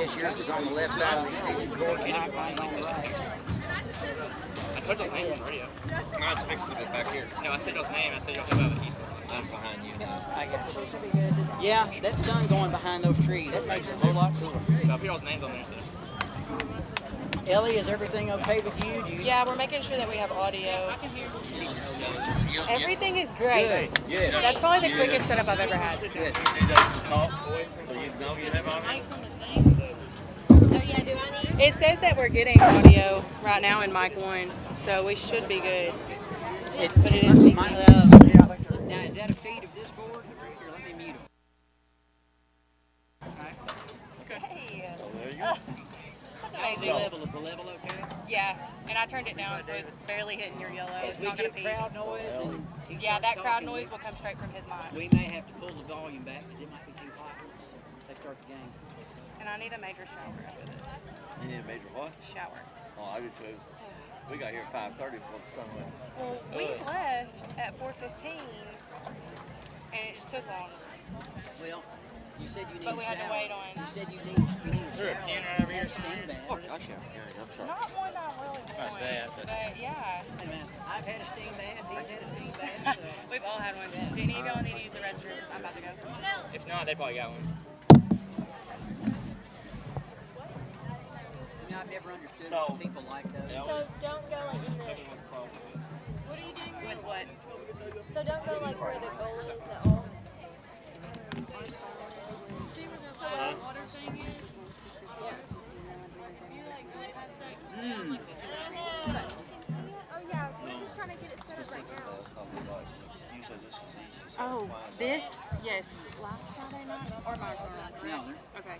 guess yours is on the left side of the extension cord. I told y'all's names on the radio. No, it's fixed a bit back here. No, I said y'all's name. I said y'all came out of the east. I'm behind you now. I got you. Yeah, that sun going behind those trees, that makes it a whole lot cooler. I'll put y'all's names on there. So. Ellie, is everything okay with you? Yeah, we're making sure that we have audio. I can hear you. Everything is great. Good. Yeah. That's probably the quickest setup I've ever had. Good. You need those to talk, boys, so you know you have audio. Oh yeah, do I need? It says that we're getting audio right now in mic 1, so we should be good. But it is peaking. Now, is that a feed of this board? Here, let me mute them. Okay. Hey. So there you go. That's amazing. Is the level okay? Yeah, and I turned it down so it's barely hitting your yellow. As It's we not going to get peak. crowd noise and he Yeah, starts that crowd talking, noise will come straight from his mic. we may have to pull the volume back because it might be too hot once they start the game. And I need a major shower after this. You need a major what? Shower. Oh, I do too. We got here at 5:30 before the sun went. Well, we left at 4:15, and it just took long. Well, you said you need But we a had to shower. wait on. You said you need a shower. over here. Steam bath. Oh, gosh, yeah. I'm sorry. Not one I really want, I say that, but yeah. Hey, man, I've had a steam bath. He's had a steam bath. So. We've all had one. Do any of y'all need to use the restroom? I'm about to go. If not, they probably got one. You know, I've never understood So- why people like those. So don't go like in the. What are you doing? With what? So don't go like where the goal is at all. See where the last water thing is? Yes. You're like really fast seconds. Oh yeah, we're just trying to get it set up right now. Usually this is easy. So Oh, find this? Yes. Last Friday night? Or March? No, Okay.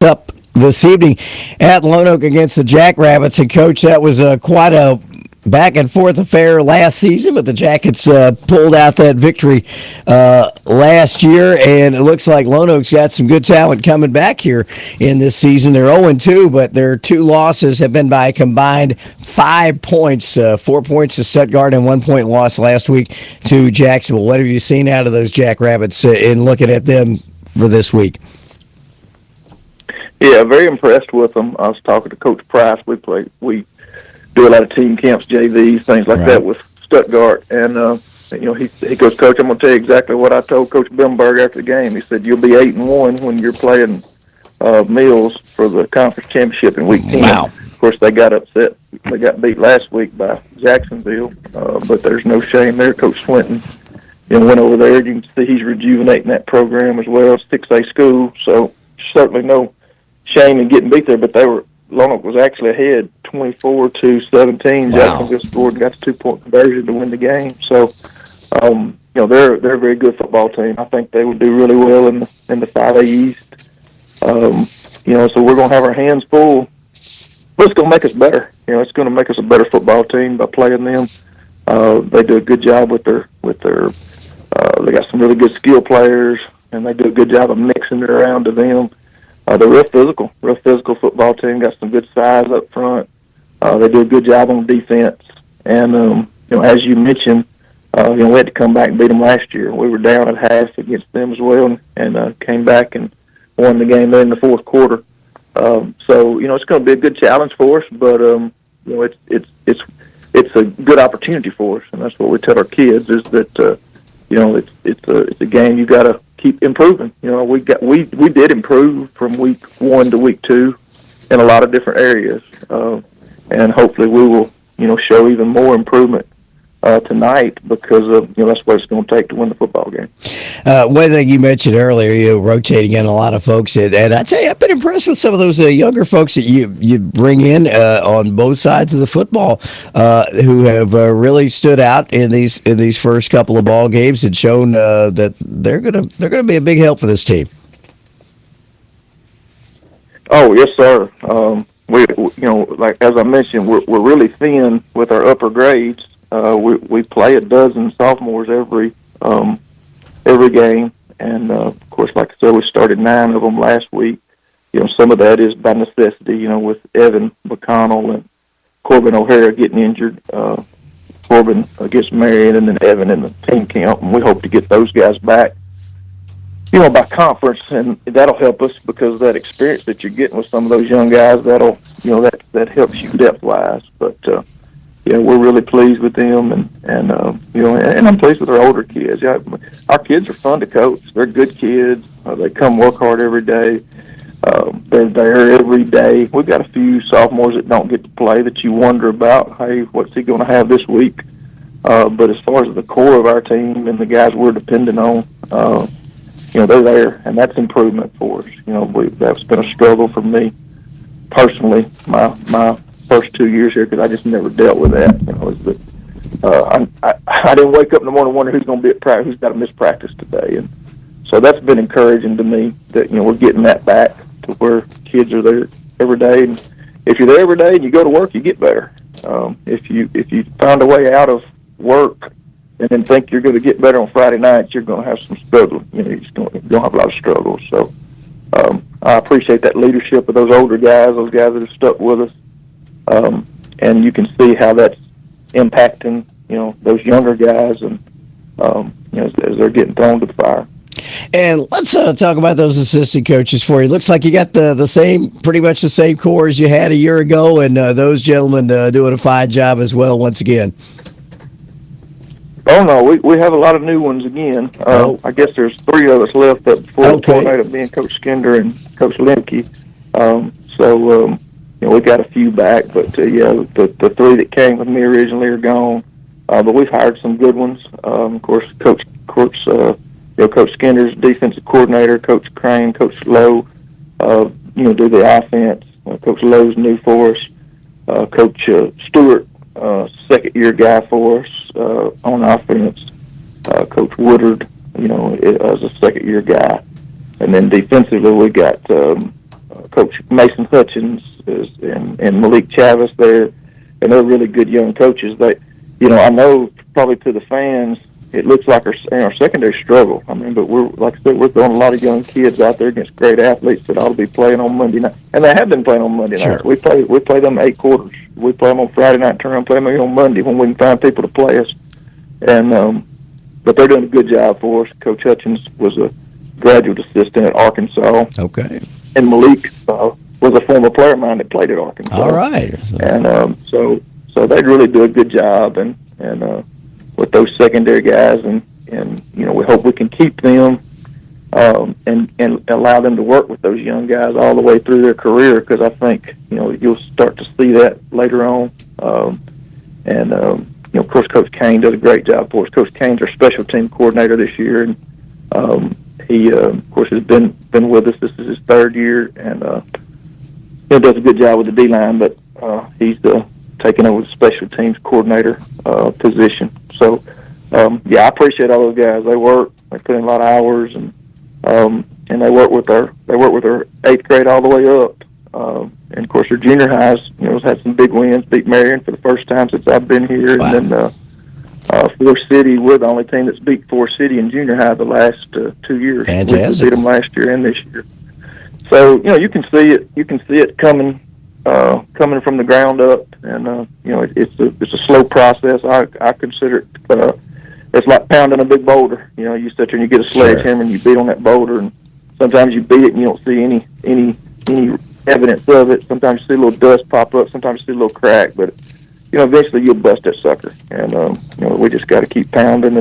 up this evening at Lonoke against the Jackrabbits. And, Coach, that was quite a back-and-forth affair last season, but the Jackets pulled out that victory last year, and it looks like Lonoke's got some good talent coming back here in this season. They're 0-2, but their 2 losses have been by a combined 5 points, 4 points to Stuttgart and 1 point loss last week to Jacksonville. What have you seen out of those Jackrabbits in looking at them for this week? Yeah, very impressed with them. I was talking to Coach Price. We do a lot of team camps, JVs, things like that with Stuttgart. And, he goes, Coach, I'm going to tell you exactly what I told Coach Bimberg after the game. He said, you'll be 8-1 when you're playing Mills for the conference championship in week 10. Wow. Of course, they got upset. They got beat last week by Jacksonville, but there's no shame there. Coach Swinton went over there. You can see he's rejuvenating that program as well. 6A school, so certainly no shame in getting beat there, but Lonoke was actually ahead 24-17. Wow. Jacksonville scored and got the 2-point conversion to win the game. So, they're a very good football team. I think they would do really well in the 5A East. So we're going to have our hands full. But it's going to make us better. It's going to make us a better football team by playing them. They do a good job with their. They got some really good skill players, and they do a good job of mixing it around to them. They're real physical football team. Got some good size up front. They do a good job on defense. And as you mentioned, we had to come back and beat them last year. We were down at half against them as well, and came back and won the game there in the fourth quarter. So it's going to be a good challenge for us, but it's a good opportunity for us, and that's what we tell our kids is that it's a game you got to keep improving. We did improve from week 1 to week 2 in a lot of different areas, and hopefully we will show even more improvement tonight because of that's what it's going to take to win the football game. One thing you mentioned earlier, rotating in a lot of folks, and I tell you, I've been impressed with some of those younger folks that you bring in on both sides of the football who have really stood out in these first couple of ball games and shown that they're gonna be a big help for this team. Oh yes, sir. We like as I mentioned, we're really thin with our upper grades. We play a dozen sophomores every game, and of course, like I said, we started 9 of them last week. Some of that is by necessity. With Evan McConnell and Corbin O'Hara getting injured, Corbin gets married, and then Evan in the team camp, and we hope to get those guys back. By conference, and that'll help us because that experience that you're getting with some of those young guys, that'll that helps you depth wise. But we're really pleased with them, and I'm pleased with our older kids. Yeah, our kids are fun to coach. They're good kids. They come work hard every day. They're there every day. We've got a few sophomores that don't get to play that you wonder about. Hey, what's he going to have this week? But as far as the core of our team and the guys we're dependent on, they're there, and that's improvement for us. That's been a struggle for me personally. My first 2 years here because I just never dealt with that. I didn't wake up in the morning wondering who's going to be at practice, who's got to miss practice today, and so that's been encouraging to me that we're getting that back to where kids are there every day. And if you're there every day and you go to work, you get better. If you find a way out of work and then think you're going to get better on Friday nights, you're going to have some struggle. You're just going to have a lot of struggles. So I appreciate that leadership of those older guys, those guys that have stuck with us. And you can see how that's impacting, those younger guys and, as they're getting thrown to the fire. And let's talk about those assistant coaches for you. Looks like you got pretty much the same core as you had a year ago, and those gentlemen doing a fine job as well once again. Oh, no, we have a lot of new ones again. I guess there's 3 of us left up before the tornado, being Coach Skinder and Coach Lonoke. We got a few back, but the 3 that came with me originally are gone. But we've hired some good ones. Of course, Coach Skinner's defensive coordinator, Coach Crane, Coach Lowe, do the offense. Coach Lowe's new for us. Coach Stewart, second-year guy for us on offense. Coach Woodard, as a second-year guy. And then defensively, we got Coach Mason Hutchins and Malik Chavis there, and they're really good young coaches. They, I know probably to the fans, it looks like our secondary struggle. I mean, but like I said, we're throwing a lot of young kids out there against great athletes that ought to be playing on Monday night, and they have been playing on Monday night. We play them 8 quarters. We play them on Friday night, turn around, play them on Monday when we can find people to play us. And but they're doing a good job for us. Coach Hutchins was a graduate assistant at Arkansas. Okay. And Malik was a former player of mine that played at Arkansas. All right. And so they really do a good job, and with those secondary guys, and we hope we can keep them and allow them to work with those young guys all the way through their career, because I think you'll start to see that later on. Of course, Coach Kane does a great job for us. Coach Kane's our special team coordinator this year, and he, of course, has been with us. This is his 3rd year, and he does a good job with the D-line, but he's taking over the special teams coordinator position. So, I appreciate all those guys. They work. They put in a lot of hours, and they work with our 8th grade all the way up. And of course, our junior highs, has had some big wins. Beat Marion for the first time since I've been here, wow. And then Forest City. We're the only team that's beat Forest City in junior high the last 2 years. Fantastic. We beat them last year and this year. So you can see it. You can see it coming from the ground up, and it's a slow process. I consider it. It's like pounding a big boulder. You sit there and you get a sledgehammer and you beat on that boulder, and sometimes you beat it and you don't see any evidence of it. Sometimes you see a little dust pop up. Sometimes you see a little crack, but eventually you'll bust that sucker. And we just got to keep pounding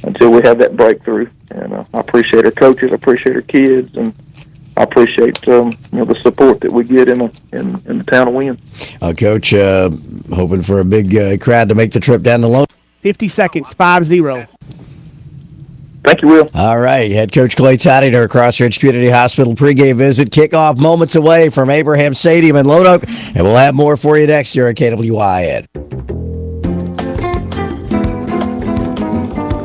until we have that breakthrough. And I appreciate our coaches. I appreciate our kids, and I appreciate the support that we get in the town of Wynn. Coach, hoping for a big crowd to make the trip down the Lonoke. 50 seconds, 5-0. Thank you, Will. All right. Head Coach Clay Toddy to our Crossridge Community Hospital pregame visit. Kickoff moments away from Abraham Stadium in Lonoke, and we'll have more for you next year at KWI Ed.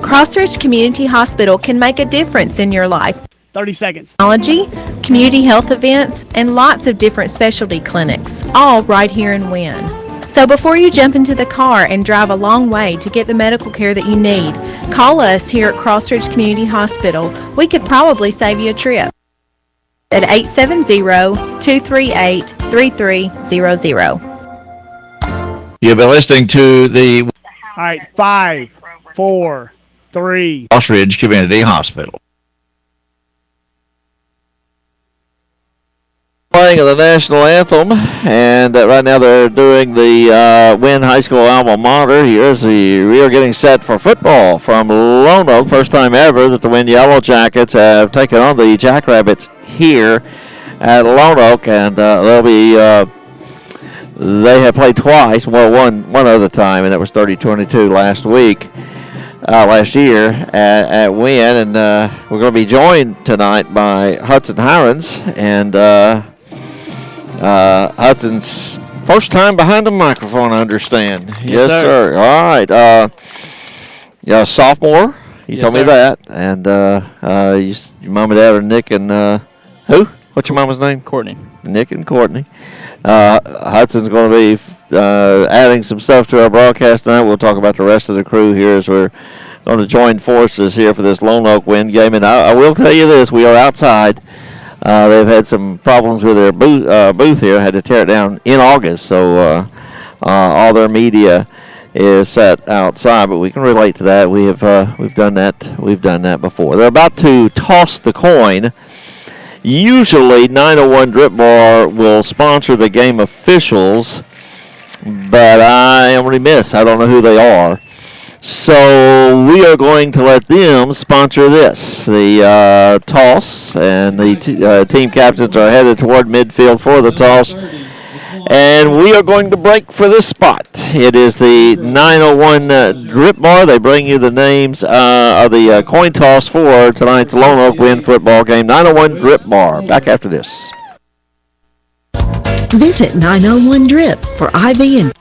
Crossridge Community Hospital can make a difference in your life. 30 seconds. Technology, community health events, and lots of different specialty clinics, all right here in Wynn. So before you jump into the car and drive a long way to get the medical care that you need, call us here at Crossridge Community Hospital. We could probably save you a trip at 870-238-3300. You've been listening to the All right, 5, 4, 3. Crossridge Community Hospital. Playing of the national anthem, and right now they're doing the Wynn High School alma mater. We are getting set for football from Lonoke. First time ever that the Wynn Yellowjackets have taken on the Jackrabbits here at Lonoke, and they have played twice. Well, one other time, and that was 30-22 last year at Wynn, and we're going to be joined tonight by Hudson Hirons, and Hudson's first time behind the microphone, I understand. Yes, sir. All right. Sophomore. You told me that. And your mom and dad are Nick and who? What's your mama's name? Courtney. Nick and Courtney. Hudson's going to be adding some stuff to our broadcast tonight. We'll talk about the rest of the crew here as we're going to join forces here for this Lonoke Wynn game. And I will tell you this, we are outside. They've had some problems with their booth here. Had to tear it down in August, so all their media is set outside. But we can relate to that. We've done that. We've done that before. They're about to toss the coin. Usually, 901 Drip Bar will sponsor the game officials, but I am remiss. I don't know who they are. So we are going to let them sponsor this. The toss, and the team captains are headed toward midfield for the toss. And we are going to break for this spot. It is the 901 Drip Bar. They bring you the names of the coin toss for tonight's Lonoke Wynn football game. 901 Drip Bar. Back after this. Visit 901 Drip for IV and...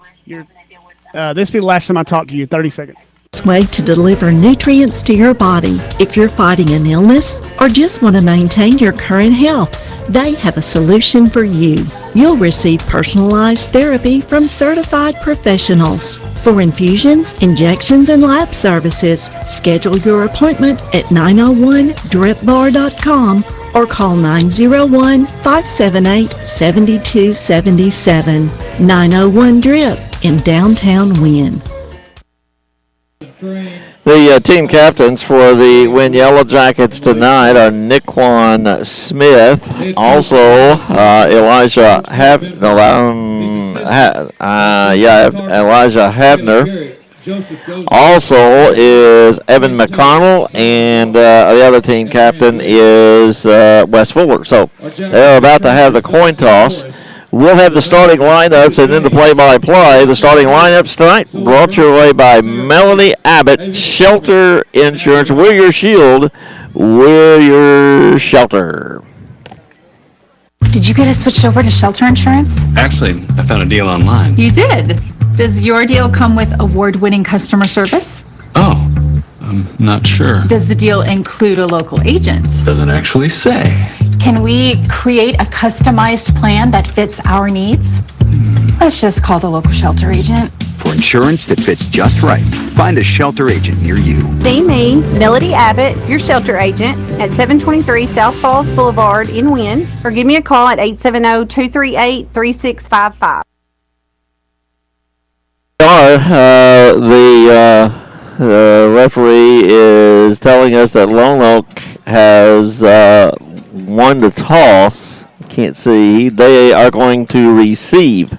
This will be the last time I talk to you. 30 seconds. way to deliver nutrients to your body. If you're fighting an illness or just want to maintain your current health, they have a solution for you. You'll receive personalized therapy from certified professionals. For infusions, injections, and lab services, schedule your appointment at 901dripbar.com or call 901-578-7277. 901-DRIP in downtown Wynn. The team captains for the Wynn Yellowjackets tonight are Niquan Smith, also Elijah Elijah Habner. Also is Evan McConnell, and the other team captain is Wes Fuller. So they're about to have the coin toss. We'll have the starting lineups and then the play-by-play. The starting lineups tonight brought your way by Melanie Abbott, Shelter Insurance. We're your shield. We're your shelter. Did you get us switched over to Shelter Insurance? Actually, I found a deal online. You did. Does your deal come with award-winning customer service? Oh, I'm not sure. Does the deal include a local agent? Doesn't actually say. Can we create a customized plan that fits our needs? Let's just call the local shelter agent. For insurance that fits just right, find a shelter agent near you. See me, Melody Abbott, your shelter agent, at 723 South Falls Boulevard in Wynn, or give me a call at 870-238-3655. The referee is telling us that Lonoke has won the toss. Can't see. They are going to receive.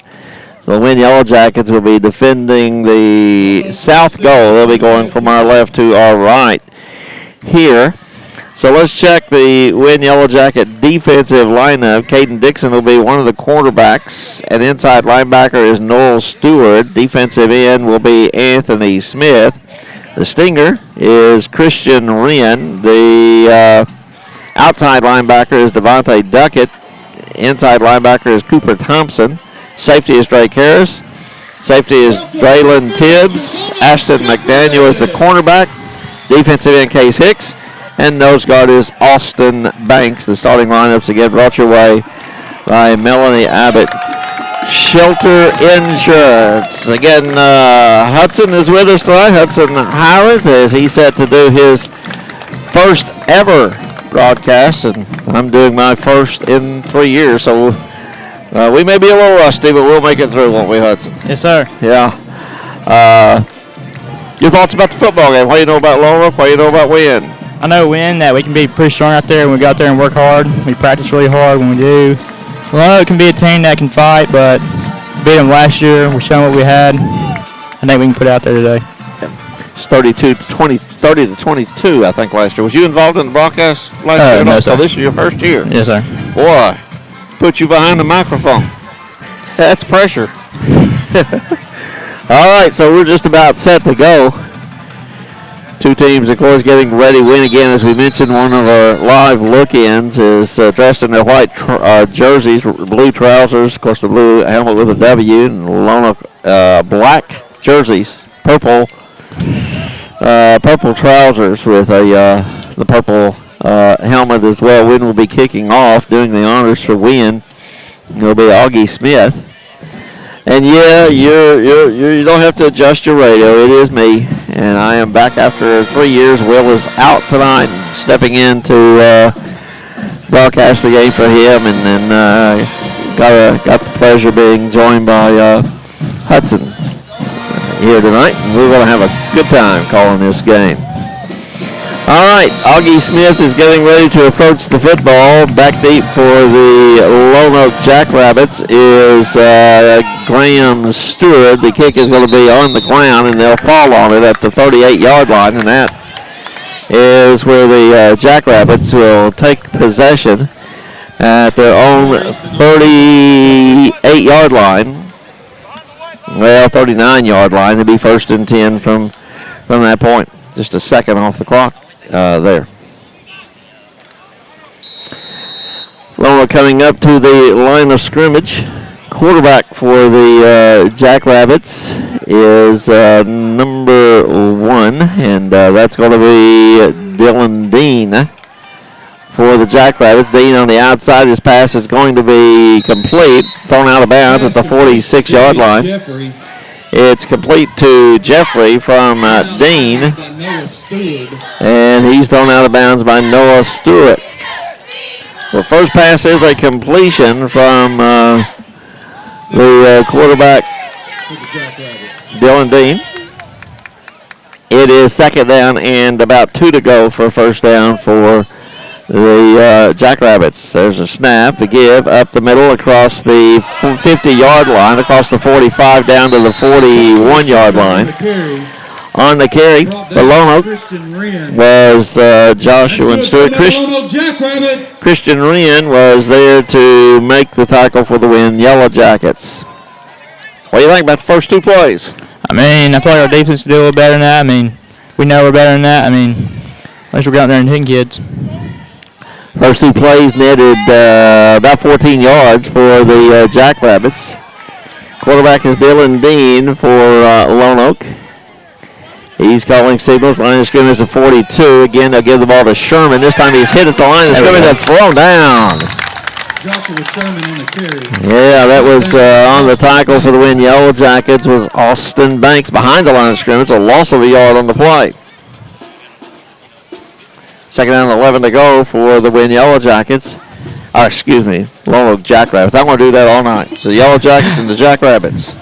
So the Wynn Yellowjackets will be defending the south goal. They'll be going from our left to our right here. So let's check the Wynn Yellowjacket defensive lineup. Caden Dixon will be one of the quarterbacks. An inside linebacker is Noel Stewart. Defensive end will be Anthony Smith. The stinger is Christian Wren. The outside linebacker is Devontae Duckett. Inside linebacker is Cooper Thompson. Safety is Drake Harris. Safety is Braylon Tibbs. Ashton McDaniel is the cornerback. Defensive end Case Hicks. And nose guard is Austin Banks. The starting lineups again brought your way by Melanie Abbott. Shelter Insurance. Again, Hudson is with us tonight. Hudson Highlands is he set to do his first ever broadcast, and I'm doing my first in 3 years, so we may be a little rusty, but we'll make it through, won't we, Hudson? Yes, sir. Yeah. Your thoughts about the football game? What do you know about Lonoke? What do you know about Wynn? I know Wynn that we can be pretty strong out there when we go out there and work hard. We practice really hard when we do. Well, it can be a team that can fight, but beat them last year. We're showing what we had. I think we can put it out there today. It's 30 to 22, I think, last year. Was you involved in the broadcast last year? No, so sir. this is your first year? Yes, sir. Boy, put you behind the microphone. That's pressure. All right, so we're just about set to go. Two teams, of course, getting ready to win again. As we mentioned, one of our live look-ins is dressed in their white jerseys, blue trousers, of course, the blue helmet with a W, and Lonoke black jerseys, purple trousers with the purple helmet as well. Wynn will be kicking off, doing the honors for Wynn. It'll be Augie Smith. And yeah, you don't have to adjust your radio. It is me, and I am back after 3 years. Will is out tonight, stepping in to broadcast the game for him, and then got the pleasure of being joined by Hudson here tonight. And we're going to have a good time calling this game. All right, Augie Smith is getting ready to approach the football. Back deep for the Lonoke Jackrabbits is Graham Stewart. The kick is going to be on the ground, and they'll fall on it at the 38-yard line, and that is where the Jackrabbits will take possession at their own 38-yard line. Well, 39-yard line. It'll be 1st and 10 from that point. Just a second off the clock. There. Lonoke coming up to the line of scrimmage. Quarterback for the Jackrabbits is number 1, and that's going to be Dylan Dean for the Jackrabbits. Dean on the outside. His pass is going to be complete, thrown out of bounds at the 46-yard line. It's complete to Jeffrey from Dean, and he's thrown out of bounds by Noah Stewart. The first pass is a completion from the quarterback, Dylan Dean. It is second down and about 2 to go for first down for the Jackrabbits. There's a snap, the give, up the middle across the 50-yard line, across the 45 down to the 41-yard line. On the carry for Lonoke was Joshua and Stewart. Christian Wren was there to make the tackle for the win. Yellowjackets. What do you think about the first 2 plays? I mean, I feel like our defense can do a little better than that. I mean, we know we're better than that. I mean, at least we're out there and hitting kids. First 2 plays netted about 14 yards for the Jackrabbits. Quarterback is Dylan Dean for Lonoke. He's calling signals. Line of scrimmage at 42. Again, they'll give the ball to Sherman. This time he's hit at the line of scrimmage and thrown down. Joshua Sherman on the carry. Yeah, that was on the tackle for the win. Yellowjackets was Austin Banks behind the line of scrimmage. A loss of a yard on the play. Second down and 11 to go for the win Yellowjackets. Excuse me, Lonoke Jackrabbits. I'm going to do that all night. So the Yellowjackets and the Jackrabbits.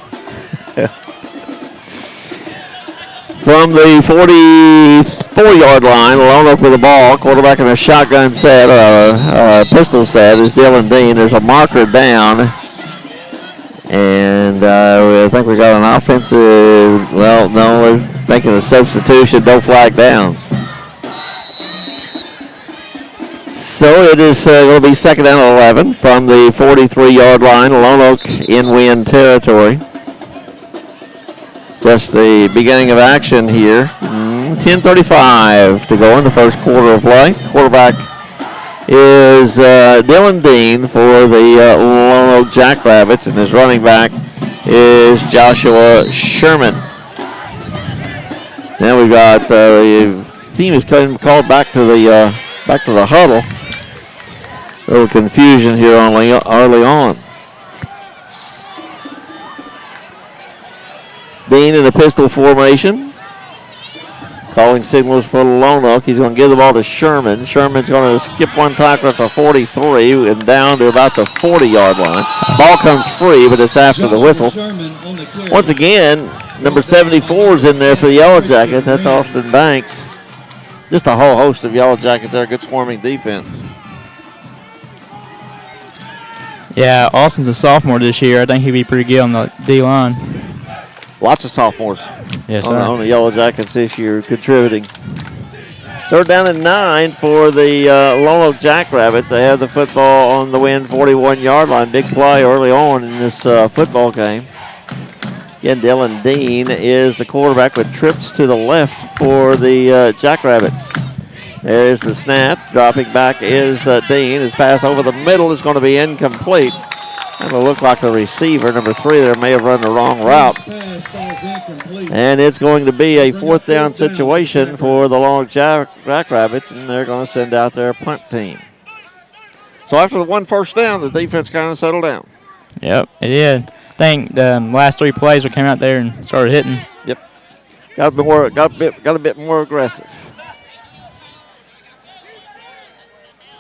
From the 44-yard line, Lonoke with the ball. Quarterback in a shotgun set, pistol set is Dylan Dean. There's a marker down. And I think we got an offensive, well, no, we're making a substitution, no flag down. So it is going to be second down and 11 from the 43-yard line. Lonoke in win territory. Just the beginning of action here. 10:35 to go in the first quarter of play. Quarterback is Dylan Dean for the Lonoke Jackrabbits, and his running back is Joshua Sherman. Now we've got the team is called back to the huddle. A little confusion here early on. Dean in a pistol formation. Calling signals for Lonoke. He's going to give the ball to Sherman. Sherman's going to skip one tackle at the 43 and down to about the 40-yard line. Ball comes free, but it's after the whistle. Once again, number 74 is in there for the Yellowjackets. That's Austin Banks. Just a whole host of Yellowjackets there. Good swarming defense. Yeah, Austin's a sophomore this year. I think he'd be pretty good on the D-line. Lots of sophomores yes, on the Yellowjackets this year contributing. Third down and 9 for the Lonoke Jackrabbits. They have the football on the win 41-yard line. Big play early on in this football game. Again, Dylan Dean is the quarterback with trips to the left for the Jackrabbits. There's the snap. Dropping back is Dean. His pass over the middle is going to be incomplete. It'll look like the receiver, number 3 there, may have run the wrong route. And it's going to be a fourth down situation for the Lonoke Jackrabbits, and they're going to send out their punt team. So after the one first down, the defense kind of settled down. Yep, it did. I think the last 3 plays we came out there and started hitting. Yep, got a bit more aggressive.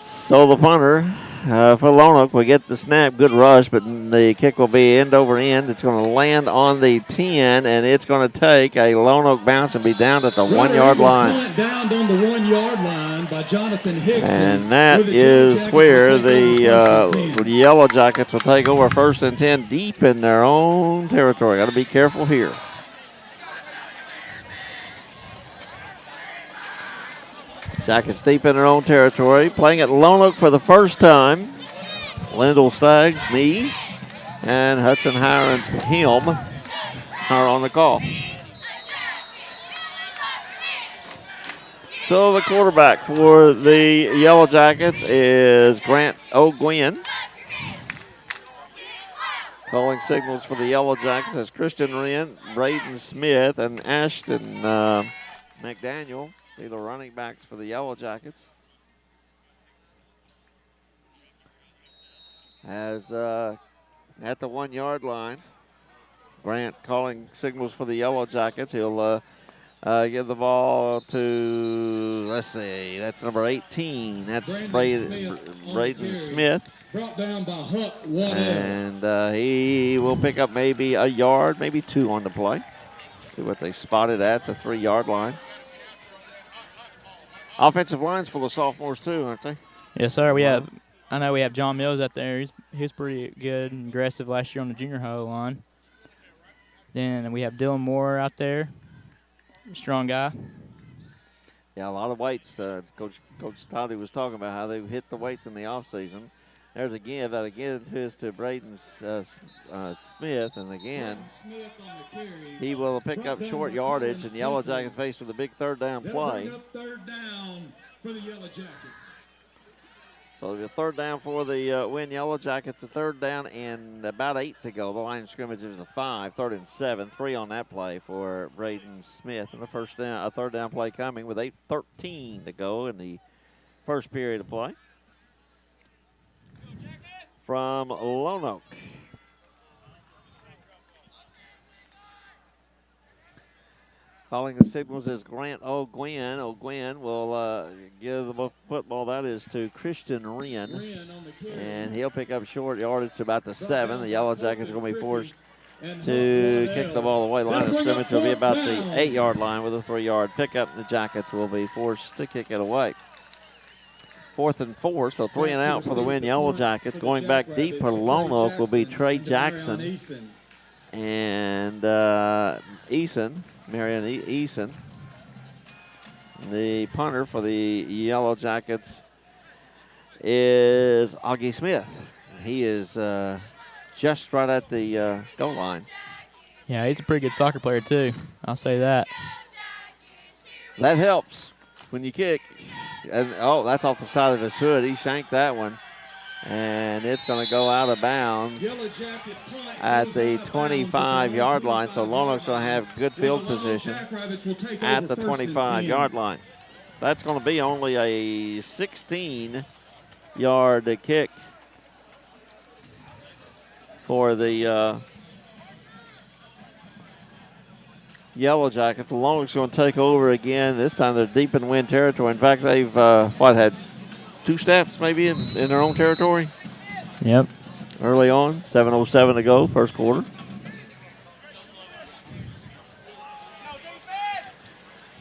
So the punter for Lonoke will get the snap, good rush, but the kick will be end over end. It's going to land on the 10, and it's going to take a Lonoke bounce and be down at the 1-yard line. Down on the 1-yard line by Jonathan Hickson. And that is where the Yellowjackets will take over first and 10 deep in their own territory. Got to be careful here. Jackets deep in their own territory. Playing at Lonoke for the first time. Lyndall Staggs, me, and Hudson Hiron's him are on the call. So the quarterback for the Yellowjackets is Grant O'Gwen. Calling signals for the Yellow Jackets as Christian Wren, Braden Smith, and Ashton McDaniel be the running backs for the Yellow Jackets. As at the 1 yard line, Grant calling signals for the Yellow Jackets. He'll give the ball to, let's see, that's number 18. That's Braden Smith. Brought down by Huck Waddell. And he will pick up maybe a yard, maybe 2 on the play. See what they spotted at the 3 yard line. Offensive line's full of sophomores too, aren't they? Yes, sir. I know we have John Mills out there. He's pretty good and aggressive last year on the junior high line. Then we have Dylan Moore out there, strong guy. Yeah, a lot of weights. Coach Toddy was talking about how they hit the weights in the offseason. There's again, that again is to Braden Smith, and again, he will pick up short yardage, and the Yellow Jackets faced with a big third down play. Third down for the Yellow Jackets. So the third down for the Win Yellow Jackets, a third down and about 8 to go. The line of scrimmage is a 5, 3rd and 7, 3 on that play for Braden Smith. And a third down play coming with 8:13 to go in the first period of play. From Lonoke. Calling the signals is Grant O'Gwen. O'Gwen will give the football, that is to Christian Wren. And he'll pick up short yardage to about the 7. The Yellow Jackets are going to be forced to kick the ball away. Line of scrimmage will be about the 8-yard line with a 3-yard pickup. The Jackets will be forced to kick it away. 4th and 4, so 3 and out for the Win Yellow Jackets. Going back deep for Lonoke will be Trey Jackson and Marion Eason. The punter for the Yellow Jackets is Augie Smith. He is just right at the goal line. Yeah, he's a pretty good soccer player too. I'll say that. That helps when you kick. And, that's off the side of his hood. He shanked that one. And it's going to go out of bounds at the 25-yard line. So Lonoke's going to have good field position at the 25-yard line. That's going to be only a 16-yard kick for the Yellow Jackets. Lonoke's going to take over again. This time they're deep in win territory. In fact, they've, had 2 steps maybe in their own territory? Yep. Early on, 7:07 to go, first quarter.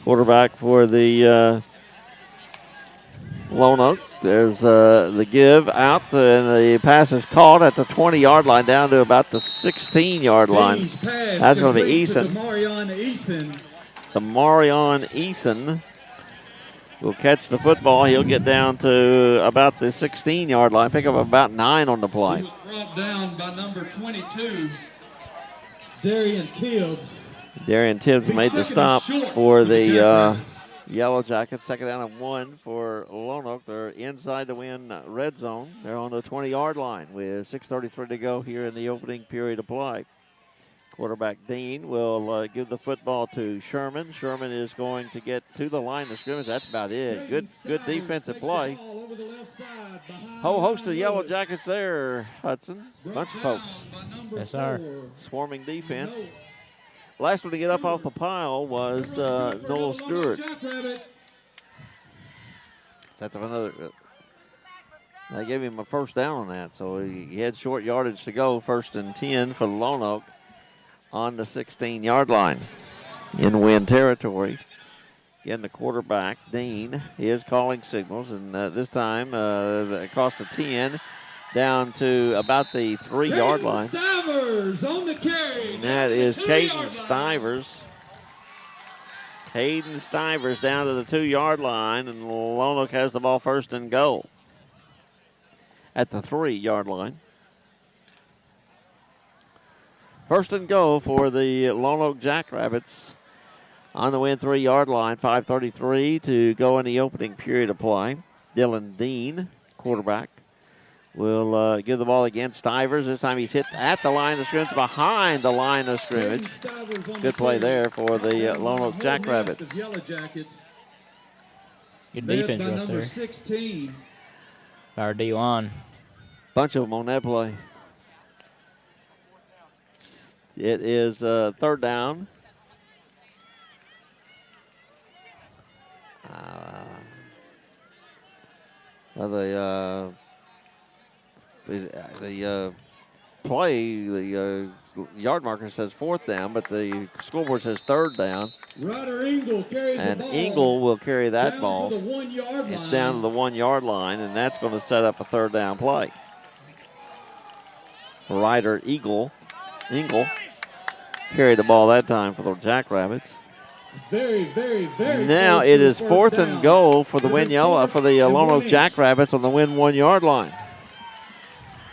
Quarterback for the Lonoke. There's the give out, and the pass is caught at the 20-yard line down to about the 16-yard line. That's going to be Eason. Demarion Eason will catch the football. He'll get down to about the 16-yard line, pick up about 9 on the play. He was brought down by number 22, Darian Tibbs. Darian Tibbs made the stop for the Yellow Jackets. 2nd down and 1 for Lonoke. They're inside the win red zone. They're on the 20-yard line with 6:33 to go here in the opening period of play. Quarterback Dean will give the football to Sherman. Sherman is going to get to the line of scrimmage. That's about it. Good defensive play. Whole host of Yellow Jackets there, Hudson. Bunch of folks. Yes, sir. Swarming defense. Last one to get up off the pile was Noel Stewart. That's another. They gave him a first down on that, so he had short yardage to go. 1st and 10 for Lonoke on the 16-yard line in win territory. Again, the quarterback, Dean, is calling signals, and this time across the 10 down to about the 3-yard line. Stivers on the carry. And that is Caden Stivers. Caden Stivers down to the 2-yard line, and Lonoke has the ball 1st and goal at the 3-yard line. 1st and goal for the Lonoke Jackrabbits on the win 3-yard line. 5:33 to go in the opening period of play. Dylan Dean, quarterback. will give the ball again. Stivers, this time he's hit at the line of scrimmage, behind the line of scrimmage. Good play there for the Lonoke Jackrabbits. Yellowjackets. Good Led defense by right number there. 16. Our D-line. Bunch of them on that play. It is third down. The play, the yard marker says fourth down, but the scoreboard says third down. Ryder Engel carries And the ball. Engel will carry that down ball. to the 1 yard line. It's down to the 1 yard line, and that's going to set up a third down play. Ryder Engel carried the ball that time for the Jackrabbits. Very, very, very Now close it to is the fourth first and down. goal for the Within for the 4 and Lonoke 1 inch. Jackrabbits on the win 1 yard line.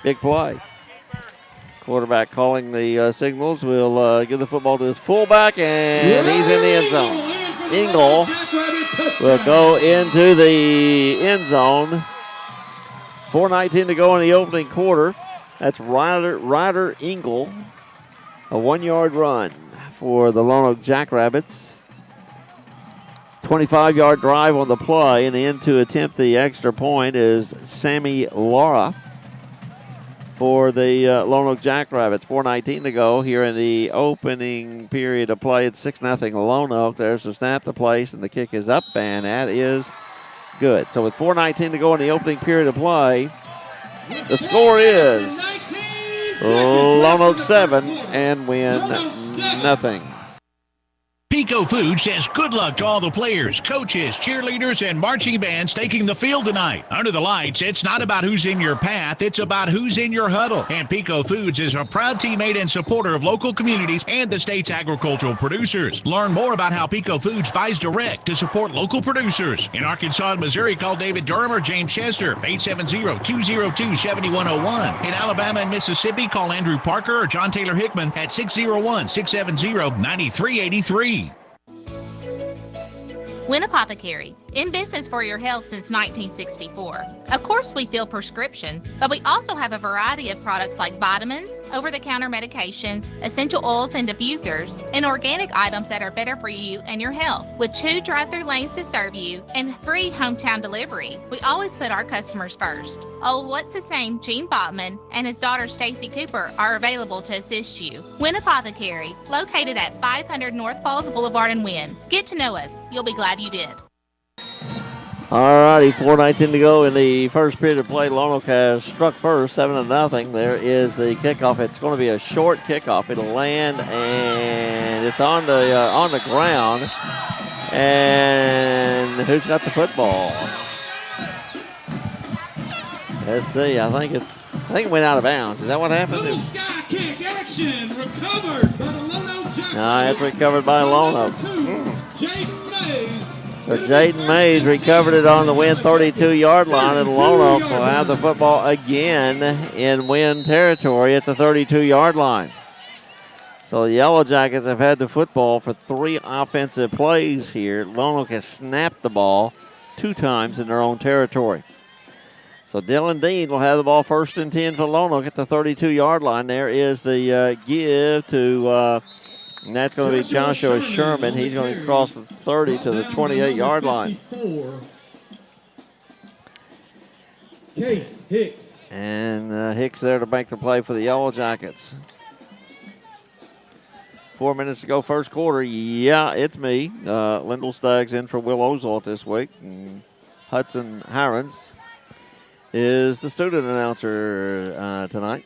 Big play. Quarterback calling the signals. Will give the football to his fullback, and he's in the end zone. Engel will go into the end zone. 4:19 to go in the opening quarter. That's Ryder Engel. A 1 yard run for the Lonoke Jackrabbits. 25-yard drive on the play, and in to attempt the extra point is Sammy Lara for the Lonoke Jackrabbits. 4:19 to go here in the opening period of play. It's 6-0 Lonoke. There's the snap, the place, and the kick is up, and that is good. So with 4:19 to go in the opening period of play, the score is Lonoke 7 and Win nothing. Pico Food says good luck to all the players, coaches, cheerleaders, and marching bands taking the field tonight. Under the lights, it's not about who's in your path, it's about who's in your huddle. And Pico Foods is a proud teammate and supporter of local communities and the state's agricultural producers. Learn more about how Pico Foods buys direct to support local producers. In Arkansas and Missouri, call David Durham or James Chester, 870-202-7101. In Alabama and Mississippi, call Andrew Parker or John Taylor Hickman at 601-670-9383. Win Apothecary, in business for your health since 1964. Of course, we fill prescriptions, but we also have a variety of products like vitamins, over-the-counter medications, essential oils and diffusers, and organic items that are better for you and your health. With 2 drive-through lanes to serve you and free hometown delivery, we always put our customers first. Oh, what's his name? Gene Botman and his daughter Stacy Cooper are available to assist you. Win Apothecary, located at 500 North Falls Boulevard in Wynn. Get to know us. You'll be glad you did. All righty, 4:19 to go in the first period of play. Lonoke has struck first, 7-0. There is the kickoff. It's going to be a short kickoff. It'll land, and it's on the ground. And who's got the football? Let's see. I think it went out of bounds. Is that what happened? Little sky kick action recovered by the Lonoke Jackrabbits. No, it's recovered by Lonoke. Jaden Mays. So Jaden Mays recovered it on the Win 32-yard line, and Lonoke will have the football again in Win territory at the 32-yard line. So the Yellowjackets have had the football for 3 offensive plays here. Lonoke has snapped the ball 2 times in their own territory. So Dylan Dean will have the ball 1st and 10 for Lonoke at the 32-yard line. There is the give to, and that's going to be Joshua Sherman. He's going to cross the 30 to the 28-yard line. Case Hicks. And Hicks there to make the play for the Yellowjackets. 4 minutes to go, first quarter. Yeah, it's me. Lyndall Staggs in for Will Oswalt this week. And Hudson Hirons is the student announcer tonight.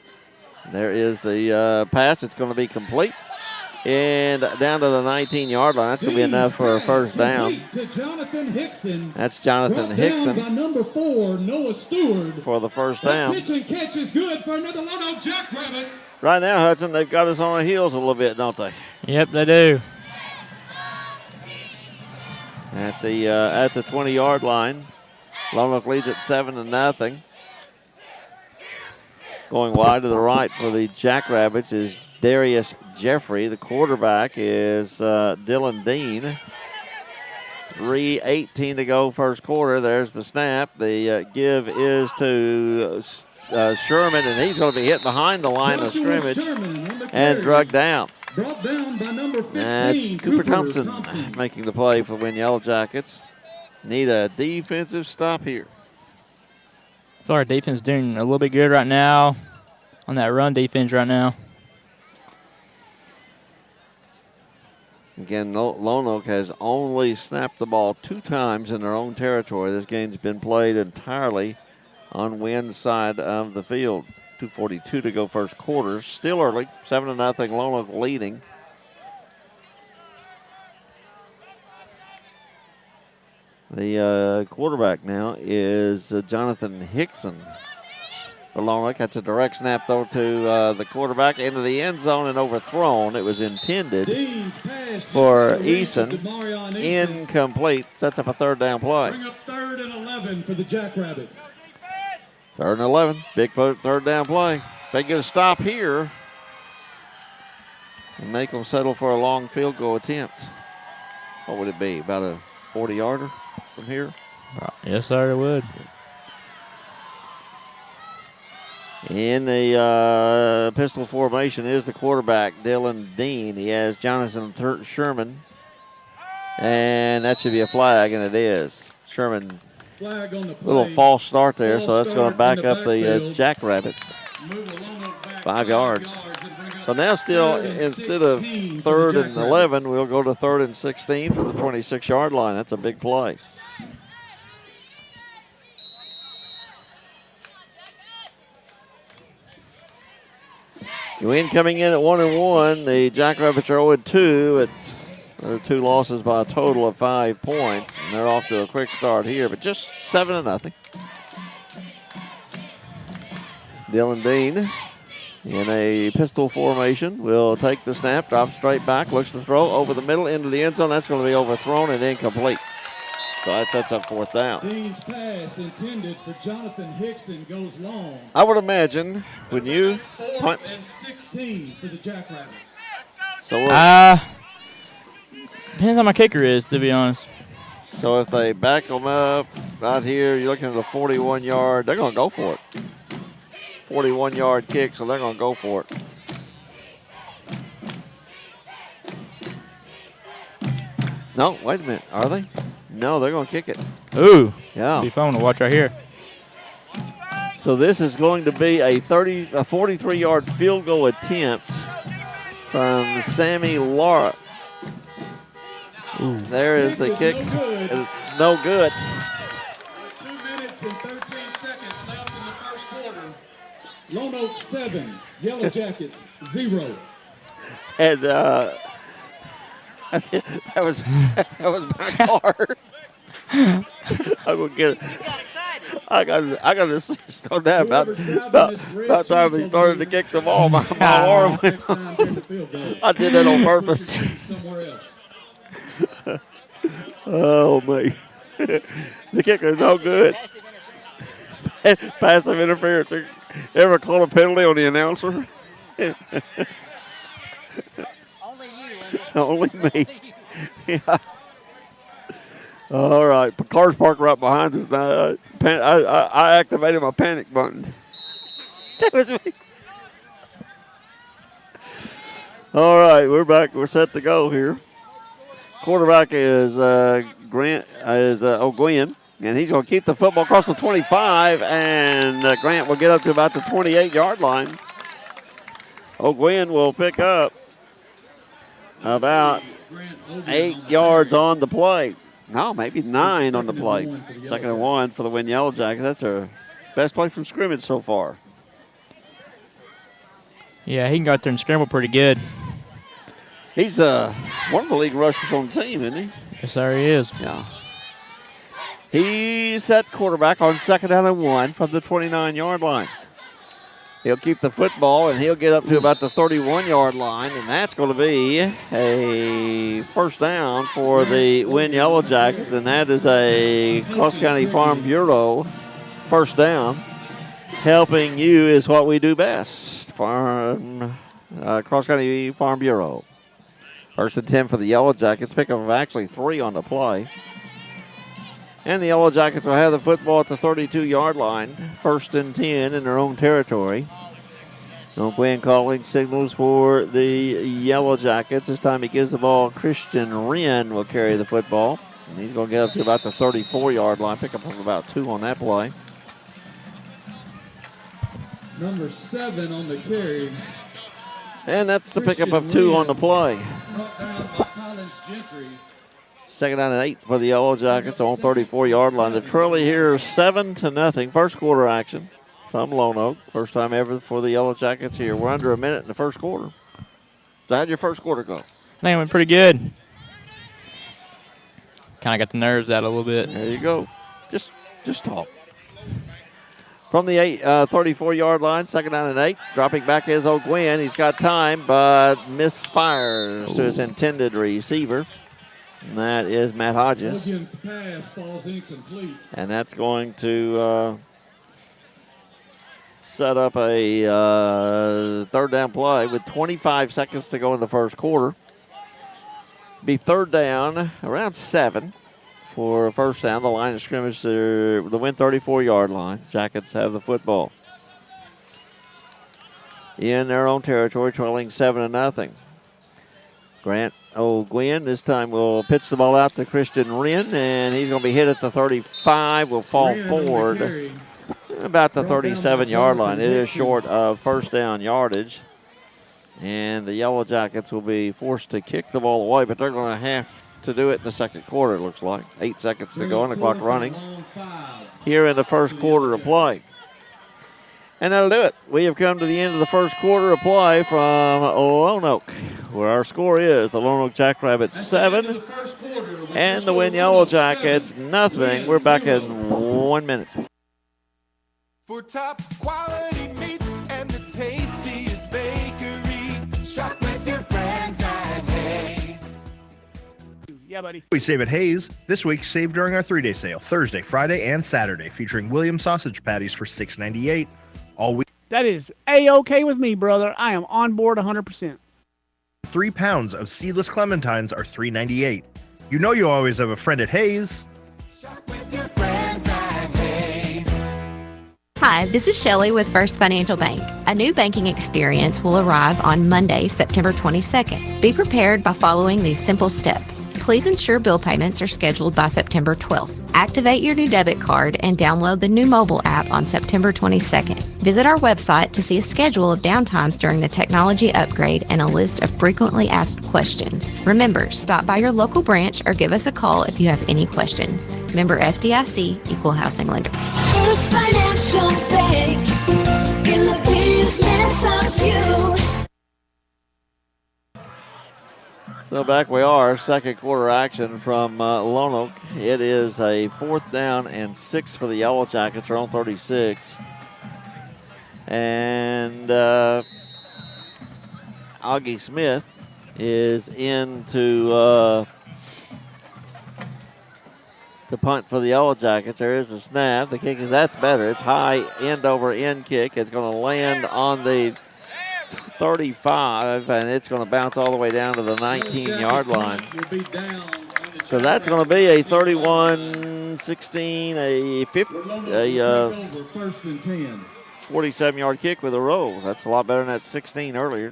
There is the pass. It's going to be complete. And down to the 19-yard line. That's going to be enough for a first down. To Jonathan Hickson. That's Jonathan Hickson. By number 4, Noah Stewart. For the first That down. pitch and catch is good for another Lonoke Jackrabbit. Right now, Hudson, they've got us on our heels a little bit, don't they? Yep, they do. At the 20-yard line. Lonoke leads at 7-0. Going wide to the right for the Jackrabbits is Darius Jeffrey. The quarterback is Dylan Dean. 3:18 to go first quarter. There's the snap. The give is to Sherman, and he's going to be hit behind the line of Joshua scrimmage Sherman on the and carry. drugged down. Brought down by number 15, That's Cooper Thompson making the play for the Win Yellow Jackets. Need a defensive stop here. I feel our defense is doing a little bit good right now on that run defense right now. Again, Lonoke has only snapped the ball 2 times in their own territory. This game's been played entirely on Wynn's side of the field. 2:42 to go first quarter. Still early, 7-0, Lonoke leading. The quarterback now is Jonathan Hickson for Lonoke. That's a direct snap, though, to the quarterback into the end zone and overthrown. It was intended for Eason. Incomplete. Sets up a 3rd down play. Bring up 3rd and 11 for the Jackrabbits. 3rd and 11. Big 3rd down play. They get a stop here and make them settle for a long field goal attempt. What would it be? About a 40-yarder from here? Yes, sir, it would. In the pistol formation is the quarterback, Dylan Dean. He has Jonathan Sherman. And that should be a flag, and it is. Sherman, flag on the play. Little false start there, so that's going to back up the Jackrabbits. 5 yards. So now still, instead of 3rd and 11, we'll go to 3rd and 16 for the 26-yard line. That's a big play. Win coming in at 1-1. The Jackrabbits are 0-2. They're 2 losses by a total of 5 points. And they're off to a quick start here, but just 7-0. Dylan Dean in a pistol formation will take the snap, drops straight back, looks to throw over the middle into the end zone. That's going to be overthrown and incomplete. So that sets up 4th down. Dean's pass intended for Jonathan Hickson goes long. I would imagine when you punt. 4th and 16 for the Jackrabbits. So depends on my kicker is, to be honest. So if they back them up right here, you're looking at a 41-yard. They're going to go for it. 41-yard kick, so they're going to go for it. No, wait a minute. Are they? No, they're going to kick it. Ooh. Yeah. It's going to be fun to watch right here. So this is going to be a 43-yard field goal attempt from Sammy Lara. Ooh. There is the kick. It's no good. 2 minutes and 13 seconds left in the first quarter. Lonoke 7, Yellowjackets 0. And that was my car. I'm gonna get it. I got to insist on that. About time they started to kick the ball, my arm went off. I did that on purpose. Somewhere else. Oh man, the kicker is no good. Passive interference. Ever call a penalty on the announcer? Only you, Linda. Only me. Yeah. All right, car's parked right behind us. I activated my panic button. That was me. All right, we're back. We're set to go here. Quarterback is Grant O'Gwen, and he's going to keep the football across the 25, and Grant will get up to about the 28-yard line. O'Gwen will pick up about 8 yards on the play. No, maybe 9 on the play. 2nd and 1 for the Win Yellow Jackets. That's our best play from scrimmage so far. Yeah, he can go out there and scramble pretty good. He's one of the league rushers on the team, isn't he? Yes, sir, he is. Yeah. He's at quarterback on 2nd down and 1 from the 29-yard line. He'll keep the football, and he'll get up to about the 31-yard line, and that's going to be a 1st down for the Win Yellow Jackets, and that is a Cross County Farm Bureau 1st down. Helping you is what we do best. Cross County Farm Bureau. 1st and 10 for the Yellow Jackets. Pickup of actually 3 on the play. And the Yellow Jackets will have the football at the 32-yard line. 1st and 10 in their own territory. So Gwen calling signals for the Yellow Jackets. This time he gives the ball. Christian Wren will carry the football. And he's going to get up to about the 34-yard line. Pick up about 2 on that play. Number 7 on the carry. And that's the pickup of 2 on the play. Brought down by Collins Gentry. 2nd down and 8 for the Yellow Jackets on 34-yard line. The Trolley here 7-0. First quarter action from Lonoke. First time ever for the Yellow Jackets here. We're under a minute in the first quarter. So how'd your first quarter go? I think it went pretty good. Kind of got the nerves out a little bit. There you go. Just talk. From the 34-yard line, 2nd down and 8. Dropping back is O'Gwen. He's got time, but misfires to his intended receiver. And that is Matt Hodges. Hogan's pass falls incomplete. And that's going to set up a 3rd down play with 25 seconds to go in the first quarter. Be 3rd down, around 7 for a first down. The line of scrimmage, the win 34-yard line. Jackets have the football in their own territory, trailing 7-0. Grant O'Gwen this time will pitch the ball out to Christian Wren, and he's going to be hit at the 35. Will fall forward about the 37-yard line. It is short of first down yardage, and the Yellow Jackets will be forced to kick the ball away, but they're going to have to do it in the second quarter, it looks like. 8 seconds to go, and the clock running here in the first quarter of play. And that'll do it. We have come to the end of the first quarter of play from Lonoke, where our score is the Lonoke Jackrabbits 7 and the Win Yellow Jackets nothing. We're back in 1 minute. For top quality meats and the tastiest bakery, shop with your friends at Hayes. Yeah, buddy. We save at Hayes. This week, save during our 3-day sale, Thursday, Friday, and Saturday, featuring Williams sausage patties for $6.98. All week. That is A-okay with me, brother. I am on board 100%. 3 pounds of seedless clementines are $3.98. You know you always have a friend at Hayes. Shop with your friends at Hayes. Hi, this is Shelley with First Financial Bank. A new banking experience will arrive on Monday, September 22nd. Be prepared by following these simple steps. Please ensure bill payments are scheduled by September 12th. Activate your new debit card and download the new mobile app on September 22nd. Visit our website to see a schedule of downtimes during the technology upgrade and a list of frequently asked questions. Remember, stop by your local branch or give us a call if you have any questions. Member FDIC, Equal Housing Lender. First Financial Bank, in the business of you. So back we are, second quarter action from Lonoke. It is a 4th down and 6 for the Yellow Jackets. They're on 36. And Augie Smith is in to punt for the Yellow Jackets. There is a snap. The kick is, that's better. It's high end over end kick. It's going to land on the 35, and it's going to bounce all the way down to the 19-yard line. So that's going to be a 31-16, a 47-yard kick with a roll. That's a lot better than that 16 earlier.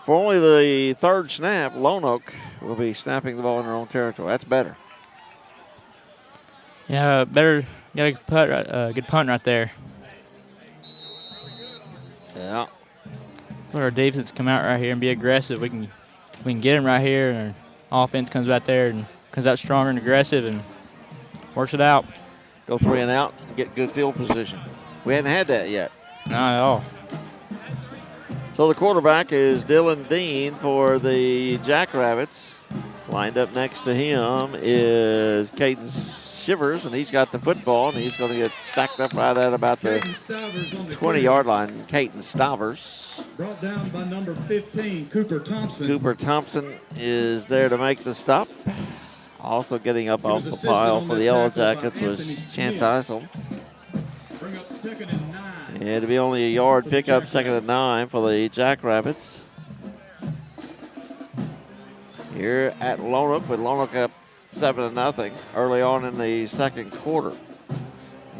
For only the 3rd snap, Lonoke will be snapping the ball in their own territory. That's better. Yeah, better. Got a good punt right there. Yeah. Let our defense come out right here and be aggressive. We can get them right here, and our offense comes out there and comes out stronger and aggressive and works it out. Go 3 and out, get good field position. We hadn't had that yet. Not at all. So the quarterback is Dylan Dean for the Jackrabbits. Lined up next to him is Caden Shivers, and he's got the football, and he's going to get stacked up right at about the 20-yard line. Caden Stivers. Brought down by number 15, Cooper Thompson. Cooper Thompson is there to make the stop. Also getting up off the pile for the Yellow Jackets was Chance Eisel. Bring up 2nd and 9. It'll be only a yard pickup, 2nd and 9 for the Jackrabbits. Here at Lonoke, with Lonoke up 7-0 early on in the second quarter.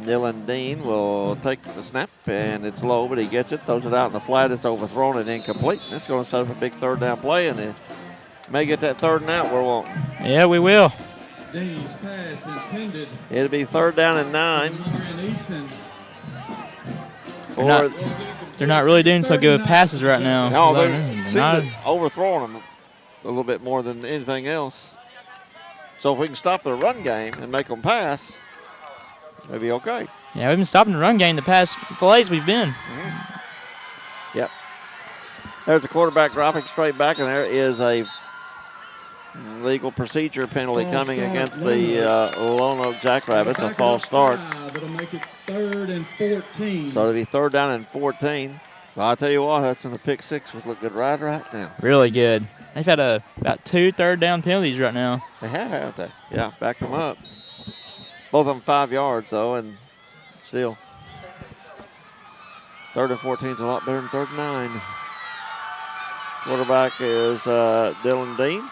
Dylan Dean will take the snap, and it's low, but he gets it, throws it out in the flat. It's overthrown and incomplete. It's going to set up a big third down play, and it may get that third and out we're wanting. Yeah, we will. Dean's pass intended. It'll be third down and 9. They're not really doing so good with passes right now. No, they're overthrowing them a little bit more than anything else. So if we can stop their run game and make them pass, it'll be okay. Yeah, we've been stopping the run game the past plays we've been. Yep. There's a quarterback dropping straight back, and there is a legal procedure penalty coming against the Lonoke Jackrabbits, a false start. That'll make it 3rd and 14. So it'll be 3rd down and 14. Well, I'll tell you what, that's in the pick 6 would look good right now. Really good. They've had about 2 third down penalties right now. They have, haven't they? Yeah, backed them up. Both of them 5 yards, though, and still. 3rd and 14 is a lot better than 3rd and 9. Quarterback is Dylan Dean.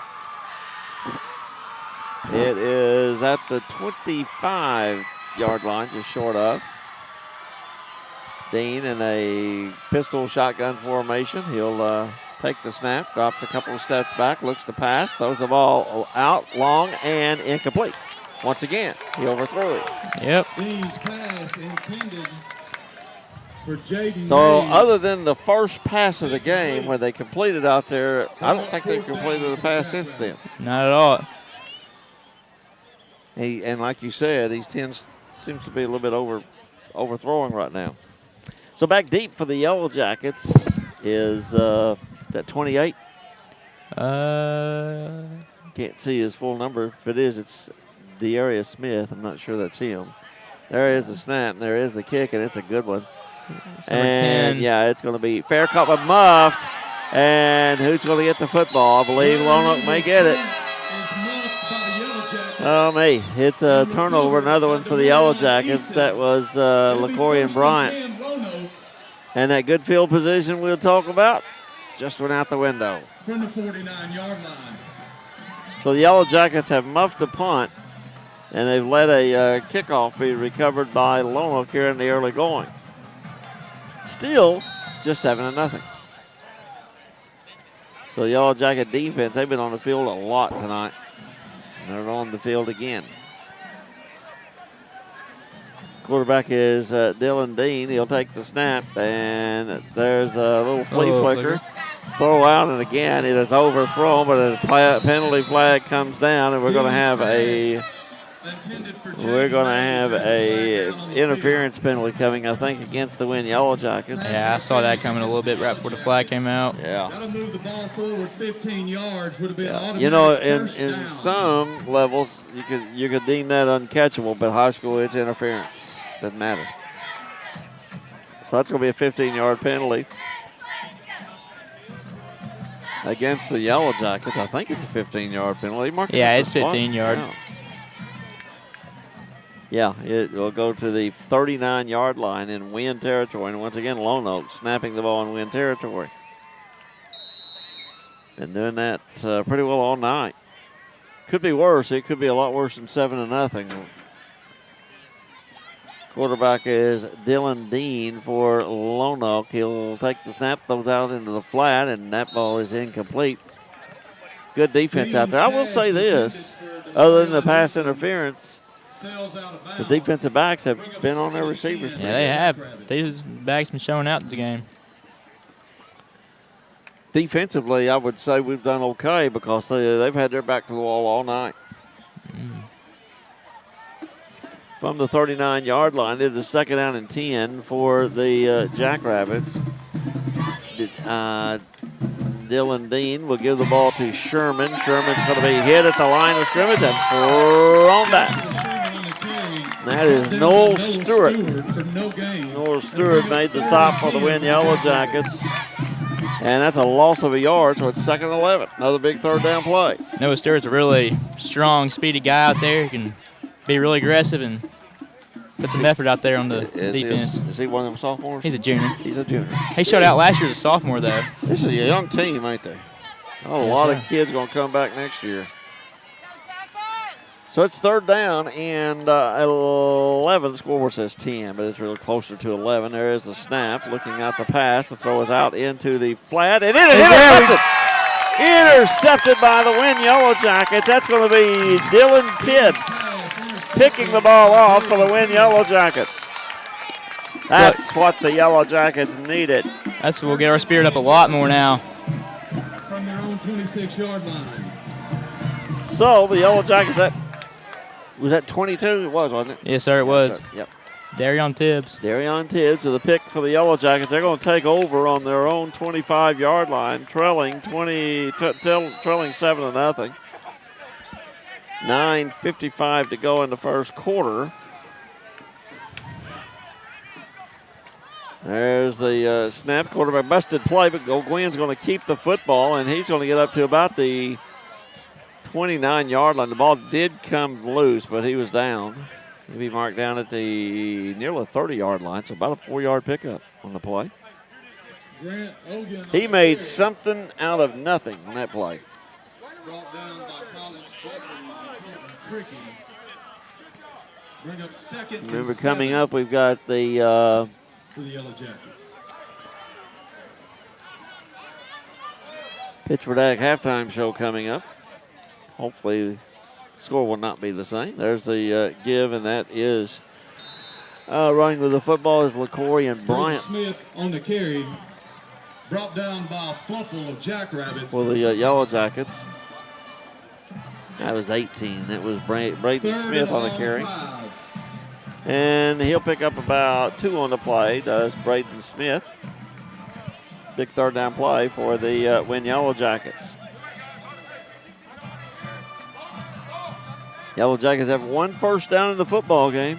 It is at the 25-yard line, just short of. Dean in a pistol shotgun formation. He'll take the snap, drops a couple of steps back, looks to pass, throws the ball out long and incomplete. Once again, he overthrew it. Yep. Dean's pass intended for Jaden So Mays. other than the first pass of the game where they completed out there, I don't think they've completed a pass since then. Not at all. And like you said, he seems to be a little bit overthrowing right now. So back deep for the Yellowjackets is that 28? Can't see his full number. If it is, it's De'Arius Smith. I'm not sure that's him. There is the snap, and there is the kick, and it's a good one. And 10. yeah, it's going to be fair caught but muffed. And who's going to get the football? I believe Lonoke may get it. Oh, me. It's a turnover, another one for the Yellowjackets. That was LaCorian Bryant. And that good field position we'll talk about just went out the window. From the 49-yard line. So the Yellowjackets have muffed a punt, and they've let a kickoff be recovered by Lonoke here in the early going. Still, just 7-0. So the Yellowjacket defense, they've been on the field a lot tonight. They're on the field again. Quarterback is Dylan Dean. He'll take the snap, and there's a little flea flicker. Throw out, and again it is overthrown, but a penalty flag comes down, and we're going to have a interference penalty coming, I think, against the Win Yellowjackets. Yeah, I saw that coming a little bit right before the flag came out. Yeah. Got to move the ball forward 15 yards. Would have been automatic. You know, in first down. some levels, you could deem that uncatchable, but high school, it's interference. Doesn't matter. So that's going to be a 15-yard penalty against the Yellowjackets. I think it's a 15-yard penalty. Yeah, it's 15-yard. Yeah, it will go to the 39-yard line in Win territory. And once again, Lonoke snapping the ball in Win territory. Been doing that pretty well all night. Could be worse. It could be a lot worse than 7-0. Quarterback is Dylan Dean for Lonoke. He'll take the snap, throws out into the flat, and that ball is incomplete. Good defense out there. I will say this, other than the pass interference, the defensive backs have been on their receivers. Yeah, they have. These backs been showing out this game. Defensively, I would say we've done okay because they've had their back to the wall all night. From the 39-yard line, it is 2nd down and 10 for the Jackrabbits. Dylan Dean will give the ball to Sherman. Sherman's going to be hit at the line of scrimmage and thrown back. That is Noel Stewart. Noel Stewart made the stop for the Win Yellowjackets. And that's a loss of a yard, so it's 2nd and 11. Another big third down play. Noah Stewart's a really strong, speedy guy out there. He can be really aggressive and put some effort out there on the defense. Is he one of them sophomores? He's a junior. He's a junior. He showed out last year as a sophomore, though. This is a young team, ain't they? Oh, a lot of kids going to come back next year. So it's third down and 11. The scoreboard says 10, but it's really closer to 11. There is a snap. Looking at the pass. The throw is out into the flat. And it is intercepted. Intercepted by the Win Yellow Jackets. That's going to be Dylan Tibbs picking the ball off for the Win Yellow Jackets. That's what the Yellow Jackets needed. That's we'll get our spirit up a lot more now. From their own 26-yard line. So the Yellow Jackets, was that 22? It was, wasn't it? Yes, sir, it was. Sir. Yep. Darion Tibbs. Darion Tibbs with the pick for the Yellow Jackets. They're going to take over on their own 25-yard line, trailing 7-0. 9:55 to go in the first quarter. There's the snap. Quarterback busted play, but O'Gwen's going to keep the football, and he's going to get up to about the 29-yard line. The ball did come loose, but he was down. He'll be marked down at the nearly 30-yard line, so about a 4-yard pickup on the play. He made something out of nothing on that play. Brought down by Collins, Gentry, and Tricky. Bring up second. Remember, coming up, we've got the for the Yellow Jackets. Pittsburgh Ag halftime show coming up. Hopefully, the score will not be the same. There's the give, and that is running with the football is LaCory and Bryant. Smith on the carry. Brought down by a fluffle of Jackrabbits. For the Yellow Jackets. That was 18. That was Braden Smith on the carry. 5. And he'll pick up about 2 on the play, does Braden Smith. Big third down play for the Win Yellow Jackets. Yellow Jackets have 1 first down in the football game.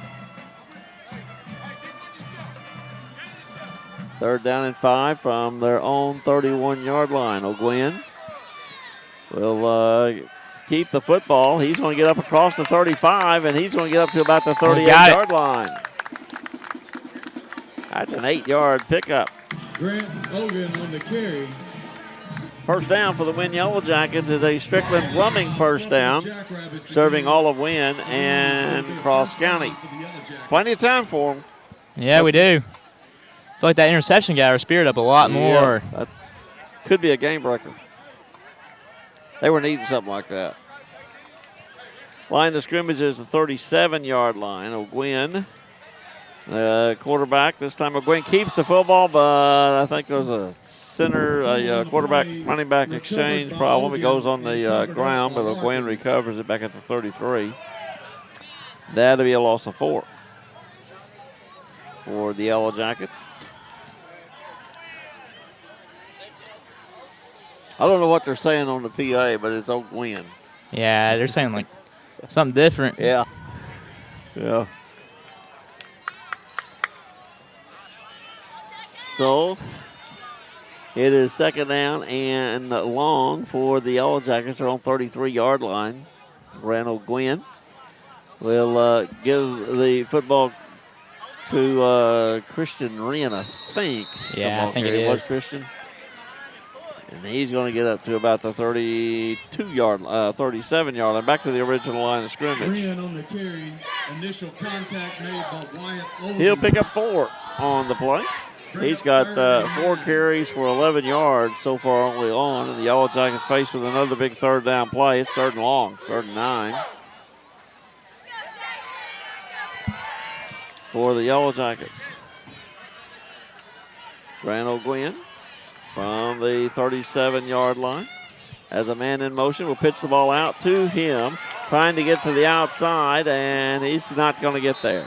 Third down and 5 from their own 31-yard line. O'Gwen will keep the football. He's going to get up across the 35, and he's going to get up to about the 38-yard line. That's an 8-yard pickup. Grant Hogan on the carry. First down for the Win Yellow Jackets is a Strickland Plumbing first down, serving all of Win and Cross County. Plenty of time for them. Yeah, we do. I feel like that interception got our spirit up a lot more. That could be a game breaker. They were needing something like that. Line of scrimmage is the 37-yard line. O'Gwen, quarterback. This time O'Gwen keeps the football, but I think there's a quarterback running back exchange problem. It goes on the ground, but O'Gwen recovers it back at the 33. That'll be a loss of 4 for the Yellow Jackets. I don't know what they're saying on the PA, but it's O'Gwen. Yeah, they're saying like something different. Yeah. Yeah. So it is second down and long for the Yellow Jackets. They're on 33-yard line. Randall Gwynn will give the football to Christian Wren, I think. Yeah, I think it was is. Christian. And he's going to get up to about the 37-yard line, back to the original line of scrimmage. Wren on the carry. Initial contact made by Wyatt Owen. He'll pick up 4 on the play. He's got 4 carries for 11 yards so far early on, and the Yellow Jackets faced with another big third down play. It's third and long, 3rd and 9. For the Yellow Jackets. Grant O'Gwen from the 37-yard line. As a man in motion, will pitch the ball out to him, trying to get to the outside, and he's not going to get there.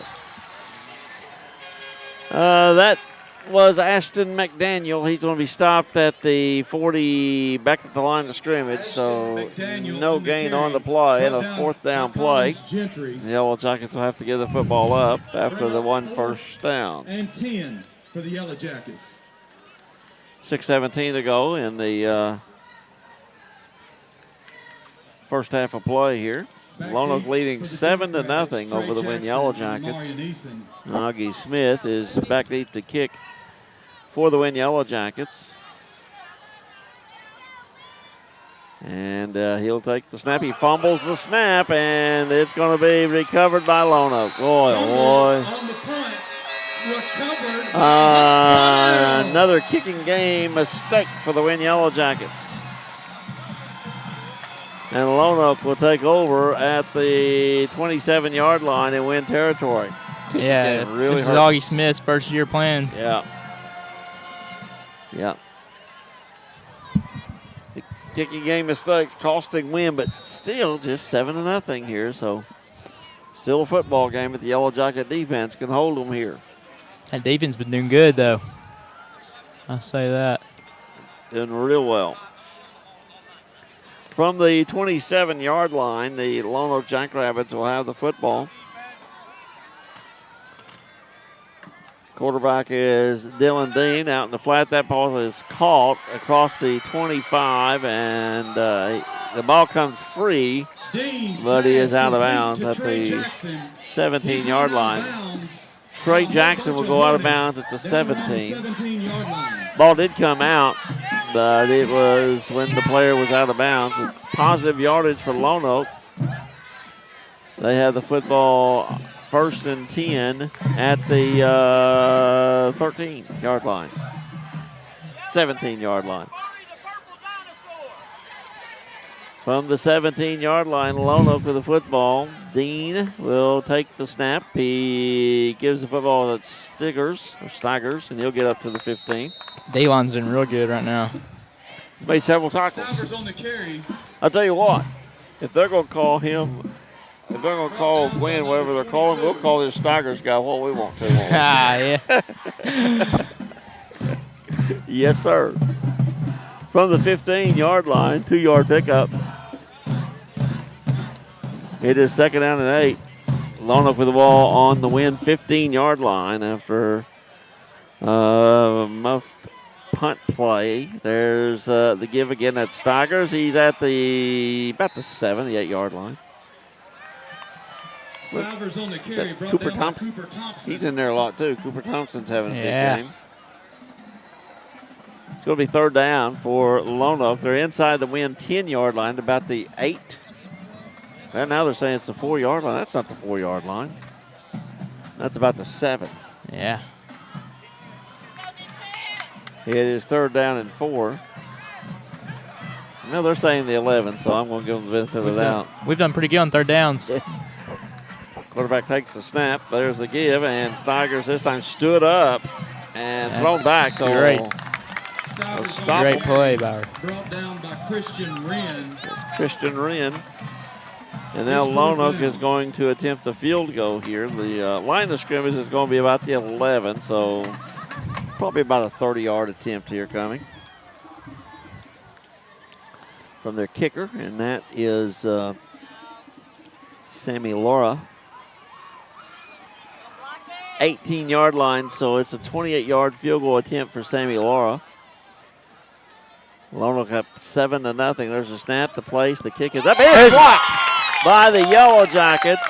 That was Ashton McDaniel. He's going to be stopped at the 40, back at the line of scrimmage, so no gain on the play, and a 4th down play. The Yellow Jackets will have to give the football up after the 1 first down. And 10 for the Yellow Jackets. 6:17 to go in the first half of play here. Lonoke leading 7-0 over the Win Yellow Jackets. Augie Smith is back deep to kick for the Win Yellow Jackets. And he'll take the snap. He fumbles the snap, and it's going to be recovered by Lonoke. Boy, oh boy. On the punt, recovered. Another kicking game mistake for the Win Yellowjackets. And Lonoke will take over at the 27-yard line and win territory. Yeah, really this is Augie Smith's first year playing. Yeah. Yeah. The kicking game mistakes costing win, but still just 7-0 here. So still a football game, but the Yellow Jacket defense can hold them here. That defense been doing good, though. I'll say that. Doing real well. From the 27-yard line, the Lonoke Jackrabbits will have the football. Quarterback is Dylan Dean out in the flat. That ball is caught across the 25, and the ball comes free, but he is out of bounds at the 17-yard line. Trey Jackson will go out of bounds at the 17. Ball did come out, but it was when the player was out of bounds. It's positive yardage for Lonoke. They have the football 1st and 10 at the 13-yard line. 17-yard line. From the 17-yard line, Lonoke with the football. Dean will take the snap. He gives the football to Staggers, and he'll get up to the 15. D-line's doing real good right now. He's made several tackles. On the carry. I'll tell you what, if they're going to call him, if they're going to call Gwen, whatever they're calling, we'll call this Staggers guy what we want to. Yeah. Yes, sir. From the 15-yard line, 2-yard pickup. It is 2nd down and 8. Lonoke with the ball on the Win 15-yard line after muffed punt play. There's the give again at Staggers. He's at about the 7, the 8-yard line. Stivers on the carry, brought Cooper down by Thompson. Cooper Thompson. He's in there a lot too. Cooper Thompson's having a big Yeah. game. It's going to be 3rd down for Lonoke. They're inside the Win 10-yard line, about the 8. And now they're saying it's the 4-yard line. That's not the 4-yard line. That's about the 7. Yeah. It is 3rd down and 4. No, they're saying the 11, so I'm going to give them the benefit of the doubt. We've done pretty good on 3rd downs. Quarterback takes the snap. There's the give, and Staggers this time stood up and thrown back. So great. Stop Great play by her. Brought down by Christian Wren. Christian Wren. And now Lonoke is going to attempt the field goal here. The line of scrimmage is going to be about the 11, so probably about a 30-yard attempt here coming from their kicker, and that is Sammy Laura. 18-yard line, so it's a 28-yard field goal attempt for Sammy Laura. Lonoke up 7-0. There's a snap, the place, the kick is up. It's blocked by the Yellow Jackets.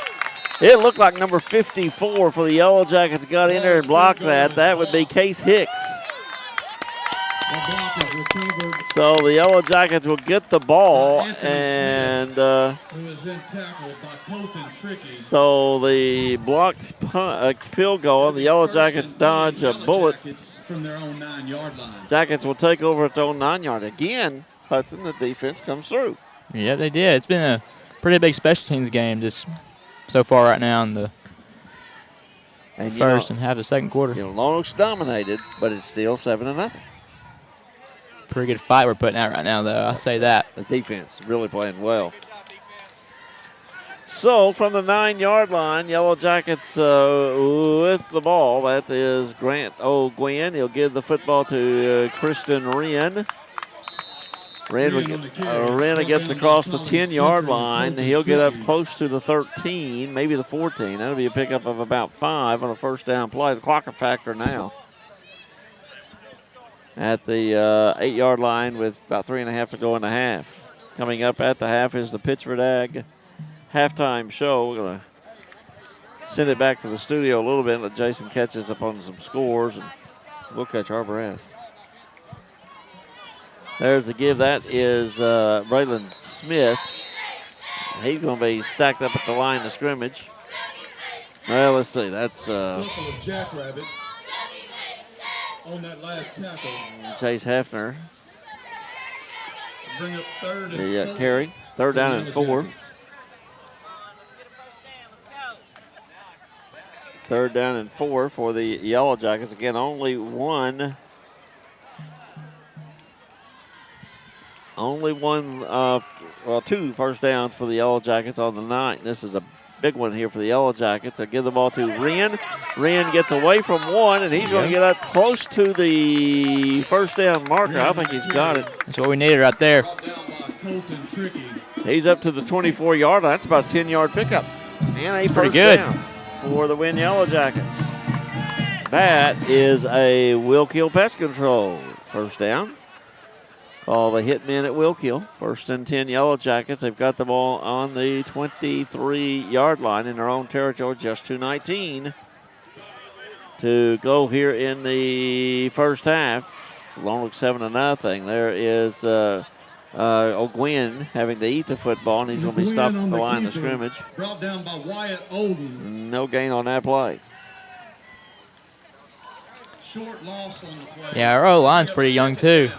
It looked like number 54 for the Yellow Jackets got in there and blocked that. That would be Case Hicks. So the Yellow Jackets will get the ball, and who was then tackled by Colton Tricky. so the blocked field goal, and the Yellow Jackets dodge a bullet. From their own 9-yard line. Jackets will take over at their own 9-yard. Again, Hudson, the defense comes through. Yeah, they did. It's been a pretty big special teams game just so far right now in the first and half of the 2nd quarter. Lonoke's dominated, but it's still 7-0. Pretty good fight we're putting out right now, though. I'll say that. The defense really playing well. So from the 9-yard line, Yellow Jackets with the ball. That is Grant O'Gwen. He'll give the football to Kristen Wren. Wren gets across the 10-yard line. He'll get up close to the 13, maybe the 14. That'll be a pickup of about 5 on a 1st down play. The clock a factor now. At the 8-yard line with about 3.5 to go in the half. Coming up at the half is the Pittsford Ag halftime show. We're going to send it back to the studio a little bit and let Jason catch us up on some scores, and we'll catch our breath. There's the give. That is Braylon Smith. He's going to be stacked up at the line of scrimmage. Well, let's see. That's Couple of Jackrabbits on that last tackle. Chase Hefner. Bring up third and The 4. carry. Third down and 4. Third down and 4 for the Yellow Jackets. Again, only one. Two first downs for the Yellow Jackets on the night. This is a big one here for the Yellow Jackets. They'll give the ball to Wren. Wren gets away from one, and he's going to get up close to the first down marker. I think he's got it. That's what we needed right there. He's up to the 24-yard line. That's about a 10-yard pickup. And a Pretty first good. down for the Win Yellow Jackets. That is a Will-Kill Pest Control. First down. Call the hit men at Willkill. First and 10 Yellow Jackets. They've got the ball on the 23-yard line in their own territory, just 2:19 to go here in the first half. Lonoke 7-0. There is O'Gwen having to eat the football, and he's going to be stopped at the line of scrimmage. Brought down by Wyatt Olden. No gain on that play. Short loss on the play. Yeah, our O-line's pretty young, too.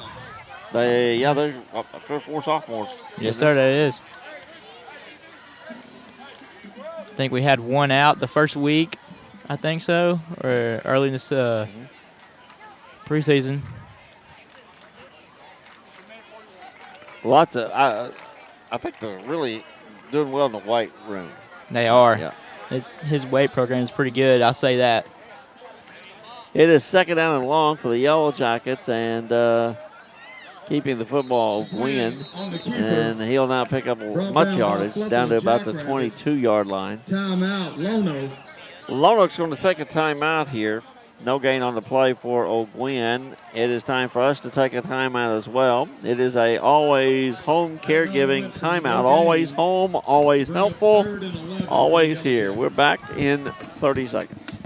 They're 3 or 4 sophomores. Yes, sir, that is. I think we had one out the first week, I think so, or early in this preseason. Lots of, I think they're really doing well in the weight room. They are. Yeah. His weight program is pretty good, I'll say that. It is second down and long for the Yellow Jackets, and keeping the football win, and he'll now pick up much yardage down to about the 22-yard line. Timeout, Lonoke. Lonoke's going to take a timeout here. No gain on the play for O'Gwen. It is time for us to take a timeout as well. It is a always home caregiving timeout. Always home, always helpful, always here. We're back in 30 seconds.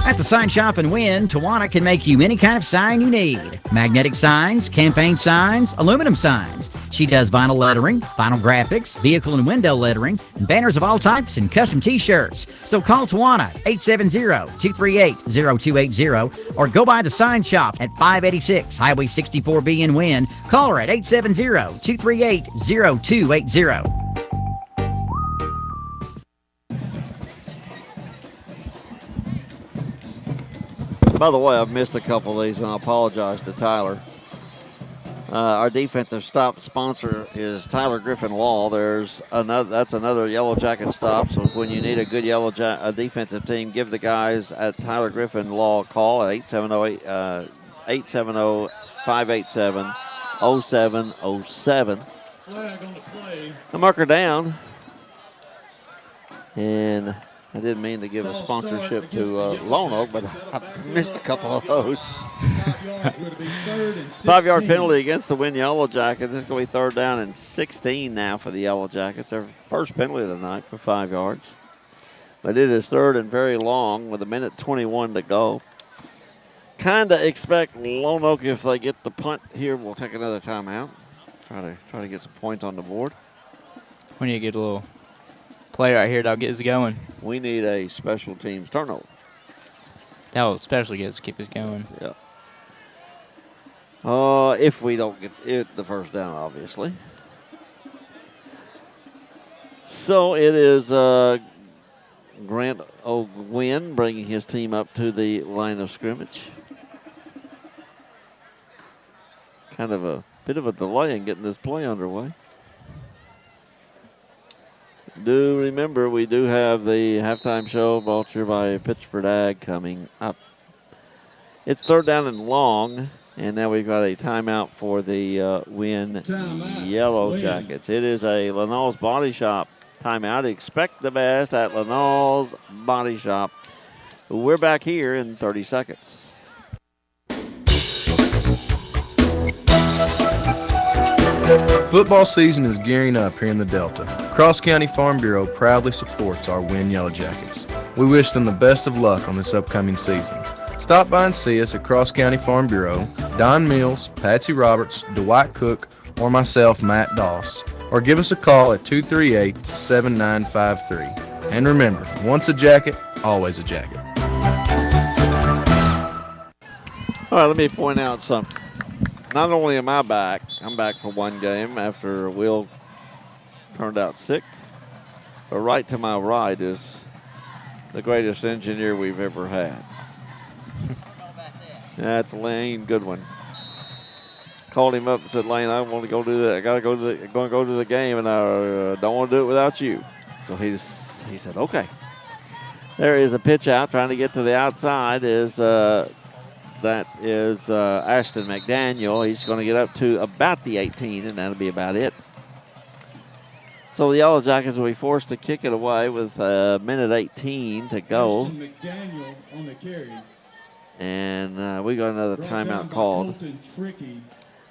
At the Sign Shop and Win, Tawana can make you any kind of sign you need. Magnetic signs, campaign signs, aluminum signs. She does vinyl lettering, vinyl graphics, vehicle and window lettering, and banners of all types and custom t-shirts. So call Tawana, 870-238-0280, or go by the Sign Shop at 586 Highway 64B in Win. Call her at 870-238-0280. By the way, I've missed a couple of these, and I apologize to Tyler. Our defensive stop sponsor is Tyler Griffin Law. That's another Yellow Jacket stop. So when you need a good defensive team, give the guys at Tyler Griffin Law a call at 870-587-0707. Flag on the play. The marker down, and I didn't mean to give a sponsorship to Lonoke, but I missed a couple of those. 5-yard penalty against the Win Yellow Jackets. This is going to be third down and 16 now for the Yellow Jackets. Their first penalty of the night for 5 yards. But it is third and very long with 1:21 to go. Kind of expect Lonoke, if they get the punt here, we'll take another timeout. Try to get some points on the board. We need to get a little play right here that'll get us going. We need a special teams turnover. That will especially keep us going. Yeah. If we don't get the first down, obviously. So it is Grant O'Gwen bringing his team up to the line of scrimmage. Kind of a bit of a delay in getting this play underway. Do remember, we do have the halftime show brought to you by Pittsford Ag coming up. It's third down and long, and now we've got a timeout for the Win Yellow Jackets. It is a Lanall's Body Shop timeout. Expect the best at Lanall's Body Shop. We're back here in 30 seconds. Football season is gearing up here in the Delta. Cross County Farm Bureau proudly supports our Win Yellow Jackets. We wish them the best of luck on this upcoming season. Stop by and see us at Cross County Farm Bureau, Don Mills, Patsy Roberts, Dwight Cook, or myself, Matt Doss, or give us a call at 238-7953. And remember, once a jacket, always a jacket. All right, let me point out something. Not only am I back, I'm back for one game after Will turned out sick, but right to my right is the greatest engineer we've ever had. That's Lane Goodwin. Called him up and said, Lane, I want to go do that. I got to go to the game, and I don't want to do it without you. So he said, okay. There is a pitch out trying to get to the outside. That is Ashton McDaniel. He's going to get up to about the 18, and that'll be about it. So the Yellow Jackets will be forced to kick it away with a minute 18 to go. Ashton McDaniel on the carry. And we got another timeout called. Tricky.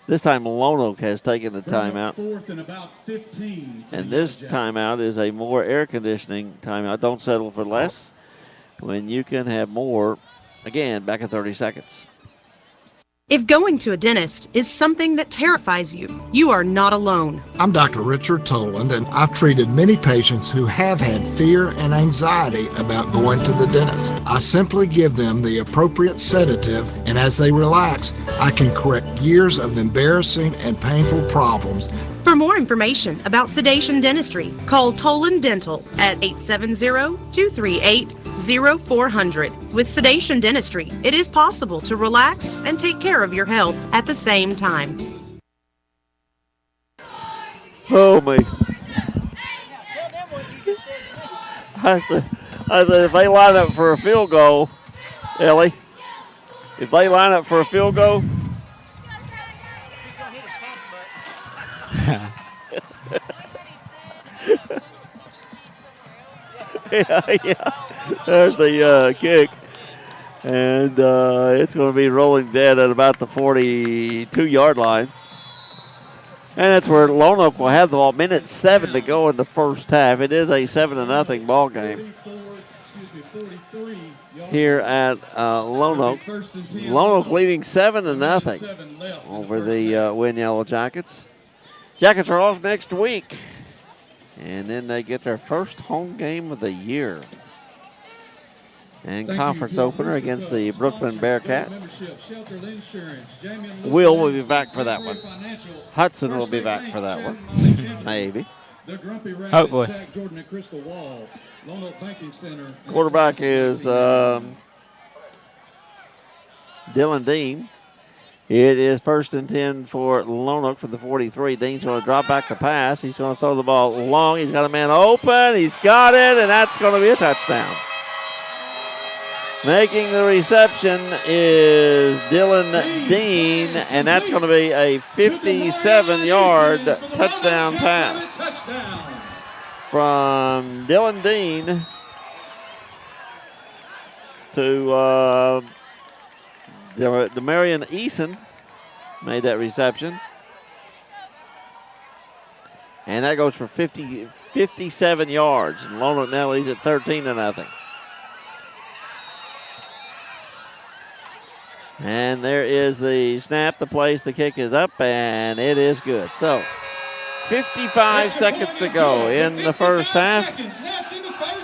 This time Lonoke has taken the timeout. Fourth and about 15. And this timeout is a more air conditioning timeout. Don't settle for less when you can have more. Again, back in 30 seconds. If going to a dentist is something that terrifies you, you are not alone. I'm Dr. Richard Toland, and I've treated many patients who have had fear and anxiety about going to the dentist. I simply give them the appropriate sedative, and as they relax, I can correct years of embarrassing and painful problems. For more information about sedation dentistry, call Toland Dental at 870-238-0400. With sedation dentistry, it is possible to relax and take care of your health at the same time. Oh, me. I said, if they line up for a field goal, Ellie, if they line up for a field goal, yeah. There's the kick. And it's going to be rolling dead at about the 42-yard line. And that's where Lonoke will have the ball. Minute 7 to go in the first half. It is a 7-0 ball game here at Lonoke. Lonoke leading 7-0 over the Win Yellow Jackets. Jackets are off next week. And then they get their first home game of the year. And conference opener against the Brooklyn Bearcats. Will be back for that one. Hudson will be back for that one. Maybe. Hopefully. Quarterback is Dylan Dean. It is 1st and 10 for Lonoke for the 43. Dean's going to drop back to pass. He's going to throw the ball long. He's got a man open. He's got it, and that's going to be a touchdown. Making the reception is Dylan Dean, and that's going to be a 57-yard touchdown pass from Dylan Dean to Demarion Eason made that reception. And that goes for 57 yards. And Lonoke now leads at 13-0. And there is the snap, the place, the kick is up, and it is good. So, 55 seconds to go in the first half.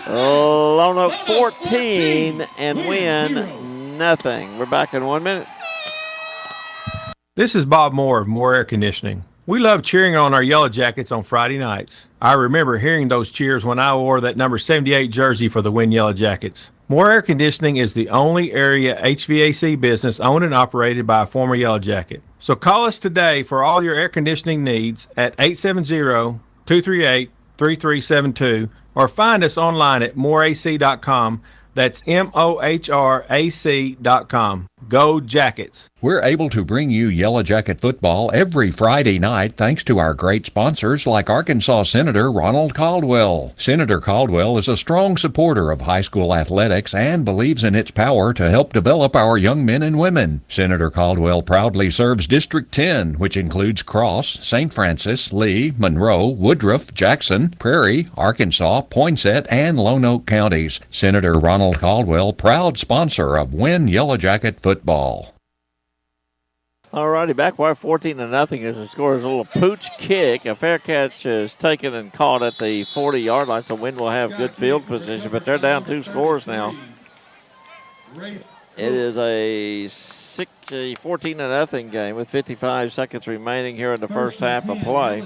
Lonoke 14 and Win nothing. We're back in 1 minute. This is Bob Moore of Moore Air Conditioning. We love cheering on our Yellow Jackets on Friday nights. I remember hearing those cheers when I wore that number 78 jersey for the Win Yellow Jackets. Moore Air Conditioning is the only area HVAC business owned and operated by a former Yellow Jacket. So call us today for all your air conditioning needs at 870-238-3372 or find us online at moreac.com. That's MOHRAC.com. Go Jackets! We're able to bring you Yellowjacket football every Friday night thanks to our great sponsors like Arkansas Senator Ronald Caldwell. Senator Caldwell is a strong supporter of high school athletics and believes in its power to help develop our young men and women. Senator Caldwell proudly serves District 10, which includes Cross, St. Francis, Lee, Monroe, Woodruff, Jackson, Prairie, Arkansas, Poinsett, and Lonoke counties. Senator Ronald Caldwell, proud sponsor of Win Yellowjacket football. All righty, back by 14-0 as the score is a little pooch kick. A fair catch is taken and caught at the 40-yard line, so Wynn will have good field position, but they're down 2 scores now. It is a 14-0 game with 55 seconds remaining here in the first half of play.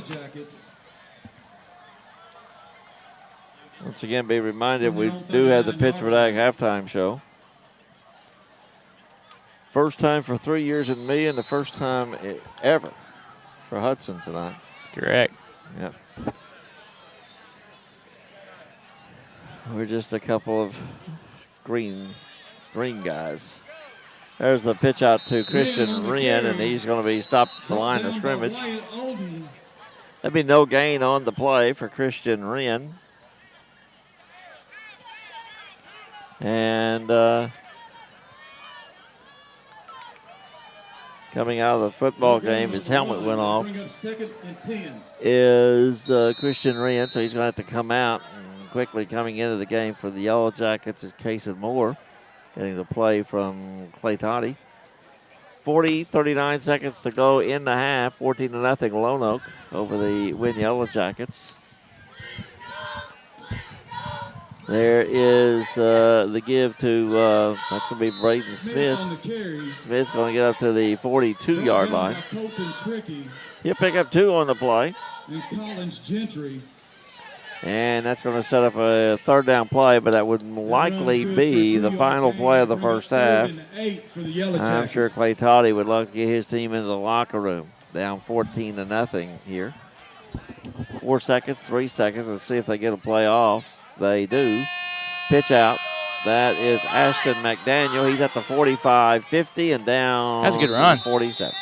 Once again, be reminded we do have the Pittsburgh Ag halftime show. First time for 3 years in me and the first time ever for Hudson tonight. Correct. Yep. We're just a couple of green guys. There's a pitch out to Christian Wren, and he's going to be stopped at the line of scrimmage. There'll be no gain on the play for Christian Wren. And coming out of the football game, his helmet went off, is Christian Wren, so he's going to have to come out. And quickly coming into the game for the Yellow Jackets is Cason Moore, getting the play from Clay Toddy. 39 seconds to go in the half, 14-0 Lonoke over the Win Yellow Jackets. There is the give to, that's going to be Braden Smith. Smith's going to get up to the 42-yard line. He'll pick up 2 on the play. And that's going to set up a third down play, but that would likely be the final play of the first half. I'm sure Clay Toddy would love to get his team into the locker room. Down 14-0 here. 4 seconds, 3 seconds. Let's see if they get a play off. They do. Pitch out. That is Ashton McDaniel. He's at the 45, 50, and down. That's a good run. 47.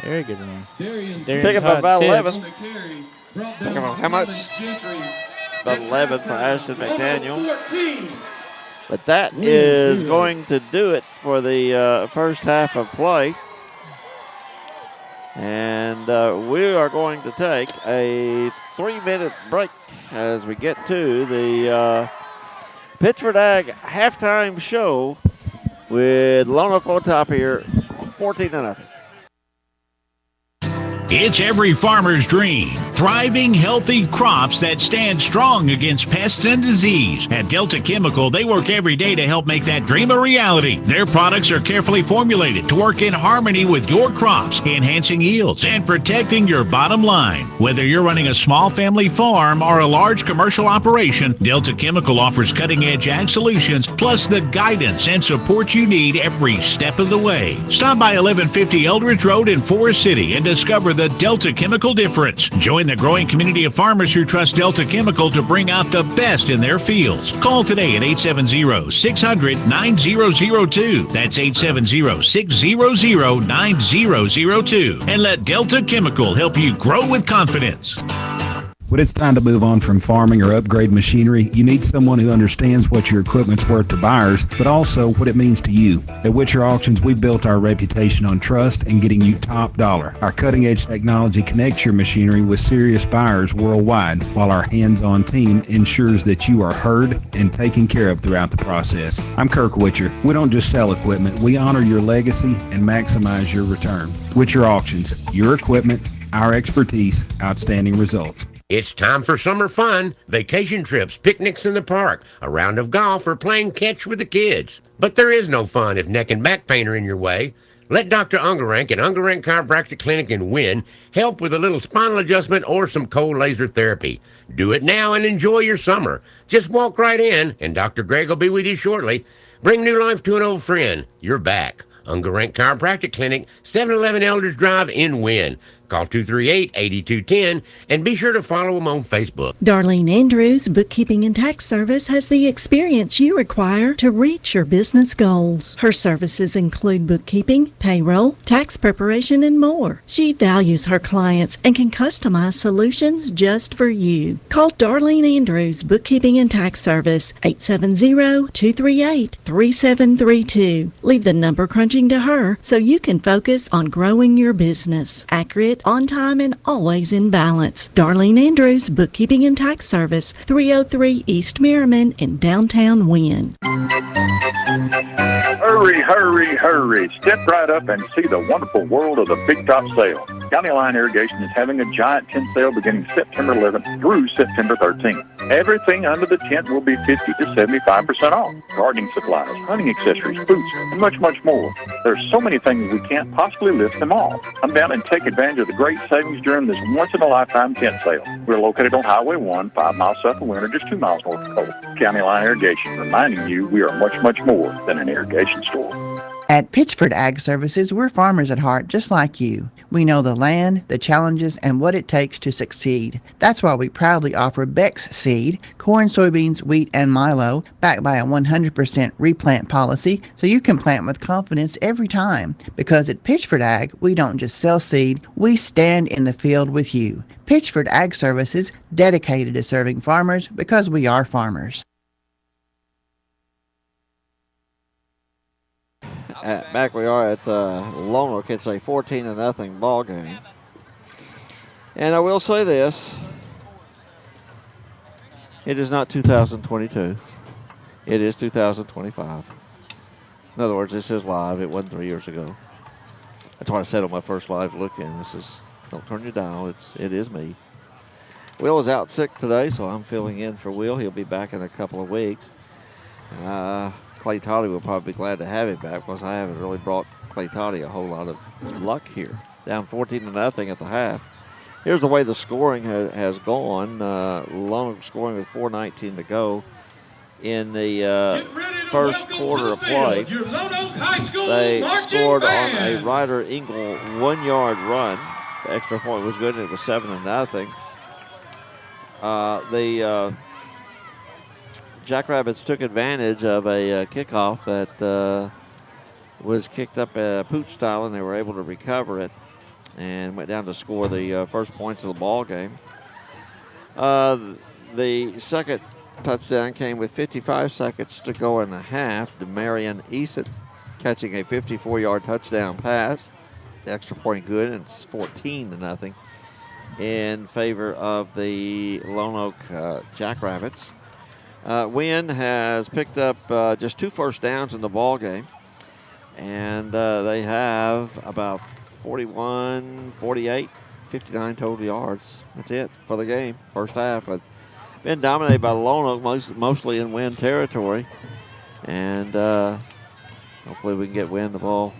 Very good run. Pick up about 11. Pick up how much? About 11 for Ashton McDaniel. But that is going to do it for the first half of play. And we are going to take a 3-minute break as we get to the Pittsburgh Ag halftime show with Lonoke on top here, 14-0. It's every farmer's dream. Thriving, healthy crops that stand strong against pests and disease. At Delta Chemical, they work every day to help make that dream a reality. Their products are carefully formulated to work in harmony with your crops, enhancing yields and protecting your bottom line. Whether you're running a small family farm or a large commercial operation, Delta Chemical offers cutting-edge ag solutions, plus the guidance and support you need every step of the way. Stop by 1150 Eldridge Road in Forest City and discover the Delta Chemical difference. Join the growing community of farmers who trust Delta Chemical to bring out the best in their fields. Call today at 870-600-9002. That's 870-600-9002. And let Delta Chemical help you grow with confidence. When it's time to move on from farming or upgrade machinery, you need someone who understands what your equipment's worth to buyers, but also what it means to you. At Witcher Auctions, we've built our reputation on trust and getting you top dollar. Our cutting-edge technology connects your machinery with serious buyers worldwide, while our hands-on team ensures that you are heard and taken care of throughout the process. I'm Kirk Witcher. We don't just sell equipment, we honor your legacy and maximize your return. Witcher Auctions, your equipment, our expertise, outstanding results. It's time for summer fun, vacation trips, picnics in the park, a round of golf, or playing catch with the kids. But there is no fun if neck and back pain are in your way. Let Dr. Ungerank at Ungerank Chiropractic Clinic in Wynn help with a little spinal adjustment or some cold laser therapy. Do it now and enjoy your summer. Just walk right in, and Dr. Greg will be with you shortly. Bring new life to an old friend. You're back. Ungerank Chiropractic Clinic, 711 Elders Drive in Wynn. Call 238-8210 and be sure to follow them on Facebook. Darlene Andrews Bookkeeping and Tax Service has the experience you require to reach your business goals. Her services include bookkeeping, payroll, tax preparation, and more. She values her clients and can customize solutions just for you. Call Darlene Andrews Bookkeeping and Tax Service 870-238-3732. Leave the number crunching to her so you can focus on growing your business. Accurate, on time, and always in balance. Darlene Andrews Bookkeeping and Tax Service, 303 East Merriman in downtown Wynne. Hurry, hurry, hurry. Step right up and see the wonderful world of the Big Top Sale. County Line Irrigation is having a giant tent sale beginning September 11th through September 13th. Everything under the tent will be 50 to 75% off. Gardening supplies, hunting accessories, boots, and much, much more. There's so many things we can't possibly list them all. Come down and take advantage of the great savings during this once-in-a-lifetime tent sale. We're located on Highway 1, 5 miles south of Winter, just 2 miles north of Cole. County Line Irrigation, reminding you we are much, much more than an irrigation store. At Pitchford Ag Services, we're farmers at heart just like you. We know the land, the challenges, and what it takes to succeed. That's why we proudly offer Beck's seed, corn, soybeans, wheat, and milo, backed by a 100% replant policy, so you can plant with confidence every time. Because at Pitchford Ag, we don't just sell seed, we stand in the field with you. Pitchford Ag Services, dedicated to serving farmers because we are farmers. Back we are at Lonoke. It's a 14-0 ball game. And I will say this. It is not 2022. It is 2025. In other words, this is live. It wasn't 3 years ago. That's what I said on my first live look in. This is, don't turn your dial. It is me. Will is out sick today, so I'm filling in for Will. He'll be back in a couple of weeks. Clay Toddy will probably be glad to have him back because I haven't really brought Clay Toddy a whole lot of luck here. Down 14-0 at the half. Here's the way the scoring has gone. Lonoke scoring with 4:19 to go in the first quarter of play. They scored on a Ryder Engel 1-yard run. The extra point was good, and it was 7-0. The Jackrabbits took advantage of a kickoff that was kicked up pooch style, and they were able to recover it and went down to score the first points of the ball game. The second touchdown came with 55 seconds to go in the half. Demarion Eason catching a 54-yard touchdown pass. The extra point good, and it's 14-0 in favor of the Lonoke Jackrabbits. Wynn has picked up just 2 first downs in the ball game, and they have about 41, 48, 59 total yards. That's it for the game, first half. But been dominated by Lonoke, mostly in Wynn territory, and hopefully we can get Wynn the ball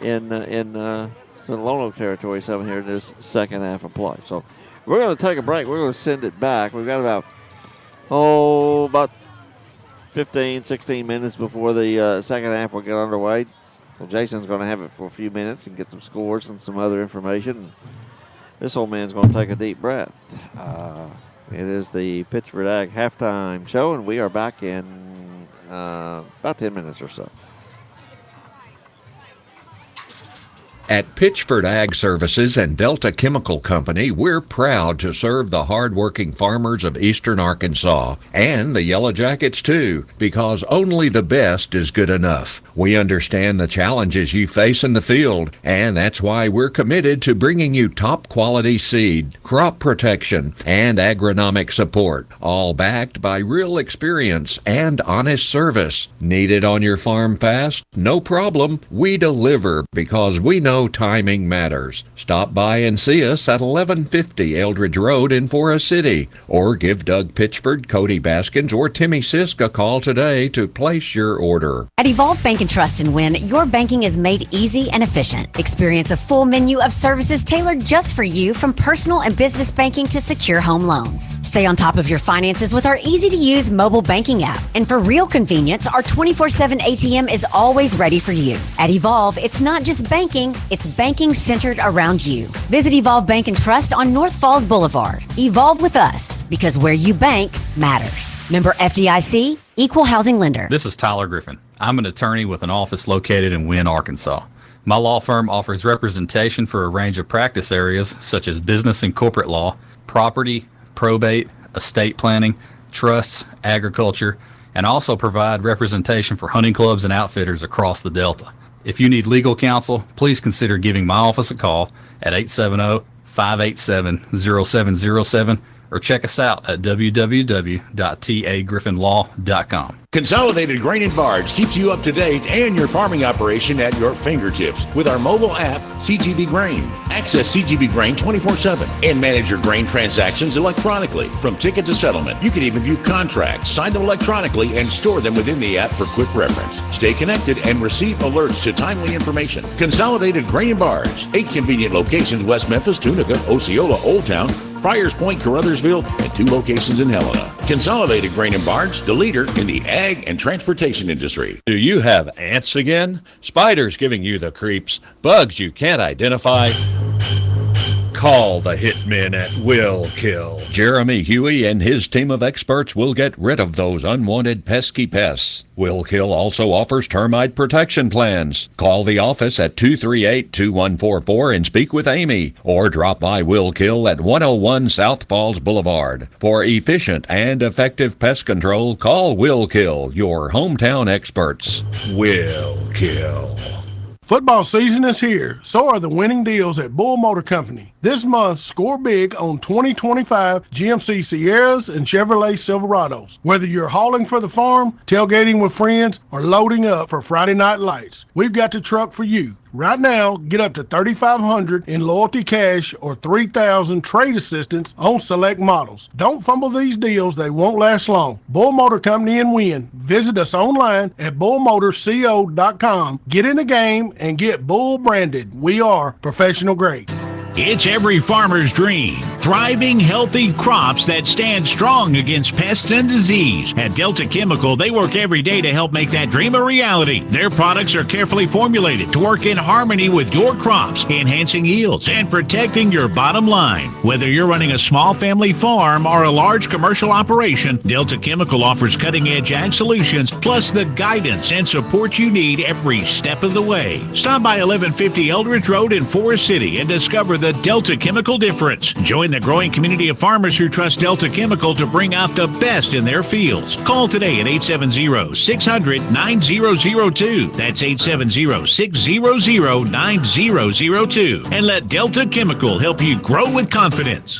in Lonoke territory some here in this second half of play. So we're going to take a break. We're going to send it back. We've got about 15, 16 minutes before the second half will get underway. So Jason's going to have it for a few minutes and get some scores and some other information. This old man's going to take a deep breath. It is the Pittsford Ag halftime show, and we are back in about 10 minutes or so. At Pitchford Ag Services and Delta Chemical Company, we're proud to serve the hard-working farmers of eastern Arkansas and the Yellowjackets too, because only the best is good enough. We understand the challenges you face in the field, and that's why we're committed to bringing you top-quality seed, crop protection, and agronomic support, all backed by real experience and honest service. Need it on your farm fast? No problem. We deliver because we know timing matters. Stop by and see us at 1150 Eldridge Road in Forest City, or give Doug Pitchford, Cody Baskins, or Timmy Sisk a call today to place your order. At Evolve Bank and Trust in Wynn, your banking is made easy and efficient. Experience a full menu of services tailored just for you, from personal and business banking to secure home loans. Stay on top of your finances with our easy-to-use mobile banking app. And for real convenience, our 24/7 ATM is always ready for you. At Evolve, it's not just banking, It's banking centered around you. Visit Evolve Bank and Trust on North Falls Boulevard. Evolve with us, because where you bank matters. Member FDIC, Equal Housing Lender. This is Tyler Griffin. I'm an attorney with an office located in Wynne, Arkansas. My law firm offers representation for a range of practice areas such as business and corporate law, property, probate, estate planning, trusts, agriculture, and also provide representation for hunting clubs and outfitters across the Delta. If you need legal counsel, please consider giving my office a call at 870-587-0707 or check us out at www.tagriffinlaw.com. Consolidated Grain and Barge keeps you up to date and your farming operation at your fingertips with our mobile app, CGB Grain. Access CGB Grain 24/7 and manage your grain transactions electronically from ticket to settlement. You can even view contracts, sign them electronically, and store them within the app for quick reference. Stay connected and receive alerts to timely information. Consolidated Grain and Barge, 8 convenient locations: West Memphis, Tunica, Osceola, Old Town, Friars Point, Carruthersville, and 2 locations in Helena. Consolidated Grain and Barge, the leader in the ag and transportation industry. Do you have ants again? Spiders giving you the creeps? Bugs you can't identify? Call the hitmen at Will Kill. Jeremy Huey and his team of experts will get rid of those unwanted pesky pests. Will Kill also offers termite protection plans. Call the office at 238-2144 and speak with Amy, or drop by Will Kill at 101 South Falls Boulevard. For efficient and effective pest control, call Will Kill, your hometown experts. Will Kill. Football season is here. So are the winning deals at Bull Motor Company. This month, score big on 2025 GMC Sierras and Chevrolet Silverados. Whether you're hauling for the farm, tailgating with friends, or loading up for Friday night lights, we've got the truck for you. Right now, get up to $3,500 in loyalty cash or $3,000 trade assistance on select models. Don't fumble these deals. They won't last long. Bull Motor Company in Wynne. Visit us online at bullmotorco.com. Get in the game and get Bull branded. We are professional grade. It's every farmer's dream. Thriving, healthy crops that stand strong against pests and disease. At Delta Chemical, they work every day to help make that dream a reality. Their products are carefully formulated to work in harmony with your crops, enhancing yields and protecting your bottom line. Whether you're running a small family farm or a large commercial operation, Delta Chemical offers cutting-edge ag solutions, plus the guidance and support you need every step of the way. Stop by 1150 Eldridge Road in Forest City and discover the Delta Chemical difference. Join the growing community of farmers who trust Delta Chemical to bring out the best in their fields. Call today at 870-600-9002. That's 870-600-9002. And let Delta Chemical help you grow with confidence.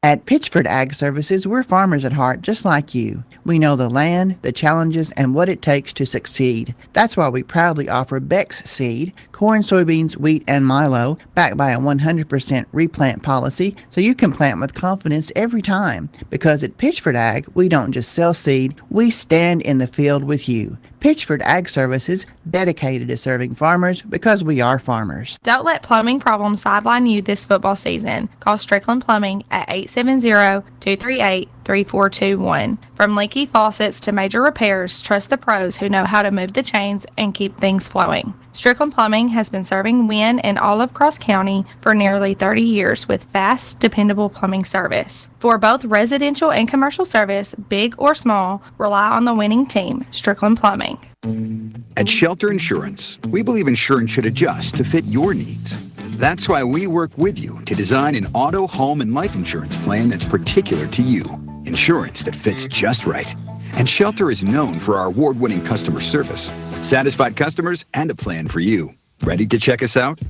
At Pitchford Ag Services, we're farmers at heart just like you. We know the land, the challenges, and what it takes to succeed. That's why we proudly offer Bex seed, corn, soybeans, wheat, and milo, backed by a 100% replant policy, so you can plant with confidence every time. Because at Pitchford Ag, we don't just sell seed, we stand in the field with you. Pitchford Ag Services, dedicated to serving farmers because we are farmers. Don't let plumbing problems sideline you this football season. Call Strickland Plumbing at 870-238-3421. From leaky faucets to major repairs, trust the pros who know how to move the chains and keep things flowing. Strickland Plumbing has been serving Wynn and all of Cross County for nearly 30 years with fast, dependable plumbing service. For both residential and commercial service, big or small, rely on the winning team, Strickland Plumbing. At Shelter Insurance, we believe insurance should adjust to fit your needs. That's why we work with you to design an auto, home, and life insurance plan that's particular to you. Insurance that fits just right. And Shelter is known for our award-winning customer service, satisfied customers, and a plan for you. Ready to check us out?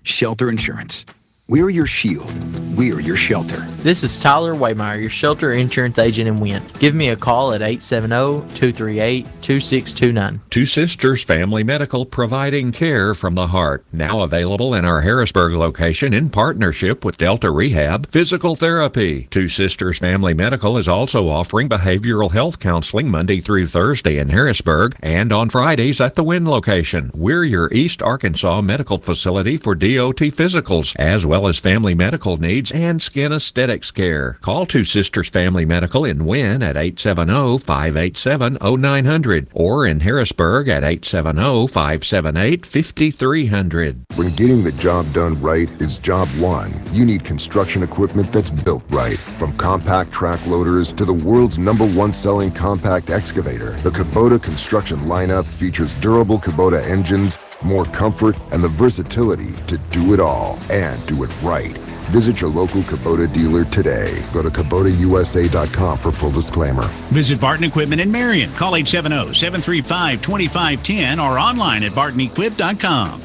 Shelter Insurance. We're your shield. We're your shelter. This is Tyler Waymeyer, your shelter insurance agent in Wynn. Give me a call at 870-238-2629. Two Sisters Family Medical, providing care from the heart. Now available in our Harrisburg location in partnership with Delta Rehab Physical Therapy. Two Sisters Family Medical is also offering behavioral health counseling Monday through Thursday in Harrisburg and on Fridays at the Wynn location. We're your East Arkansas medical facility for DOT physicals, as well as family medical needs and skin aesthetics care. Call Two Sisters Family Medical in Wynn at 870-587-0900 or in Harrisburg at 870-578-5300. When getting the job done right is job one, you need construction equipment that's built right. From compact track loaders to the world's #1 selling compact excavator, the Kubota construction lineup features durable Kubota engines, more comfort, and the versatility to do it all and do it right. Visit your local Kubota dealer today. Go to KubotaUSA.com for full disclaimer. Visit Barton Equipment in Marion. Call 870-735-2510 or online at bartonequip.com.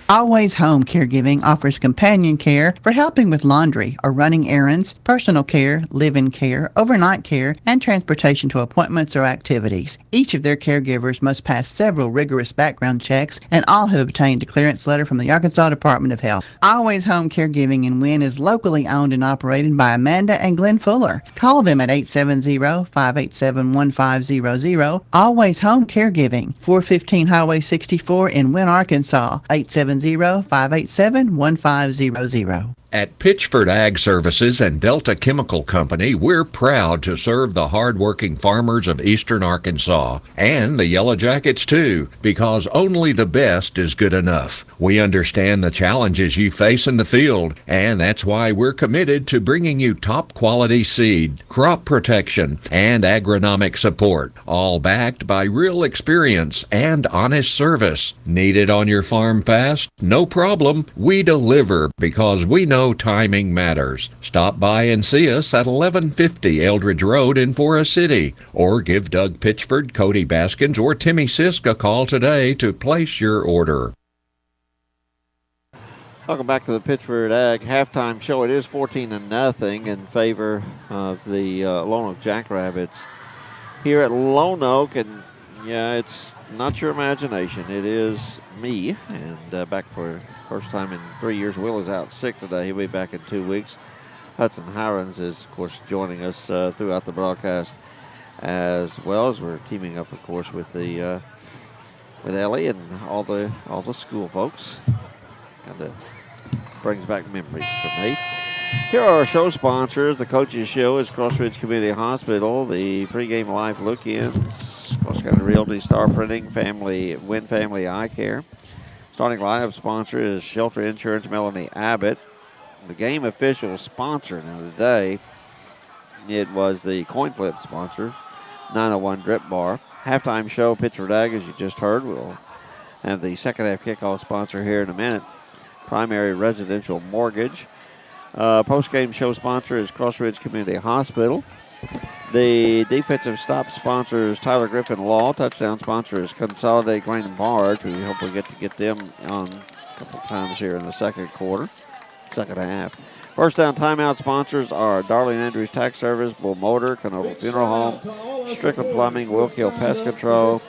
Always Home Caregiving offers companion care for helping with laundry or running errands, personal care, live-in care, overnight care, and transportation to appointments or activities. Each of their caregivers must pass several rigorous background checks, and all have obtained a clearance letter from the Arkansas Department of Health. Always Home Caregiving in Wynn is locally owned and operated by Amanda and Glenn Fuller. Call them at 870-587-1500. Always Home Caregiving, 415 Highway 64 in Wynn, Arkansas. 870-587-1500. At Pitchford Ag Services and Delta Chemical Company, we're proud to serve the hard-working farmers of eastern Arkansas and the Yellowjackets too, because only the best is good enough. We understand the challenges you face in the field, and that's why we're committed to bringing you top-quality seed, crop protection, and agronomic support, all backed by real experience and honest service. Need it on your farm fast? No problem. We deliver because we know timing matters. Stop by and see us at 1150 Eldridge Road in Forest City, or give Doug Pitchford, Cody Baskins, or Timmy Sisk a call today to place your order. Welcome back to the Pitchford Ag halftime show. It is 14-0 in favor of the Lonoke Jackrabbits here at Lonoke, and yeah, it's not your imagination. It is me, and back for first time in 3 years. Will is out sick today. He'll be back in 2 weeks. Hudson Hirons is, of course, joining us throughout the broadcast, as well as we're teaming up, of course, with the with Ellie and all the school folks. Kind of brings back memories for me. Here are our show sponsors. The Coaches Show is Cross Ridge Community Hospital. The pregame live look-ins, Cross County Realty, Star Printing, Wynn Family Eye Care. Starting lineup sponsor is Shelter Insurance, Melanie Abbott. The game official sponsor now today, it was the coin flip sponsor, 901 Drip Bar. Halftime show, Pitchford Ag, as you just heard. We'll have the second half kickoff sponsor here in a minute, Primary Residential Mortgage. Post-game show sponsor is Cross Ridge Community Hospital. The defensive stop sponsor is Tyler Griffin Law. Touchdown sponsor is Consolidated Grain and Barge. We hope we get to get them on a couple times here in the second half. First down timeout sponsors are Darlene Andrews Tax Service, Bull Motor, Canova Funeral Home, Strickland Plumbing, Will Kill Pest Control,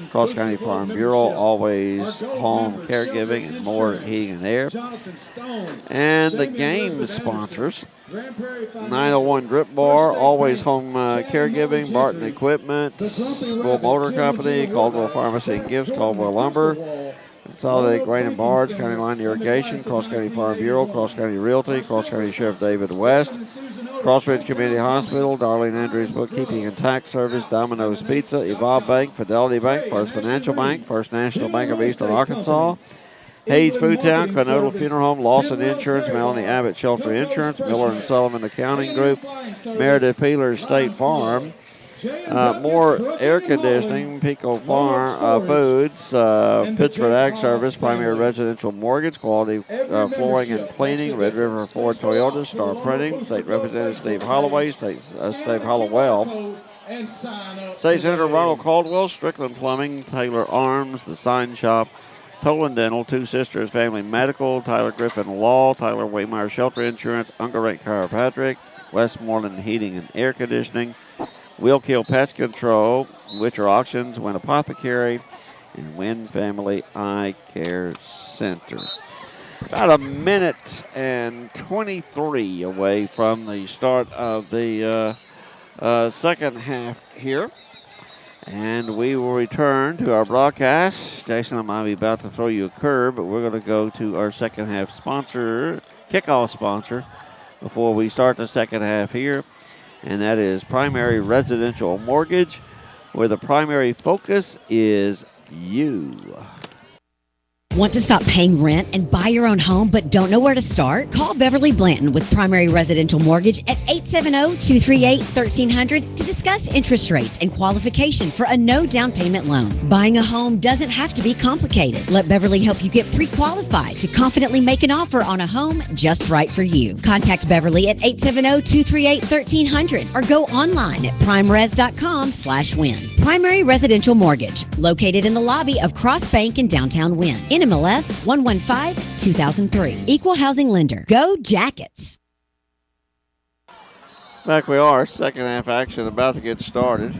Cross County Farm Bureau, Always Home Caregiving, and More Heating and Air. And the game sponsors, 901 Drip Bar, Always Home Caregiving, Barton Equipment, Bull Motor Company, Caldwell Pharmacy and Gifts, Caldwell Lumber, Consolidated Grain and Barge, County Line Irrigation, Cross County Farm Bureau, Cross County Realty, Cross County Sheriff David West, Crossridge Community Hospital, Darlene Andrews Bookkeeping and Tax Service, Domino's Pizza, Evolve Bank, Fidelity Bank, First Financial Bank, First National Bank of Eastern Arkansas, Hayes Food Town, Cronodal Funeral Home, Lawson Insurance, Melanie Abbott Shelter Insurance, Miller and Sullivan Accounting Group, Meredith Peeler State Farm, More Air Conditioning, Pico Farm Foods, Pittsford Ag Service, Primary Residential Mortgage, Quality Flooring and Cleaning, Red River Ford Toyota, Star Printing, State Representative Steve Holloway, Steve Hollowell, State Senator Ronald Caldwell, Strickland Plumbing, Taylor Arms, The Sign Shop, Tolan Dental, Two Sisters Family Medical, Tyler Griffin Law, Tyler Waymeyer Shelter Insurance, Ungerate Chiropractic, Westmoreland Heating and Air Conditioning, Will Kill Pest Control, Witcher Auctions, Wynn Apothecary, and Wynn Family Eye Care Center. About a minute and 23 away from the start of the second half here. And we will return to our broadcast. Jason, I might be about to throw you a curve, but we're going to go to our second half sponsor, kickoff sponsor, before we start the second half here. And that is Primary Residential Mortgage, where the primary focus is you. Want to stop paying rent and buy your own home but don't know where to start? Call Beverly Blanton with Primary Residential Mortgage at 870-238-1300 to discuss interest rates and qualification for a no down payment loan. Buying a home doesn't have to be complicated. Let Beverly help you get pre-qualified to confidently make an offer on a home just right for you. Contact Beverly at 870-238-1300 or go online at primeres.com/win. Primary Residential Mortgage, located in the lobby of Cross Bank in downtown Wynn. NMLS 115-2003. Equal housing lender. Go Jackets. Back we are, second half action about to get started.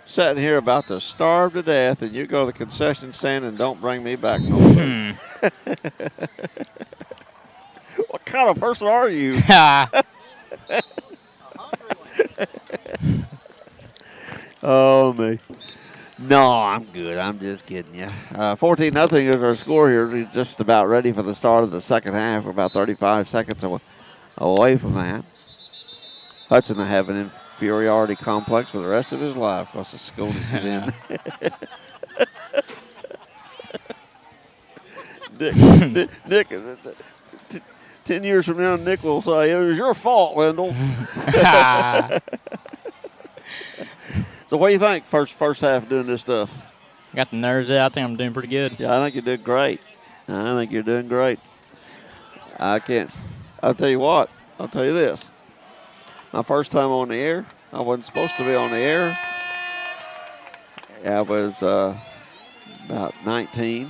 Sitting here about to starve to death, and you go to the concession stand and don't bring me back no more. What kind of person are you? Oh, me. No, I'm good. I'm just kidding you. 14-0 is our score here. We're just about ready for the start of the second half. We're about 35 seconds away from that. Hudson will have an inferiority complex for the rest of his life because the school is in. Nick, 10 years from now, Nick will say, it was your fault, Wendell. So what do you think first half doing this stuff? Got the nerves out. I think I'm doing pretty good. Yeah, I think you're doing great. I'll tell you what. I'll tell you this. My first time on the air, I wasn't supposed to be on the air. I was about 19.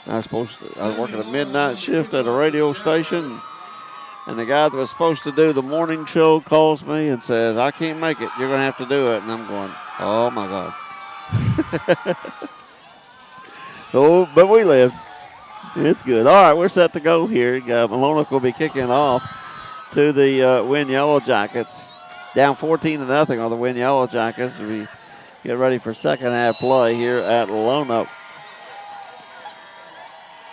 I was working a midnight shift at a radio station. And the guy that was supposed to do the morning show calls me and says, I can't make it. You're going to have to do it. And I'm going, oh, my God. Oh, but we lived. It's good. All right, we're set to go here. Lonoke will be kicking off to the Wynn Yellowjackets. Down 14-0 on the Wynn Yellowjackets. We get ready for second half play here at Lonoke.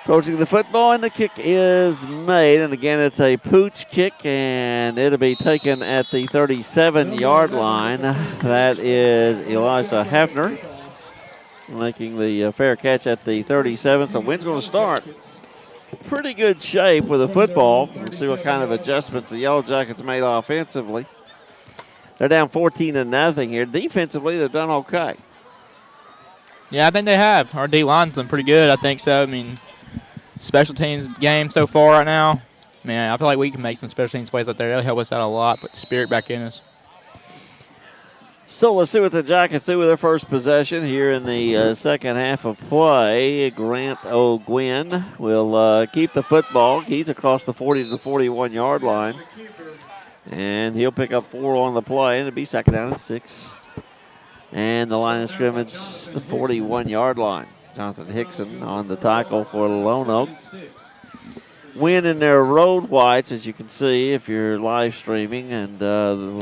Coaching the football, and the kick is made. And again, it's a pooch kick, and it'll be taken at the 37-yard line. That is Elijah Hefner making the fair catch at the 37. So Wynn's going to start pretty good shape with the football. We'll see what kind of adjustments the Yellowjackets made offensively. They're down 14-0 here. Defensively, they've done okay. Yeah, I think they have. Our D-line's been pretty good. I think so. I mean, special teams game so far right now. Man, I feel like we can make some special teams plays out there. That'll help us out a lot, put the spirit back in us. So let's see what the Jackets do with their first possession here in the second half of play. Grant O'Gwen will keep the football. He's across the 40 to the 41-yard line. And he'll pick up 4 on the play, and it'll be second down and 6. And the line of scrimmage, the 41-yard line. Jonathan Hickson on the tackle for Lonoke. Win in their road whites, as you can see if you're live streaming, and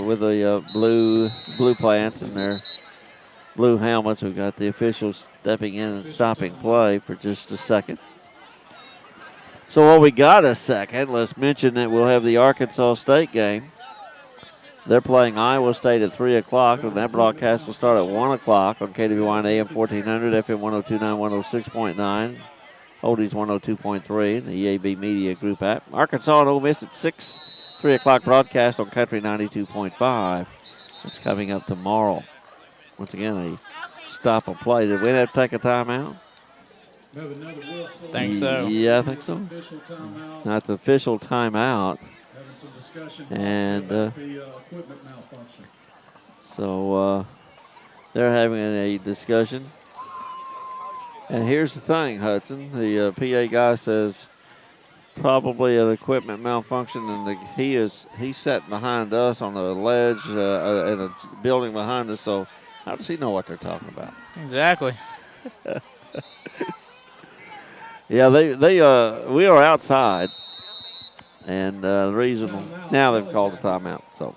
with the blue pants and their blue helmets. We've got the officials stepping in and stopping play for just a second. So while we got a second, let's mention that we'll have the Arkansas State game. They're playing Iowa State at 3 o'clock, and that broadcast will start at 1 o'clock on KWY and AM 1400, FM 102.9, 106.9. Oldies 102.3, the EAB Media Group app. Arkansas and Ole Miss at 6, 3 o'clock broadcast on Country 92.5. It's coming up tomorrow. Once again, a stop and play. Did we have to take a timeout? Think so. Yeah, I think so. That's official timeout. And so they're having a discussion. And here's the thing, Hudson. The PA guy says probably an equipment malfunction, and he's sitting behind us on the ledge in a building behind us. So how does he know what they're talking about? Exactly. Yeah, we are outside, and the reason now they've called a timeout. So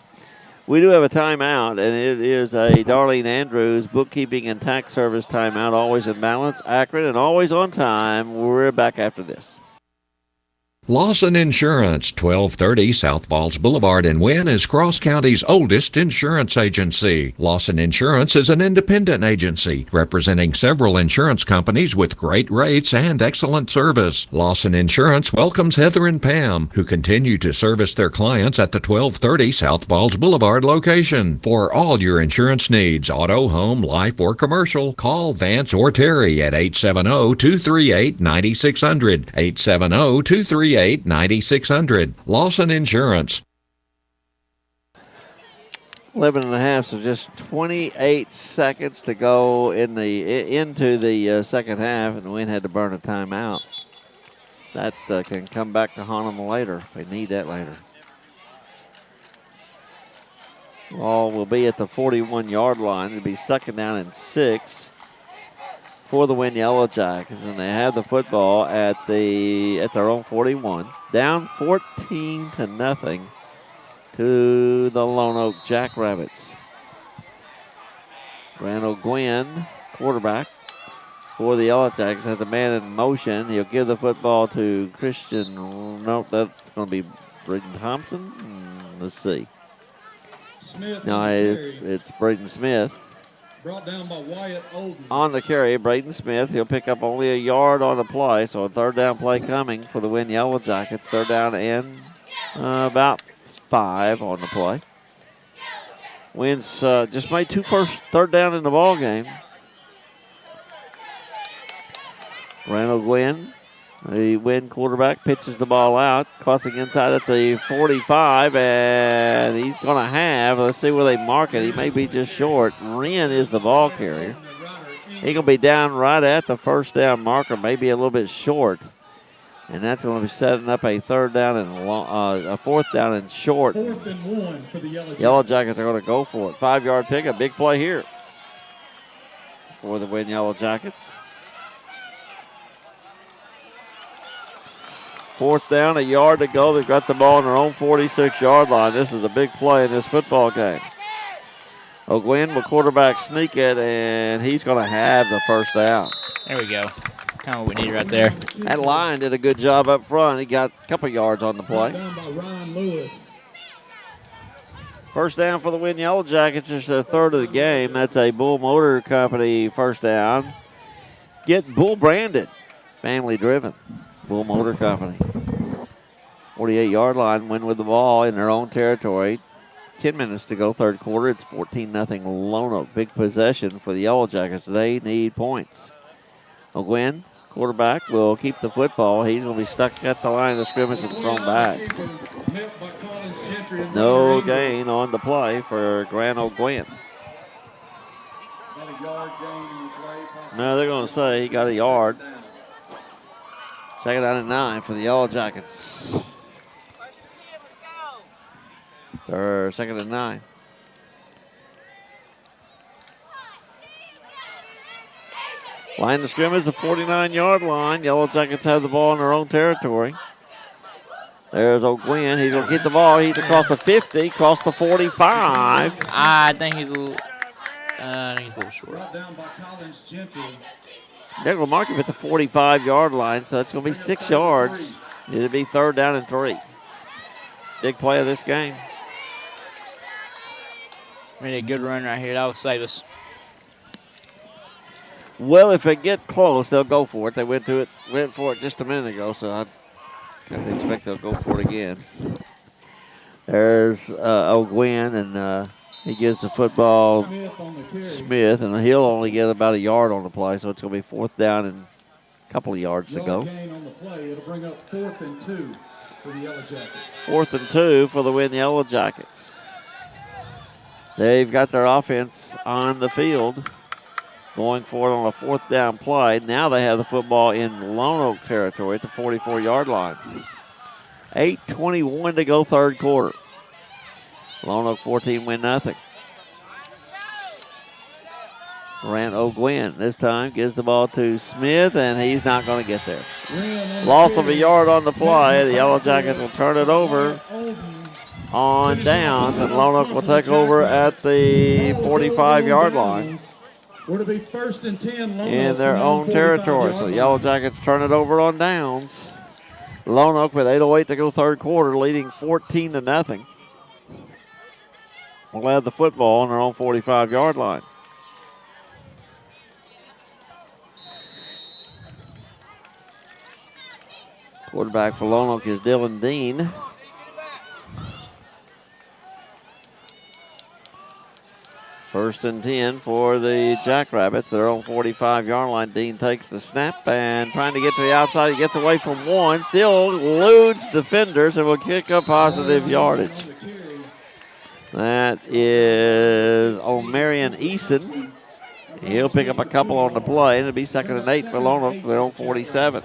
we do have a timeout, and it is a Darlene Andrews bookkeeping and tax service timeout, always in balance, accurate, and always on time. We're back after this. Lawson Insurance, 1230 South Falls Boulevard in Wynne, is Cross County's oldest insurance agency. Lawson Insurance is an independent agency representing several insurance companies with great rates and excellent service. Lawson Insurance welcomes Heather and Pam, who continue to service their clients at the 1230 South Falls Boulevard location. For all your insurance needs, auto, home, life, or commercial, call Vance or Terry at 870-238-9600. 870-238-9600. Lawson Insurance. 11 and a half, so just 28 seconds to go into the second half, and Wynn had to burn a timeout. That can come back to haunt them later if they need that later. Ball will be at the 41-yard line. It'll be second down and 6 for the Wynn Yellowjackets, and they have the football at their own 41, down 14-0 to the Lonoke Jackrabbits. Randall Gwynn, quarterback for the Yellowjackets, has a man in motion. He'll give the football to Christian. No, that's going to be Braden Thompson. Let's see. Smith. No, it's Braden Smith. Brought down by Wyatt Olden. On the carry, Braden Smith. He'll pick up only a yard on the play, so a third down play coming for the Wynn Yellowjackets. Third down and about 5 on the play. Wynn's just made third down in the ball game. Randall Gwynn, the Wynn quarterback, pitches the ball out, crossing inside at the 45, and he's going to let's see where they mark it. He may be just short. Wren is the ball carrier. He's going to be down right at the first down marker, maybe a little bit short. And that's going to be setting up a third down and a fourth down and short. 4th and 1 for the Yellowjackets. Yellowjackets are going to go for it. 5-yard pick, a big play here for the Wynn Yellowjackets. Fourth down, a yard to go. They've got the ball on their own 46-yard line. This is a big play in this football game. O'Gwen will quarterback sneak it, and he's going to have the first down. There we go. Kind of what we need right there. That line did a good job up front. He got a couple yards on the play. Down by Ryan Lewis. First down for the Wynn Yellowjackets. It's their third of the game. That's a Bull Motor Company first down. Get Bull branded. Family driven. Bull Motor Company. 48-yard line, Win with the ball in their own territory. 10 minutes to go, third quarter. It's 14-0 Lonoke. Big possession for the Yellowjackets. They need points. O'Gwen, quarterback, will keep the football. He's going to be stuck at the line of scrimmage and thrown back. No gain on the play for Grant O'Gwen. yard gain on the play. Possibly No, they're going to say he got a yard. Second down and 9 for the Yellow Jackets. They're second and 9. Line of scrimmage, the 49-yard line. Yellow Jackets have the ball in their own territory. There's O'Gwen. He's going to get the ball. He's across the 50, across the 45. I think he's a little short. Brought down by Collins Gentry. They're going to mark him at the 45-yard line, so it's going to be 6 yards. It'll be third down and 3. Big play of this game. Really a good run right here. That will save us. Well, if they get close, they'll go for it. They went for it just a minute ago, so I kind of expect they'll go for it again. There's O'Gwen, and he gives the football Smith, and he'll only get about a yard on the play, so it's going to be fourth down and a couple of yards to go. Gain on the play. It'll bring up 4th and 2 for the Yellow Jackets. 4th and 2 for the Win Yellow Jackets. They've got their offense on the field, going for it on a fourth down play. Now they have the football in Lonoke territory at the 44-yard line. 8:21 to go, third quarter. Lonoke 14 win nothing. Grant O'Gwen this time gives the ball to Smith, and he's not going to get there. Loss of a yard on the play. The Yellow Jackets will turn it over on downs, and Lonoke will take over at the 45-yard line We're to be 1st and 10 Lonoke in their own territory. So the Yellow Jackets turn it over on downs. Lonoke with 8:08 to go, third quarter, leading 14-0. Will have the football on their own 45-yard line. Quarterback for Lonoke is Dylan Dean. First and 10 for the Jackrabbits, their own 45-yard line. Dean takes the snap and trying to get to the outside. He gets away from one, still eludes defenders and will kick up positive yardage. That is O'Marion Eason. He'll pick up a couple on the play, and it'll be 2nd and 8 for Lonoke for their own 47.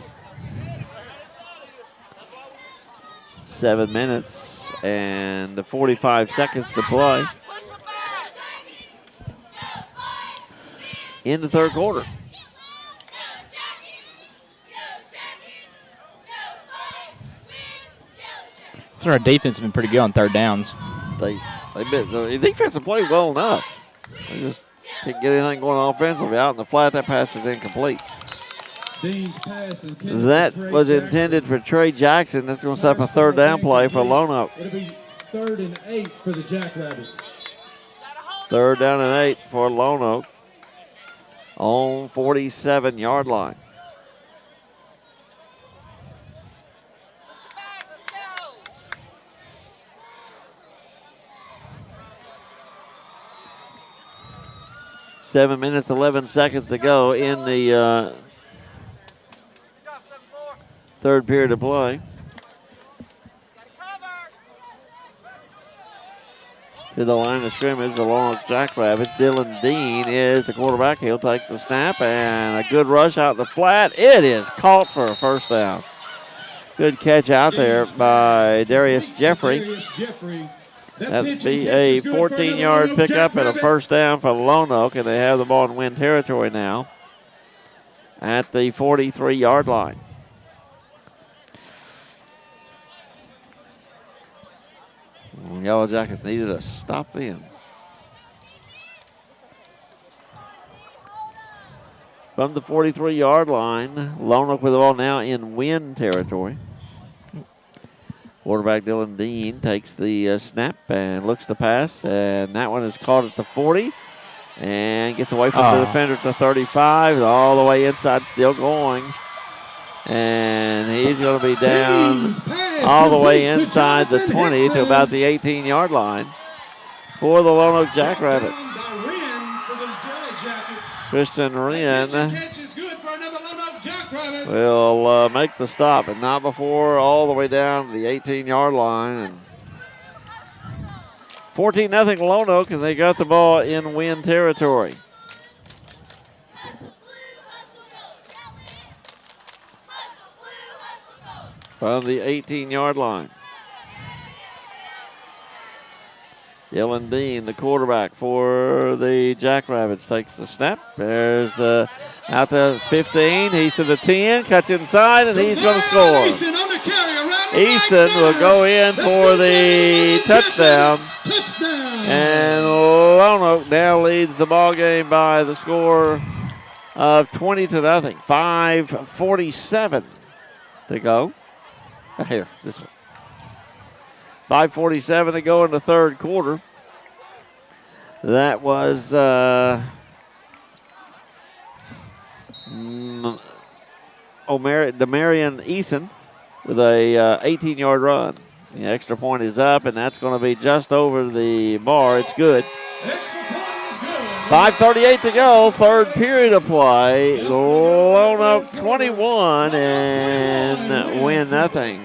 7 minutes and 45 seconds to play in the third quarter. So our defense has been pretty good on third downs. The defense have played well enough. They just can't get anything going offensively. Out in the flat, that pass is incomplete. Dean's pass intended that for was Trey intended for Trey Jackson. That's going to set up a third down play for Lonoke. It'll be 3rd and 8 for the Jackrabbits. Third down and 8 for Lonoke on 47-yard line. Seven minutes, 11 seconds to go in the third period of play. To the line of scrimmage, the Lonoke Jackrabbits. Dylan Dean is the quarterback. He'll take the snap, and a good rush out the flat. It is caught for a first down. Good catch out there by Darius Jeffrey. That'd be a 14-yard pickup and a first down for Lonoke, and they have the ball in win territory now at the 43-yard line. Yellow Jackets needed a stop then. From the 43-yard line, Lonoke with the ball now in win territory. Quarterback Dylan Dean takes the snap and looks to pass, and that one is caught at the 40 and gets away from the defender at the 35, all the way inside, still going. And he's going to be down all the way inside the 20 to about the 18-yard line for the Lonoke Jackrabbits. Christian Wren will make the stop, but not before all the way down to the 18-yard line. And 14-0 Lonoke, and they got the ball in win territory. from the 18-yard line. Dylan Dean, the quarterback for the Jackrabbits, takes the snap. There's out to 15. He's to the 10, cuts inside, and he's going to score. Easton will go in for the touchdown. And Lonoke now leads the ball game by the score of 20-0. 5:47 to go. Here, this one. 5:47 to go in the third quarter. That was Demarion Eason with a 18-yard run. The extra point is up, and that's going to be just over the bar. It's good. 5:38 to go, third period of play. Lonoke 21 and Win nothing.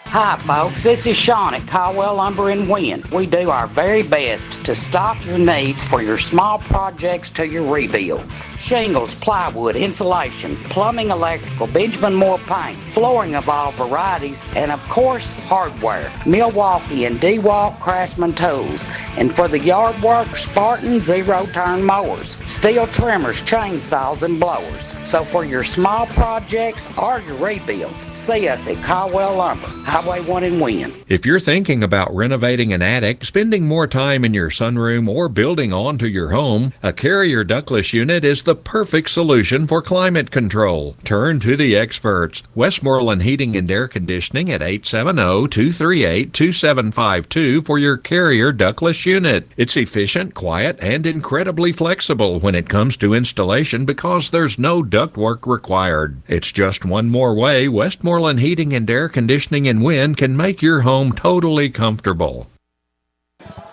Hi, folks. This is Sean at Caldwell Lumber and Wynn. We do our very best to stock your needs for your small projects to your rebuilds. Shingles, plywood, insulation, plumbing, electrical, Benjamin Moore paint, flooring of all varieties, and of course, hardware. Milwaukee and DeWalt Craftsman tools. And for the yard work, Spartan zero-turn mowers, steel trimmers, chainsaws, and blowers. So for your small projects or your rebuilds, see us at Caldwell Lumber. Highway 1 and Win. If you're thinking about renovating an attic, spending more time in your sunroom, or building onto your home, a Carrier ductless unit is the perfect solution for climate control. Turn to the experts. Westmoreland Heating and Air Conditioning at 870-238-2752 for your Carrier ductless unit. It's efficient, quiet, and incredibly flexible when it comes to installation because there's no ductwork required. It's just one more way Westmoreland Heating and Air Conditioning and Win can make your home totally comfortable.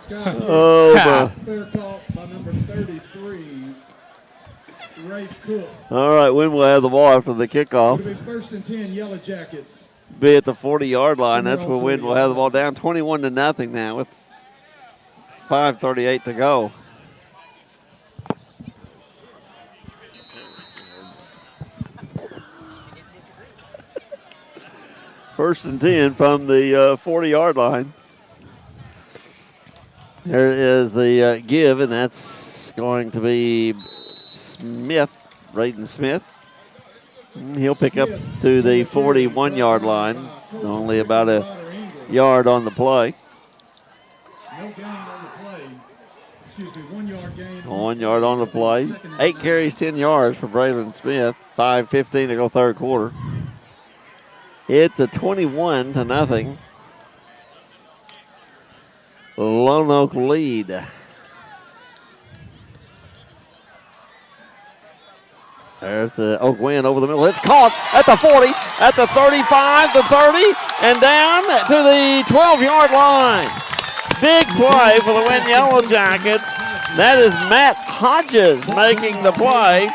Fair call by number 33, Rafe Cook. All right, Win will have the ball after the kickoff. It'll be 1st and 10, Yellowjackets. Be at the 40-yard line. That's where Win will have the ball down 21-0 now with 5:38 to go. First and 10 from the 40-yard line. There is the give, and that's going to be Smith, Braden Smith. He'll pick up to the 41-yard line. Only about a yard on the play. No gain on the play. Excuse me, 1 yard gain. 1 yard on the play. 8 carries, 10 yards for Braden Smith. 5:15 to go third quarter. It's a 21-0 Lonoke lead. There's the Win over the middle. It's caught at the 40, at the 35, the 30, and down to the 12-yard line. Big play for the Win Yellowjackets. That is Matt Hodges making the play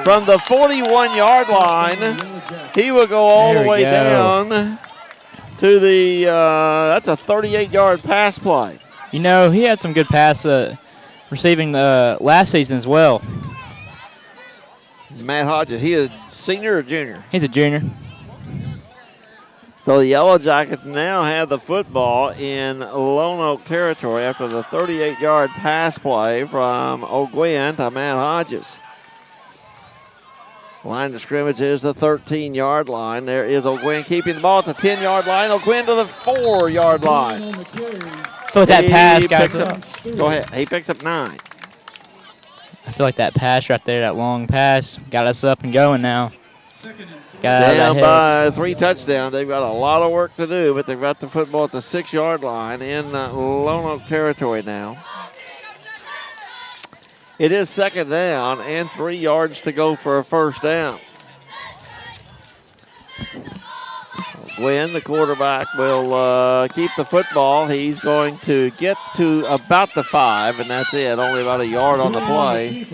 from the 41-yard line. He will go all the way down to the, that's a 38-yard pass play. You know, he had some good pass receiving last season as well. Matt Hodges, he is senior or junior? He's a junior. So the Yellowjackets now have the football in Lonoke territory after the 38-yard pass play from O'Gwen to Matt Hodges. Line of scrimmage is the 13-yard line. There is O'Gwen keeping the ball at the 10-yard line. O'Gwen to the 4-yard line. So with that pass, guys. Go ahead. He picks up 9. I feel like that pass right there, that long pass, got us up and going now. Down by 3 touchdowns. They've got a lot of work to do, but they've got the football at the 6-yard line in Lonoke territory now. It is 2nd down and 3 yards to go for a first down. Gwen, the quarterback, will keep the football. He's going to get to about the 5, and that's it. Only about a yard on the play.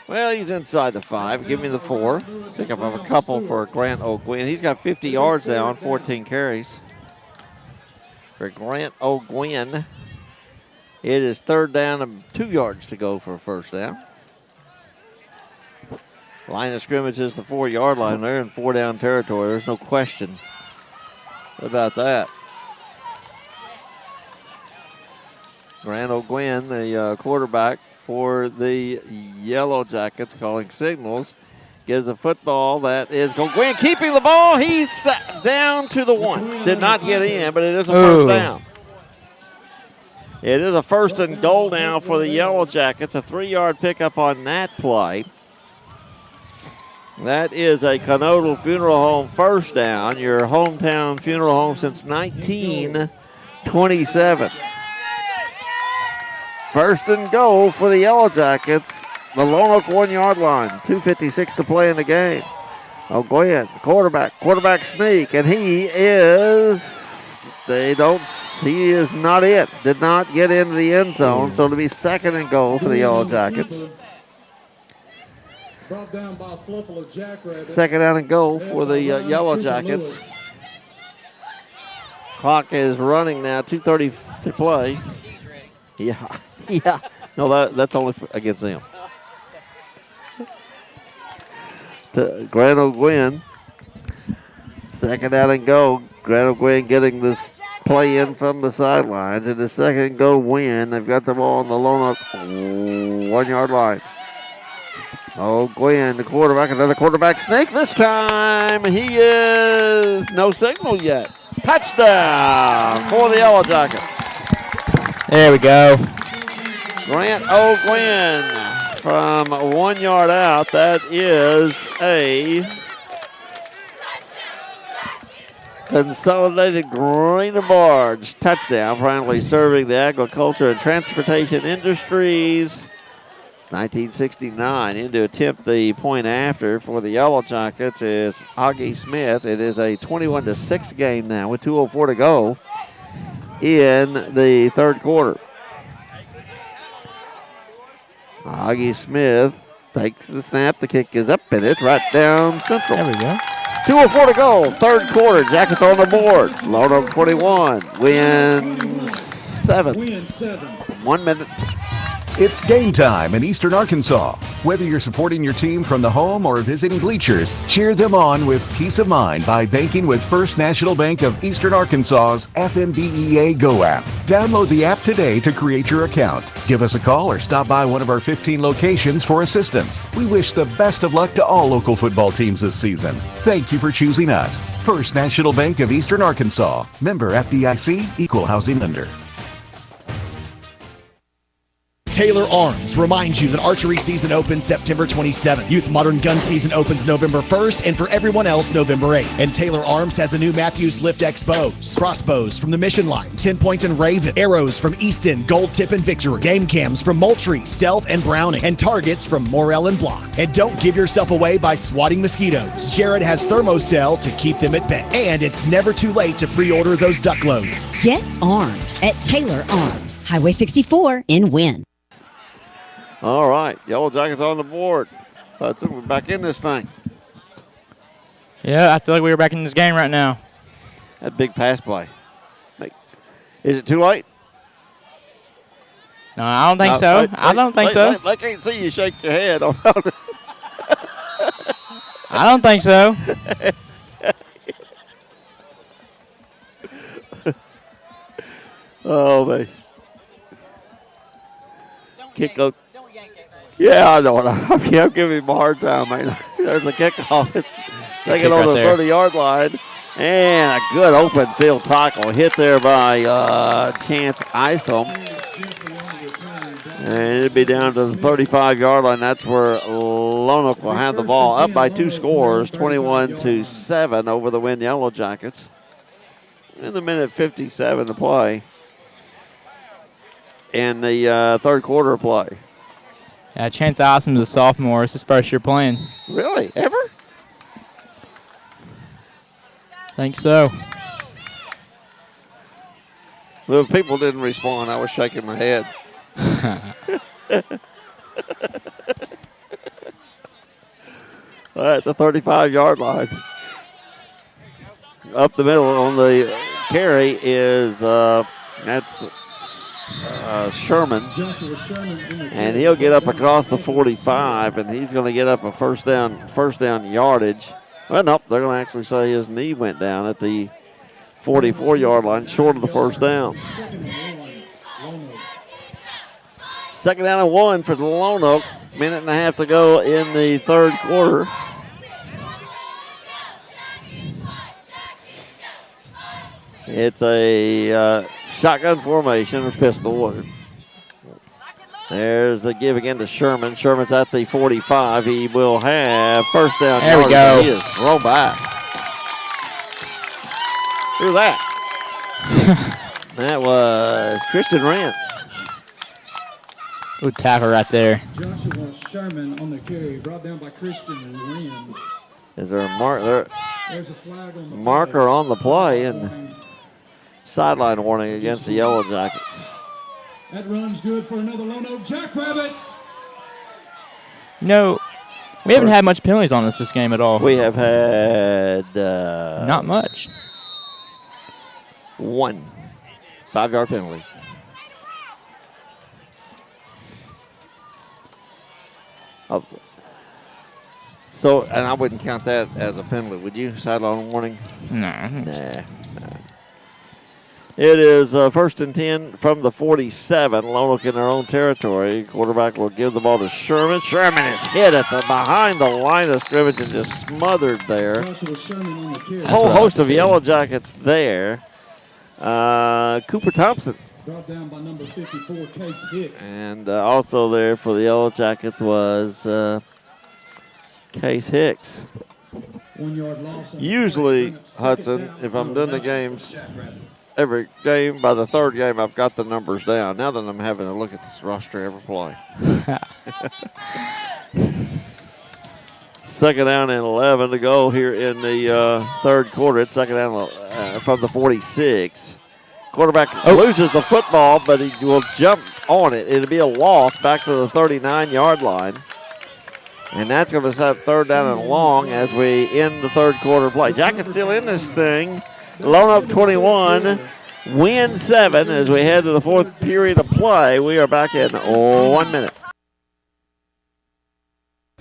Well, he's inside the 5. Give me the 4. Pick up a couple for Grant O'Gwen. He's got 50 yards now on 14 carries. For Grant O'Gwen, it is 3rd down and 2 yards to go for a first down. Line of scrimmage is the 4-yard line. They're in 4-down territory. There's no question about that. Grant O'Gwen, the quarterback for the Yellow Jackets, calling signals. Gives a football that is O'Gwen keeping the ball. He's down to the 1. Did not get in, but it is a first down. It is a 1st and goal now for the Yellow Jackets. A 3-yard pickup on that play. That is a Conodal Funeral Home first down, your hometown funeral home since 1927. 1st and goal for the Yellow Jackets. The Lonoke 1-yard line. 2:56 to play in the game. O'Gwen, quarterback sneak, and he is not it. Did not get into the end zone, so it'll be 2nd and goal for the Yellow Jackets. Brought down by a fluffle of jackrabbits. 2nd down and goal for the Yellow Jackets. Clock is running now, 2:30 to play. Yeah. No, that's only against them. Grant O'Gwen, 2nd down and goal. Grant O'Gwen getting this play in from the sidelines. And the 2nd and goal win. They've got the ball on the Lonoke 1-yard line. O'Gwen, the quarterback, another quarterback sneak. This time he is no signal yet. Touchdown for the Yellow Jackets. There we go. Grant O'Gwen from 1 yard out. That is a consolidated grain and barge touchdown, primarily serving the agriculture and transportation industries. 1969. In to attempt the point after for the Yellow Jackets is Augie Smith. It is a 21-6 game now with 2:04 to go in the 3rd quarter. Augie Smith takes the snap. The kick is up, and it's right down central. There we go. 2:04 to go, 3rd quarter. Jackets on the board. Lonoke 21 wins 7. 1 minute. It's game time in Eastern Arkansas. Whether you're supporting your team from the home or visiting bleachers, cheer them on with peace of mind by banking with First National Bank of Eastern Arkansas's FNBEA Go app. Download the app today to create your account. Give us a call or stop by one of our 15 locations for assistance. We wish the best of luck to all local football teams this season. Thank you for choosing us. First National Bank of Eastern Arkansas. Member FDIC, Equal Housing Lender. Taylor Arms reminds you that archery season opens September 27th. Youth Modern Gun season opens November 1st, and for everyone else, November 8th. And Taylor Arms has a new Matthews Lift X bows, crossbows from the Mission Line, 10 Point and Raven, arrows from Easton, Gold Tip and Victory, game cams from Moultrie, Stealth and Browning, and targets from Morel and Block. And don't give yourself away by swatting mosquitoes. Jared has Thermocell to keep them at bay. And it's never too late to pre-order those duck loads. Get armed at Taylor Arms, Highway 64 in Wynn. All right, Yellow Jackets on the board. Hudson, we're back in this thing. Yeah, I feel like we were back in this game right now. That big pass play. Is it too late? No, I don't think so. I don't think so. I can't see you shake your head. I don't think so. Oh, man. Kick up. Yeah, I know. I'm giving him a hard time, man. There's a kickoff. It's taken on the 30-yard line. And a good open field tackle hit there by Chance Isom. And it'll be down to the 35-yard line. That's where Lonoke will have the ball. Up by 2 scores, 21-7 over the Wynn Yellow Jackets. In the minute 57 to play. In the 3rd quarter of play. Yeah, Chance Osmond's a sophomore. It's his first year playing. Really? Ever? I think so. Well, people didn't respond. I was shaking my head. At the 35-yard line. Up the middle on the carry is that's Sherman. Joshua Sherman on the And carry. he'll get up across the 45, and he's going to get up a first down yardage. Well, nope, they're going to actually say his knee went down at the 44-yard line, short of the first down. Second down and 1 for the Lonoke. Minute and a half to go in the third quarter. It's a shotgun formation or pistol. There's a give again to Sherman. Sherman's at the 45. He will have first down. There we go. He is thrown back. Who's that? That was Christian Rand. Good tackle right there. Joshua Sherman on the carry, brought down by Christian Wren. Is there a There's a flag on the marker on the play and sideline warning against the Yellow Jackets? That run's good for another Lonoke Jackrabbit. No, we haven't had much penalties on us this game at all. We have had not much. 1 5-yard penalty. So, and I wouldn't count that as a penalty, would you? Sideline warning? Nah. It is first and 10 from the 47. Lonoke in their own territory. Quarterback will give the ball to Sherman. Sherman is hit at the behind the line of scrimmage and just smothered there. Joshua Sherman on the carry. Whole host of Yellow Jackets there. Cooper Thompson. Brought down by number 54, Case Hicks. And also there for the Yellow Jackets was Case Hicks. 1 yard loss. Usually, Hudson, if I'm doing the games, every game, by the third game, I've got the numbers down. Now that I'm having a look at this roster every play. Second down and 11 to go here in the third quarter. It's second down from the 46. Quarterback loses the football, but he will jump on it. It'll be a loss back to the 39-yard line. And that's going to set up third down and long as we end the third quarter play. Jackets still in this thing. Lonoke 21, Win 7 as we head to the fourth period of play. We are back in 1 minute.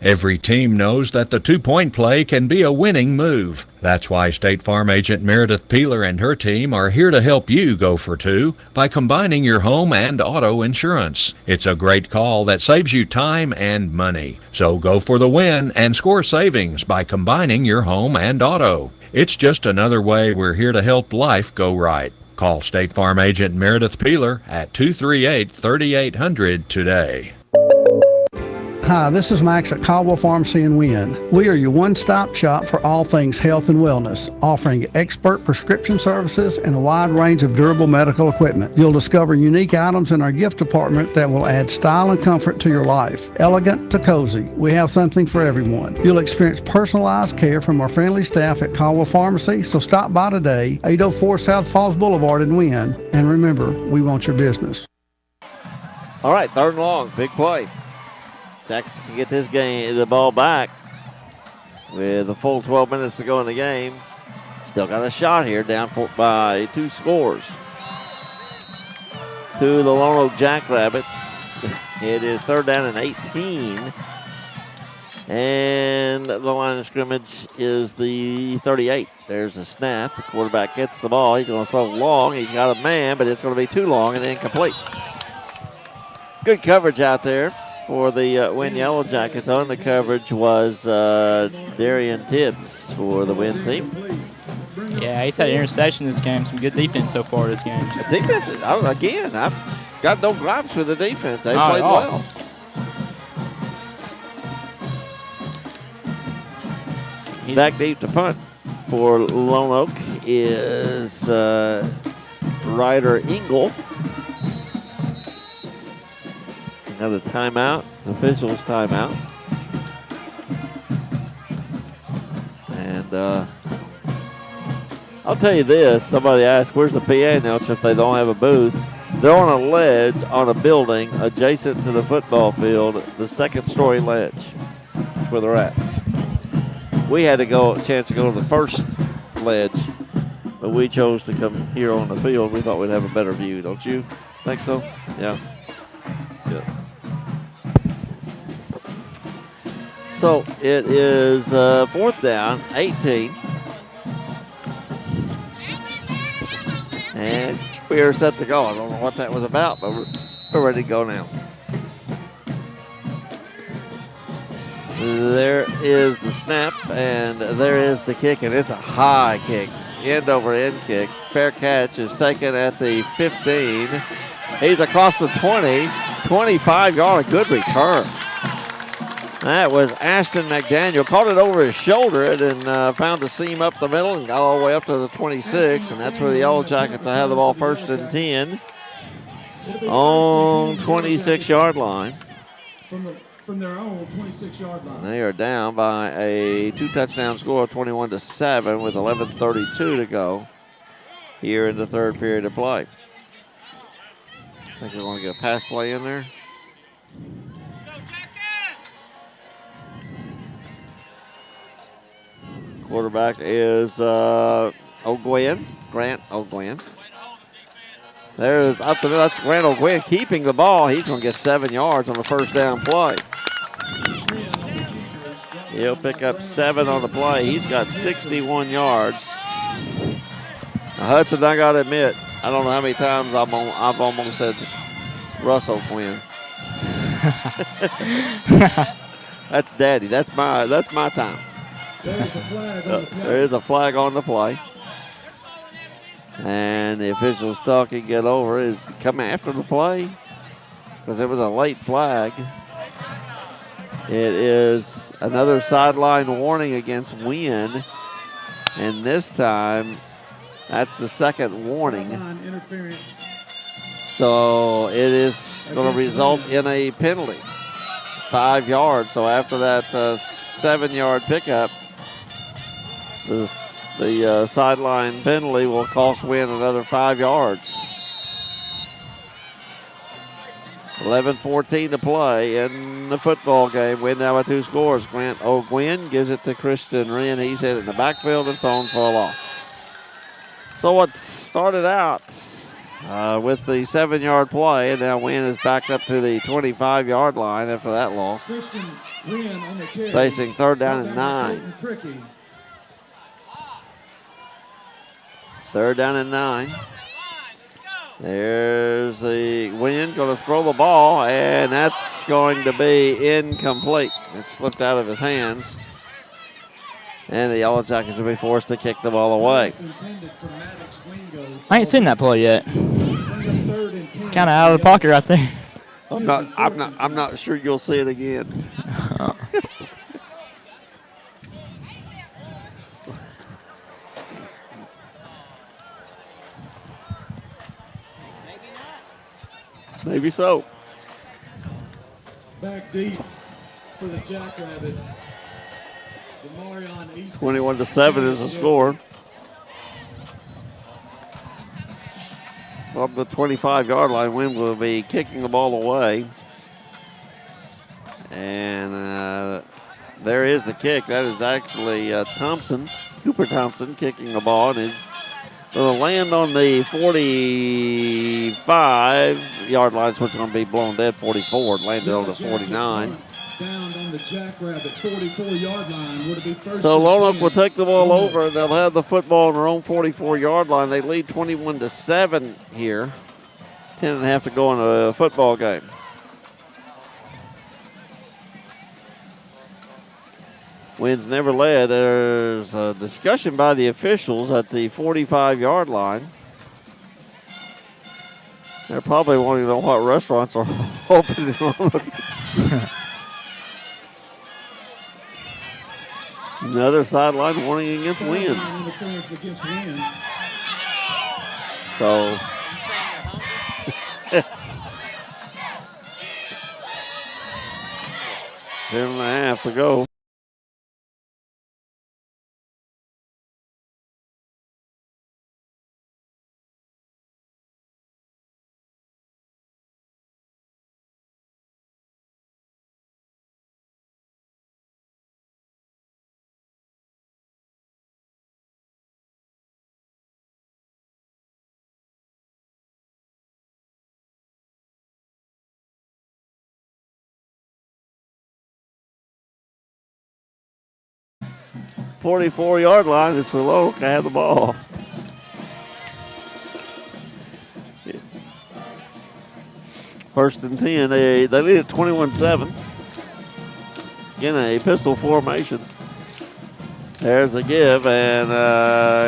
Every team knows that the two-point play can be a winning move. That's why State Farm agent Meredith Peeler and her team are here to help you go for two by combining your home and auto insurance. It's a great call that saves you time and money. So go for the win and score savings by combining your home and auto. It's just another way we're here to help life go right. Call State Farm agent Meredith Peeler at 238-3800 today. Hi, this is Max at Caldwell Pharmacy in Wynn. We are your one-stop shop for all things health and wellness, offering expert prescription services and a wide range of durable medical equipment. You'll discover unique items in our gift department that will add style and comfort to your life. Elegant to cozy, we have something for everyone. You'll experience personalized care from our friendly staff at Caldwell Pharmacy, so stop by today, 804 South Falls Boulevard in Wynn. And remember, we want your business. All right, third and long, big play. Jackets can get the ball back with a full 12 minutes to go in the game. Still got a shot here, down by 2 scores to the Lonoke Jackrabbits. It is third down and 18. And the line of scrimmage is the 38. There's a snap. The quarterback gets the ball. He's going to throw long. He's got a man, but it's going to be too long and incomplete. Good coverage out there for the Win Yellow Jackets. On the coverage was Darian Tibbs for the Win team. Yeah, he's had an interception this game. Some good defense so far this game. The defense, again, I've got no gripes with the defense. They played well. Back deep to punt for Lonoke is Ryder Engel. Another timeout. The officials' timeout. And I'll tell you this. Somebody asked, where's the PA announcer if they don't have a booth? They're on a ledge on a building adjacent to the football field, the second-story ledge. That's where they're at. We had a chance to go to the first ledge but we chose to come here on the field. We thought we'd have a better view. Don't you think so? Yeah. Good. So it is 4th down, 18. And we are set to go. I don't know what that was about, but we're ready to go now. There is the snap, and there is the kick, and it's a high kick, end over end kick. Fair catch is taken at the 15. He's across the 20, 25-yard, a good return. That was Ashton McDaniel. Caught it over his shoulder and found the seam up the middle and got all the way up to the 26, and that's where the Yellowjackets will have the ball 1st and 10 on 26-yard line. From their own 26-yard line. They are down by a 2-touchdown score of 21-7 with 11:32 to go here in the 3rd period of play. I think they're going to get a pass play in there. Quarterback is O'Gwen, Grant O'Gwen. There's up to that's Grant O'Gwen keeping the ball. He's going to get 7 yards on the 1st down play. He'll pick up 7 on the play. He's got 61 yards. Now, Hudson, I got to admit, I don't know how many times I've almost said Russell Quinn. That's Daddy. That's my time. There is a flag on the play. And the officials talking it over. Is come after the play because it was a late flag. It is another sideline warning against Wynn. And this time, that's the 2nd warning. So it is going to result in a penalty. 5 yards. So after that 7-yard pickup, the sideline penalty will cost Wynn another 5 yards. 11:14 to play in the football game. Wynn now by 2 scores. Grant O'Gwen gives it to Christian Wren. He's hit in the backfield and thrown for a loss. So what started out with the 7-yard play, and now Wynn is backed up to the 25-yard line after that loss. Facing 3rd down and 9. 3rd down and 9. There's the Wynn going to throw the ball, and that's going to be incomplete. It slipped out of his hands. And the Yellowjackets will be forced to kick the ball away. I ain't seen that play yet. Kind of out of the pocket right there. I'm not sure you'll see it again. Maybe so. Back deep for the Jackrabbits. 21-7 is the score. From the 25-yard line, Wynn will be kicking the ball away. And there is the kick. That is actually Cooper Thompson kicking the ball. And he's going to land on the 45-yard line, which is going to be blown dead. 44, landed on the 49. Down on the Jackrabbit 44-yard line. Would it be first? So Lonoke will take the ball over, and they'll have the football on their own 44-yard line. They lead 21-7 here. 10.5 to go in a football game. Wynn's never led. There's a discussion by the officials at the 45-yard line. They're probably wanting to know what restaurants are open in Lonoke. Another sideline warning against Wynn. So 10.5 to go. 44-yard line. It's Lonoke to have the ball. First and 10. They lead at 21-7. Again, a pistol formation. There's a give, and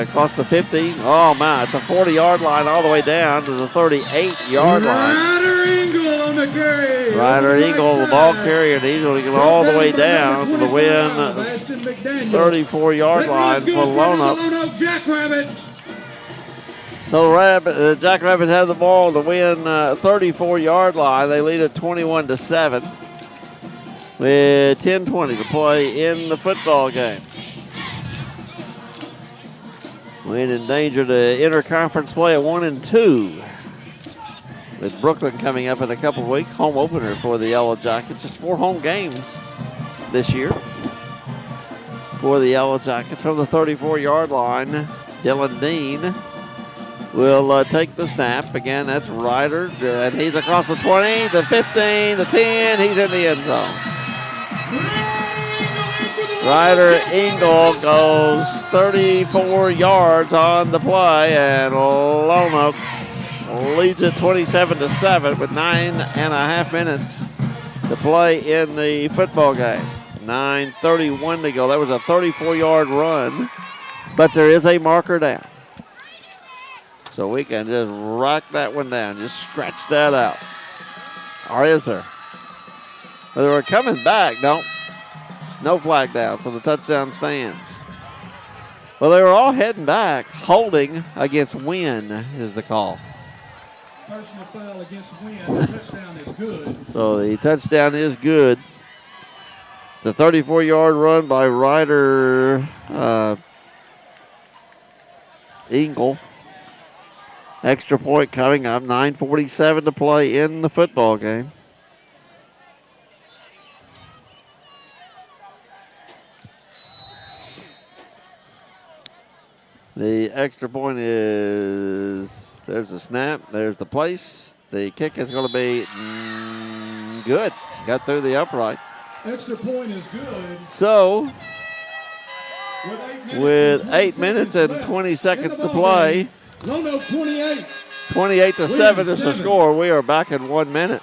across the 50. Oh, my, at the 40-yard line all the way down to the 38-yard line. Ryder Engel on the carry. Ryder Engel, the ball carrier, and he's going to get all the way down to the win. 34-yard line for Lonoke. Jackrabbit. So the Jackrabbits have the ball to win 34-yard line. They lead at 21-7 with 10:20 to play in the football game. We're in danger to interconference play at 1-2. With Brooklyn coming up in a couple of weeks, home opener for the Yellowjackets. Just 4 home games this year for the Yellowjackets. From the 34-yard line, Dylan Dean will take the snap. Again, that's Ryder, and he's across the 20, the 15, the 10. He's in the end zone. Ryder Engel goes 34 yards on the play, and Lonoke leads it 27-7 with 9.5 minutes to play in the football game. 9:31 to go. That was a 34-yard run, but there is a marker down. So we can just rock that one down, just scratch that out. Or is there? Well, we're coming back, no flag down, so the touchdown stands. Well, they were all heading back. Holding against Wynn is the call. Personal foul against Wynn. The touchdown is good. So the touchdown is good. The 34-yard run by Ryder Engel. Extra point coming up. 9:47 to play in the football game. The extra point is, there's the snap, there's the place. The kick is going to be good. Got through the upright. Extra point is good. So, with 8 minutes and 20 seconds to play, Lonoke 28. 28-7 is the score. We are back in 1 minute.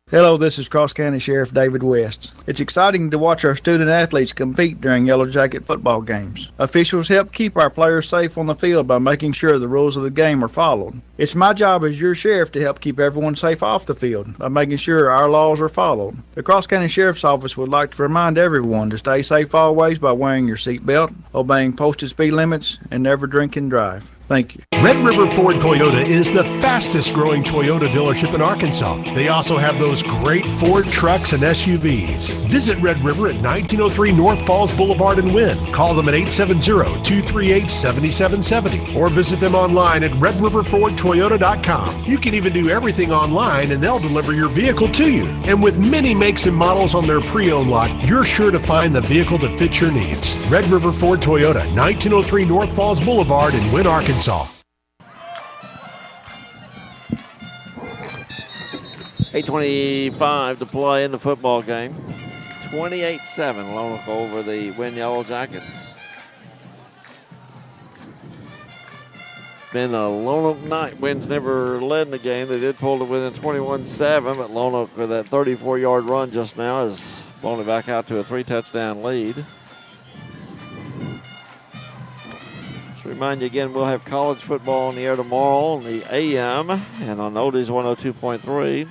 Hello, this is Cross County Sheriff David West. It's exciting to watch our student athletes compete during Yellowjacket football games. Officials help keep our players safe on the field by making sure the rules of the game are followed. It's my job as your sheriff to help keep everyone safe off the field by making sure our laws are followed. The Cross County Sheriff's Office would like to remind everyone to stay safe always by wearing your seatbelt, obeying posted speed limits, and never drink and drive. Thank you. Red River Ford Toyota is the fastest growing Toyota dealership in Arkansas. They also have those great Ford trucks and SUVs. Visit Red River at 1903 North Falls Boulevard in Wynn. Call them at 870-238-7770 or visit them online at redriverfordtoyota.com. You can even do everything online and they'll deliver your vehicle to you. And with many makes and models on their pre-owned lot, you're sure to find the vehicle that fits your needs. Red River Ford Toyota, 1903 North Falls Boulevard in Wynn, Arkansas. 8:25 to play in the football game. 28-7, Lonoke over the Wynn Yellowjackets. It's been a Lonoke night. Wynn's never led in the game. They did pull to within 21-7, but Lonoke with that 34-yard run just now has blown it back out to a 3-touchdown lead. Remind you again, we'll have college football on the air tomorrow on the AM and on Oldies 102.3,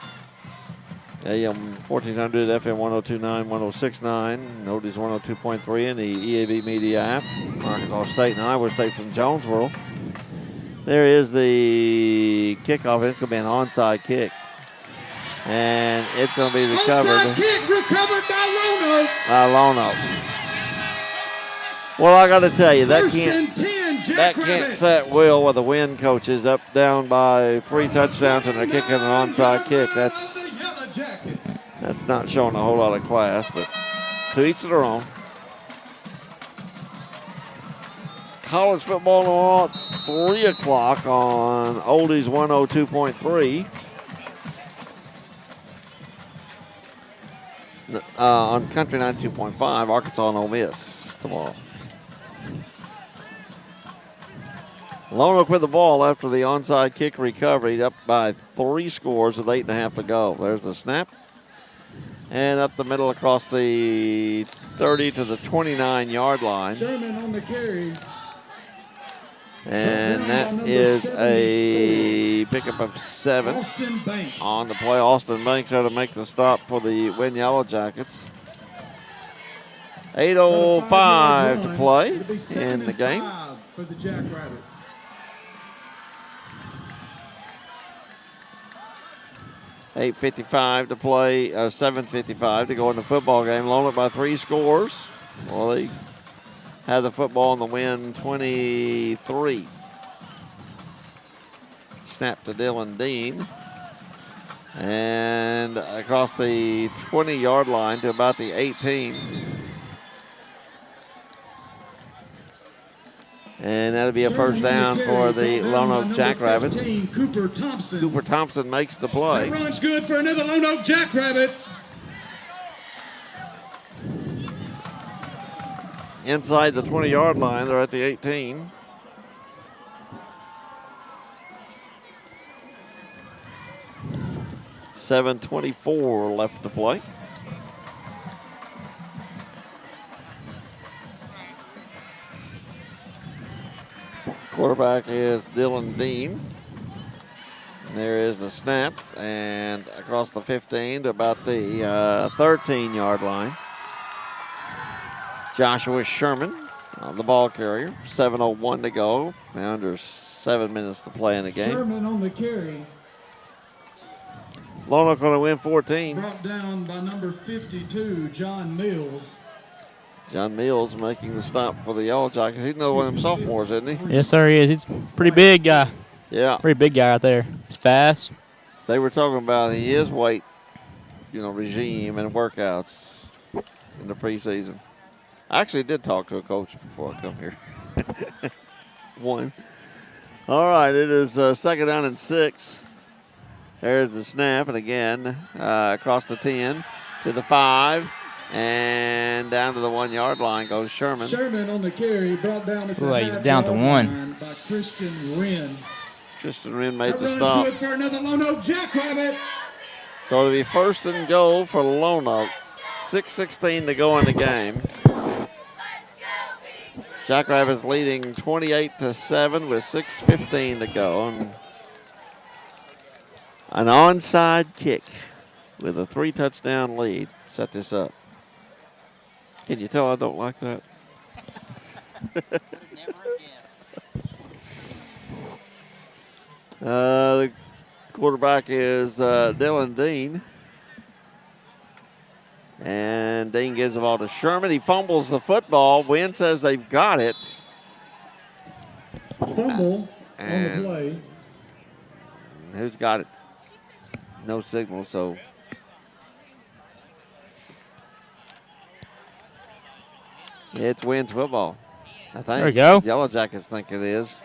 AM 1400, FM 102.9, 106.9, Oldies 102.3, and the EAB Media app. Arkansas State and Iowa State from Jonesboro. There is the kickoff. It's going to be an onside kick. And it's going to be recovered. Onside kick recovered by Lonoke. Well, I got to tell you, that can't set well with the Wynn coaches up down by 3 touchdowns and they're kicking an onside kick. That's not showing a whole lot of class, but to each their own. College football tomorrow at 3 o'clock on Oldies 102.3. On Country 92.5, Arkansas and Ole Miss tomorrow. Lonoke with the ball after the onside kick recovery, up by 3 scores with 8.5 to go. There's the snap. And up the middle across the 30 to the 29-yard line. Sherman on the carry. And that is a pickup of 7 Austin Banks. on the play. Austin Banks there to make the stop for the Win Yellowjackets. 8:05 to play in the game. For the Jackrabbits. $8:55 to play, 7:55 to go in the football game. Lonoke by 3 scores. Well, they had the football in the win 23. Snap to Dylan Dean. And across the 20-yard line to about the 18. And that'll be a first down for the Lonoke Jackrabbits. 15, Cooper Thompson. Cooper Thompson makes the play. That run's good for another Lonoke Jackrabbit. Inside the 20-yard line, they're at the 18. $7:24 left to play. Quarterback is Dylan Dean. And there is the snap, and across the 15 to about the 13-yard line. Joshua Sherman on the ball carrier. 7:01 to go. Under 7 minutes to play in the game. Sherman on the carry. Lonoke going to win 14. Brought down by number 52, John Mills. John Mills making the stop for the Yellowjackets. He's another one of them sophomores, isn't he? Yes, sir, he is. He's a pretty big guy. Yeah. Pretty big guy out there. He's fast. They were talking about his weight, regime and workouts in the preseason. I actually did talk to a coach before I come here. One. All right, it is second down and 6. There's the snap, and again, across the 10 to the 5, and down to the 1-yard line goes Sherman. Sherman on the carry, brought down at the he's down to 1. By Christian Wren. Christian Wren made That the run's stop. good for another Lonoke Jackrabbit. So it'll be first and goal for Lonoke. 6:16 to go in the game. Jackrabbits leading 28-7 with 6:15 to go. And an onside kick with a 3-touchdown lead set this up. Can you tell I don't like that? The quarterback is Dylan Dean. And Dean gives the ball to Sherman. He fumbles the football. Wynn says they've got it. Fumble on the play. Who's got it? No signal, so. It's Wynn's football, I think. There we go. Yellowjackets think it is.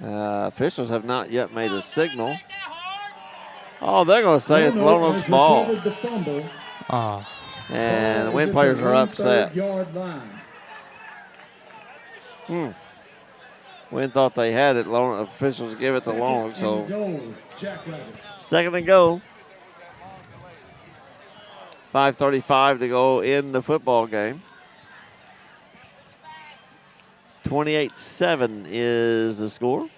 Officials have not yet made a signal. Oh, they're going to say it's Lonoke's ball. The fumble. And the Wynn players are upset. Yard line. Wynn thought they had it. Officials give it to Lonoke. So Goal, Jackrabbits. second and goal. 5:35 to go in the football game. 28-7 is the score.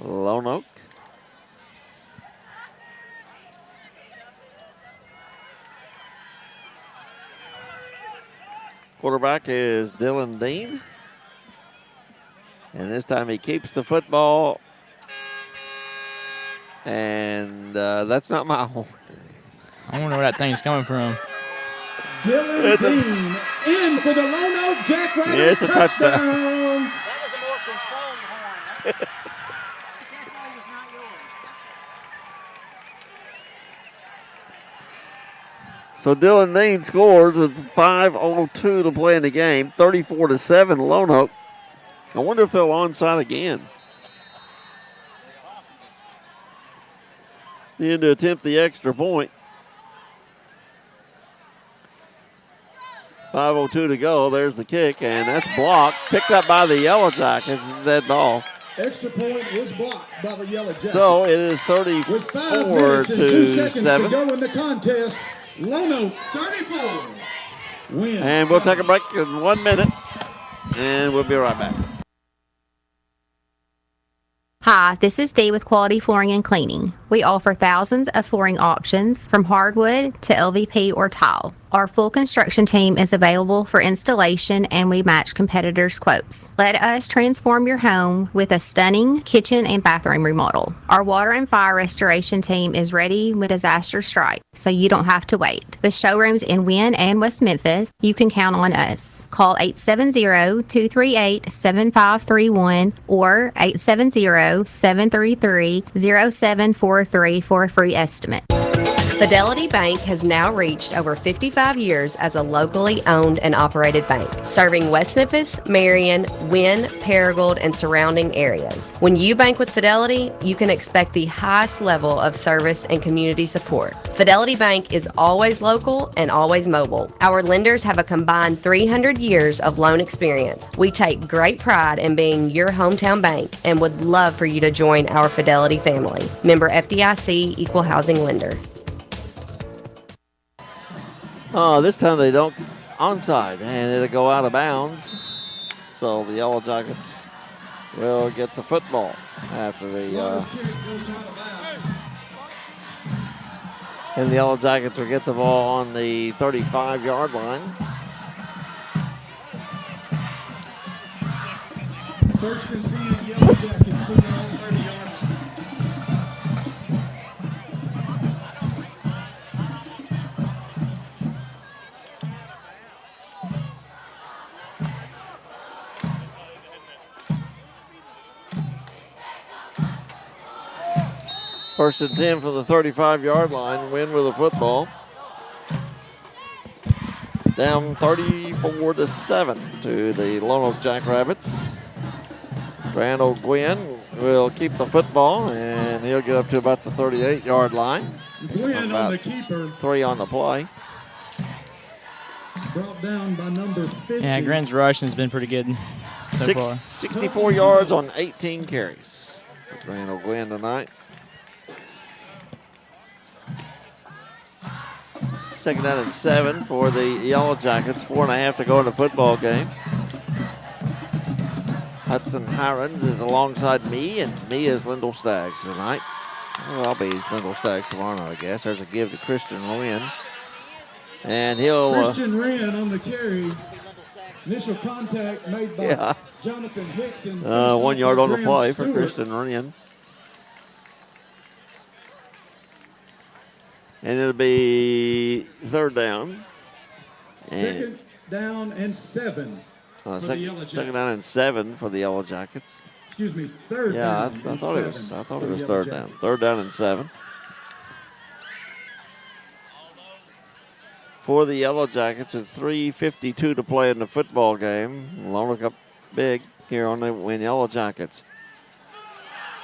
Lonoke. Quarterback is Dylan Dean. And this time he keeps the football. And that's not my horn. I wonder where that thing's coming from. Dylan Dean in for the Lonoke Jackrabbit. Yeah, it's a touchdown. That was a more controlled horn. So Dylan Dean scores with 5:02 to play in the game, 34-7 Lonoke. I wonder if they'll onside again. Then to attempt the extra point. 5:02 to go. There's the kick, and that's blocked. Picked up by the Yellow Jackets. Dead ball. Extra point is blocked by the Yellow Jackets. So it is 34 With 5 minutes and 2 seconds 7. to go in the contest, Lonoke 34 wins. And we'll take a break in 1 minute, and we'll be right back. Hi, this is Dee with Quality Flooring and Cleaning. We offer thousands of flooring options from hardwood to LVP or tile. Our full construction team is available for installation and we match competitors' quotes. Let us transform your home with a stunning kitchen and bathroom remodel. Our water and fire restoration team is ready when disaster strikes, so you don't have to wait. With showrooms in Wynn and West Memphis, you can count on us. Call 870-238-7531 or 870-733-0743 for a free estimate. Fidelity Bank has now reached over 55 years as a locally owned and operated bank, serving West Memphis, Marion, Wynn, Paragould, and surrounding areas. When you bank with Fidelity, you can expect the highest level of service and community support. Fidelity Bank is always local and always mobile. Our lenders have a combined 300 years of loan experience. We take great pride in being your hometown bank and would love for you to join our Fidelity family. Member FDIC, Equal Housing Lender. Oh, this time they don't onside, and it'll go out of bounds. So the Yellow Jackets will get the football after the. And the Yellow Jackets will get the ball on the 35-yard line. First and 10, Yellow Jackets from their own 30-yard line. First and 10 from the 35-yard line. Win with the football. Down 34-7 to the Lonoke Jackrabbits. Grand O'Gwen will keep the football, and he'll get up to about the 38-yard line. Gwynn on the keeper. 3 on the play. Brought down by number 50. Yeah, Grand's rushing has been pretty good so far. 64 yards on 18 carries for Grand O'Gwen tonight. Second down and 7 for the Yellow Jackets. 4.5 to go in the football game. Hudson Hirons is alongside me, and me is Lyndall Staggs tonight. Well, I'll be Lyndall Staggs tomorrow, I guess. There's a give to Christian Wynn. And he'll... Christian Wynn on the carry. Initial contact made by Jonathan Hickson. 1 yard on the play for Christian Wynn. And it'll be third down. Second down and 7 for the Yellow Jackets. Second down and 7 for the Yellow Jackets. Excuse me, third down. Yeah, I thought it was third down. Third down and 7. For the Yellow Jackets, and 3:52 to play in the football game. Lonoke up big here on the Wynn Yellow Jackets.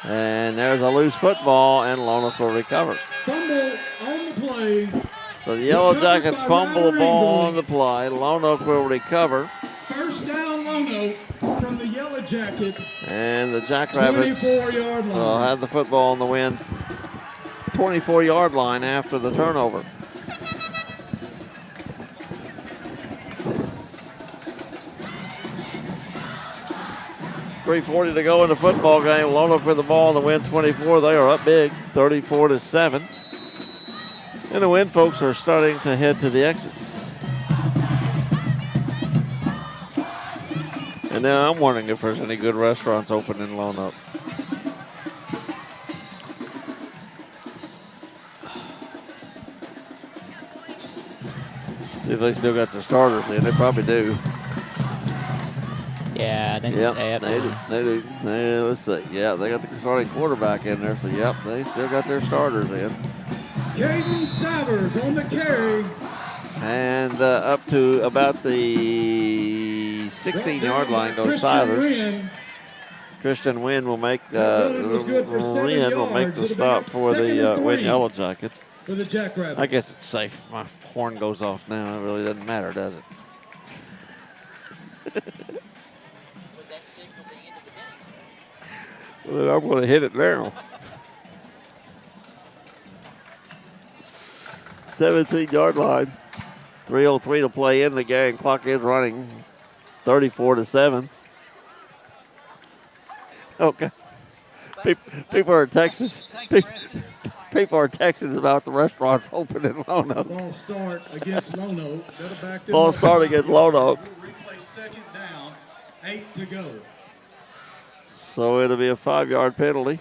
And there's a loose football, and Lonoke will recover. Fumble on the play. So the Yellow Jackets fumble the ball on the play. Lonoke will recover. First down, Lonoke from the Yellow Jackets. And the Jackrabbits 24-yard line. will have the football on the Wynn 24-yard line after the turnover. .340 to go in the football game. Lonoke with the ball on the Wynn 24. They are up big, 34-7. And the Wynn folks are starting to head to the exits. And now I'm wondering if there's any good restaurants open in Lonoke. See if they still got their starters in. They probably do. Yeah, I think they do. Let's see. Yeah, they got the starting quarterback in there. So, yep, they still got their starters in. Caden Stivers on the carry. And up to about the 16-yard line goes Stivers. Christian Wynn will make the stop for the Wynn Yellow Jackets. For the Jackrabbits. I guess it's safe. My horn goes off now. It really doesn't matter, does it? Well, then I'm going to hit it now. 17-yard line. 3:03 to play in the game. Clock is running 34-7. Okay. People are texting. People are texting about the restaurants open in Lonoke. False start against Lonoke. False start against Lonoke. Replay second down. 8 to go. So it'll be a 5-yard penalty.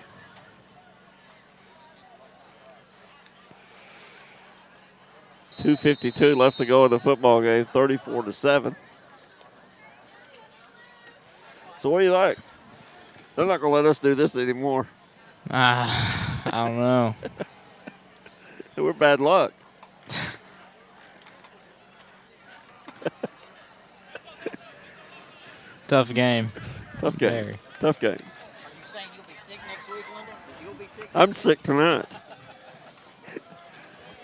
.252 left to go in the football game, 34-7. So what do you like? They're not going to let us do this anymore. I don't know. We're bad luck. Tough game. Tough game. Very. Tough game. Are you saying you'll be sick next week, Linda? You'll be sick? I'm sick tonight.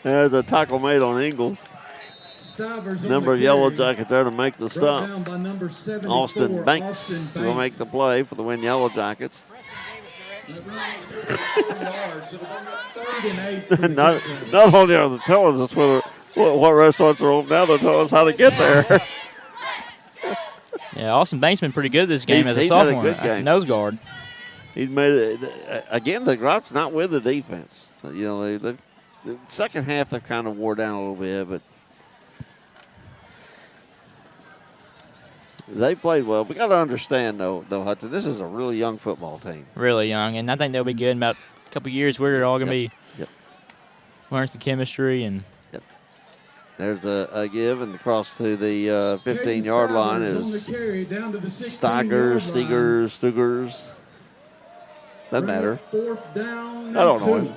There's a tackle made on Ingles. Number of Yellowjackets there to make the stop. Austin Banks will make the play for the Win Yellowjackets. not only are they telling us what restaurants are open now, they're telling us how to get there. Yeah, Austin Banks been pretty good this game as a sophomore. Had a good game. Nose guard. He's made it again. The gripe's not with the defense. You know, the second half they kind of wore down a little bit, but they played well. We got to understand, though, Hudson, this is a really young football team. Really young, and I think they'll be good in about a couple of years. We're all going to be learn some chemistry and. There's a give and across to the 15-yard line is Stugers. Doesn't matter. I don't know him.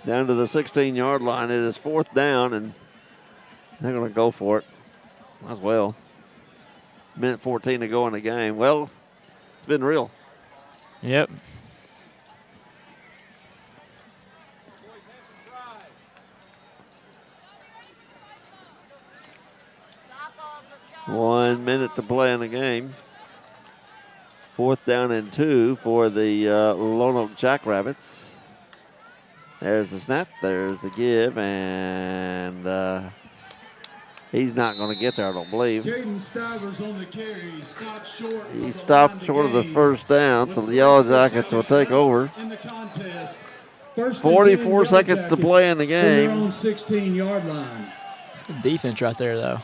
Down to the 16-yard line. It is 4th down, and they're going to go for it. Might as well. Minute 14 to go in the game. Well, it's been real. Yep. One minute to play in the game. 4th down and 2 for the Lonoke Jackrabbits. There's the snap. There's the give. And he's not going to get there, I don't believe. Caden Stivers on the carry. He stopped short of the first down, so the Yellowjackets will take over. 44 seconds to play in the game. From their own 16-yard line. Good defense right there, though.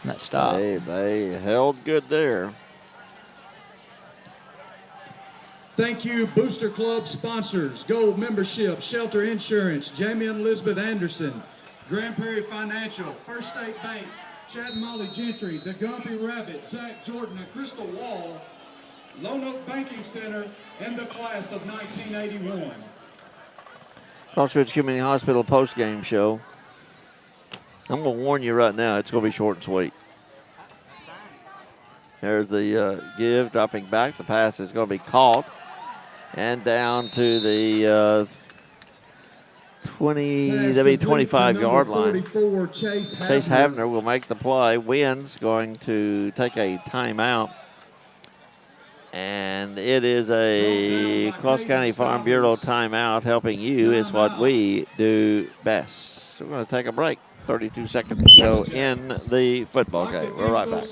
That stop. They held good there. Thank you, Booster Club sponsors, Gold Membership, Shelter Insurance, Jamie and Elizabeth Anderson, Grand Prairie Financial, First State Bank, Chad and Molly Gentry, the Gumpy Rabbit, Zach Jordan and Crystal Wall, Lonoke Banking Center, and the class of 1981. Crossroads Community Hospital post-game show. I'm going to warn you right now, it's going to be short and sweet. There's the give, dropping back. The pass is going to be caught. And down to the 25-yard line. Chase Havner will make the play. Wynn's going to take a timeout. And it is a Cross County Farm Bureau timeout. Helping you is what we do best. So we're going to take a break. 32 seconds to go in the football game. We're right back.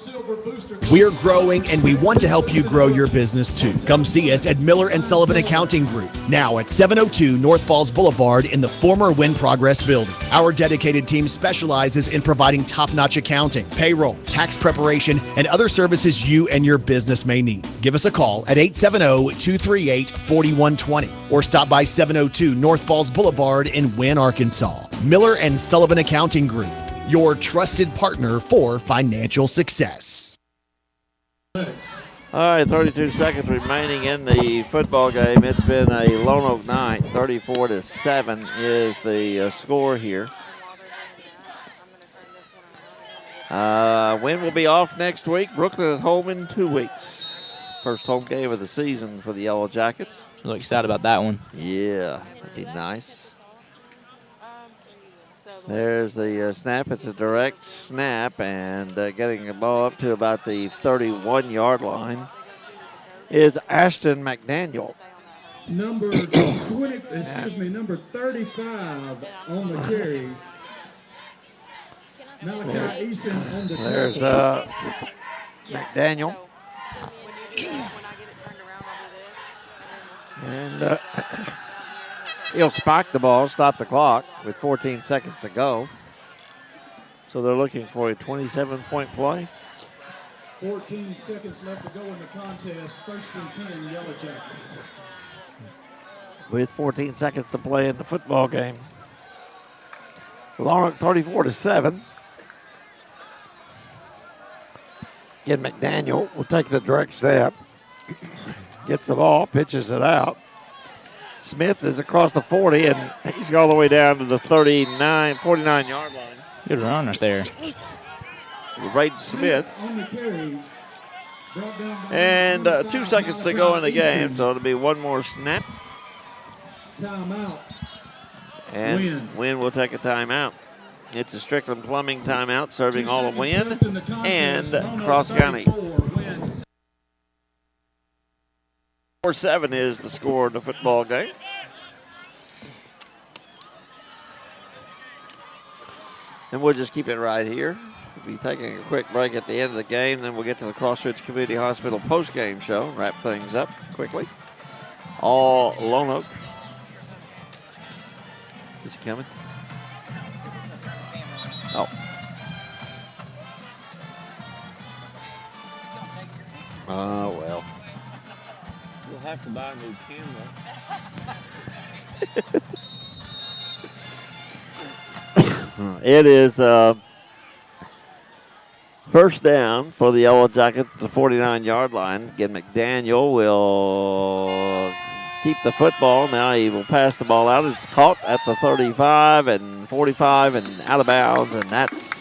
We're growing, and we want to help you grow your business too. Come see us at Miller & Sullivan Accounting Group, now at 702 North Falls Boulevard in the former Win Progress building. Our dedicated team specializes in providing top-notch accounting, payroll, tax preparation, and other services you and your business may need. Give us a call at 870-238-4120 or stop by 702 North Falls Boulevard in Wynn, Arkansas. Miller & Sullivan Accounting Group, your trusted partner for financial success. All right, 32 seconds remaining in the football game. It's been a Lonoke night. 34-7 is the score here. Wynn will be off next week. Brooklyn at home in 2 weeks. First home game of the season for the Yellowjackets. Really excited about that one. Yeah, that'd be nice. There's the snap. It's a direct snap, and getting the ball up to about the 31-yard line is Ashton McDaniel. Number 35 on the carry. Malachi Eason on the tackle. There's McDaniel. And he'll spike the ball, stop the clock with 14 seconds to go. So they're looking for a 27-point play. 14 seconds left to go in the contest. First and 10, Yellowjackets. With 14 seconds to play in the football game. Lonoke 34-7. Again, McDaniel will take the direct snap. Gets the ball, pitches it out. Smith is across the 40, and he's all the way down to the 49-yard line. Good run right there. Braden Smith. On the carry. And 2 seconds to go in the game, so it'll be one more snap. Timeout. And Wynn will take a timeout. It's a Strickland Plumbing timeout, serving all of Wynn and Cross County. 4-7 is the score of the football game. And we'll just keep it right here. We'll be taking a quick break at the end of the game. Then we'll get to the Crossroads Community Hospital post-game show. Wrap things up quickly. All Lonoke. Is he coming? Oh. Oh, well. You'll have to buy a new camera. It is first down for the Yellowjackets at the 49-yard line. Again, McDaniel will keep the football. Now he will pass the ball out. It's caught at the 35 and 45 and out of bounds, and that's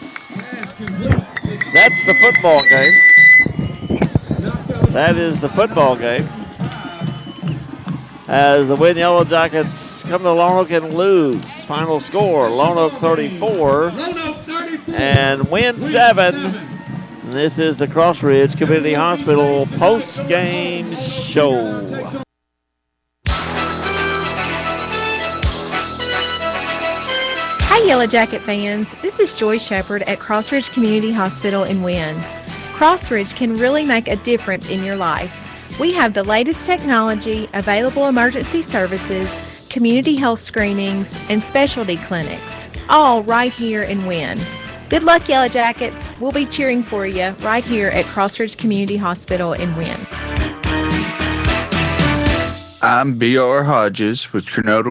the football game. That is the football game. As the Wynn Yellowjackets come to Lonoke and lose. Final score, Lonoke 34 and Wynn 7. And this is the Crossridge Community Hospital post-game show. Hi, Yellowjacket fans. This is Joy Shepard at Crossridge Community Hospital in Wynn. Crossridge can really make a difference in your life. We have the latest technology, available emergency services, community health screenings, and specialty clinics, all right here in Wynn. Good luck, Yellowjackets. We'll be cheering for you right here at Crossridge Community Hospital in Wynn. I'm B.R. Hodges with Trinodal.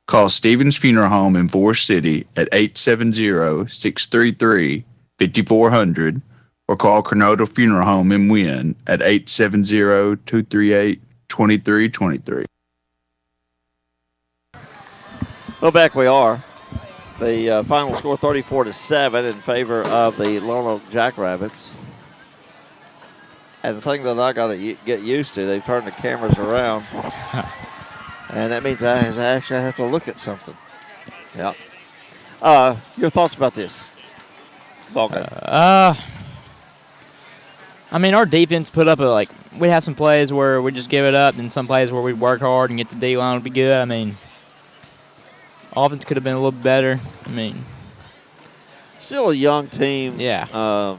Call Stevens Funeral Home in Forest City at 870-633-5400 or call Cronodal Funeral Home in Wynn at 870-238-2323. Well, back we are. The final score 34-7 in favor of the Lonoke Jackrabbits. And the thing that I got to get used to, they've turned the cameras around. And that means I actually have to look at something. Yeah. Your thoughts about this ball game? I mean, our defense put up we have some plays where we just give it up, and some plays where we work hard and get the D-line will be good. I mean, offense could have been a little better. I mean, still a young team. Yeah.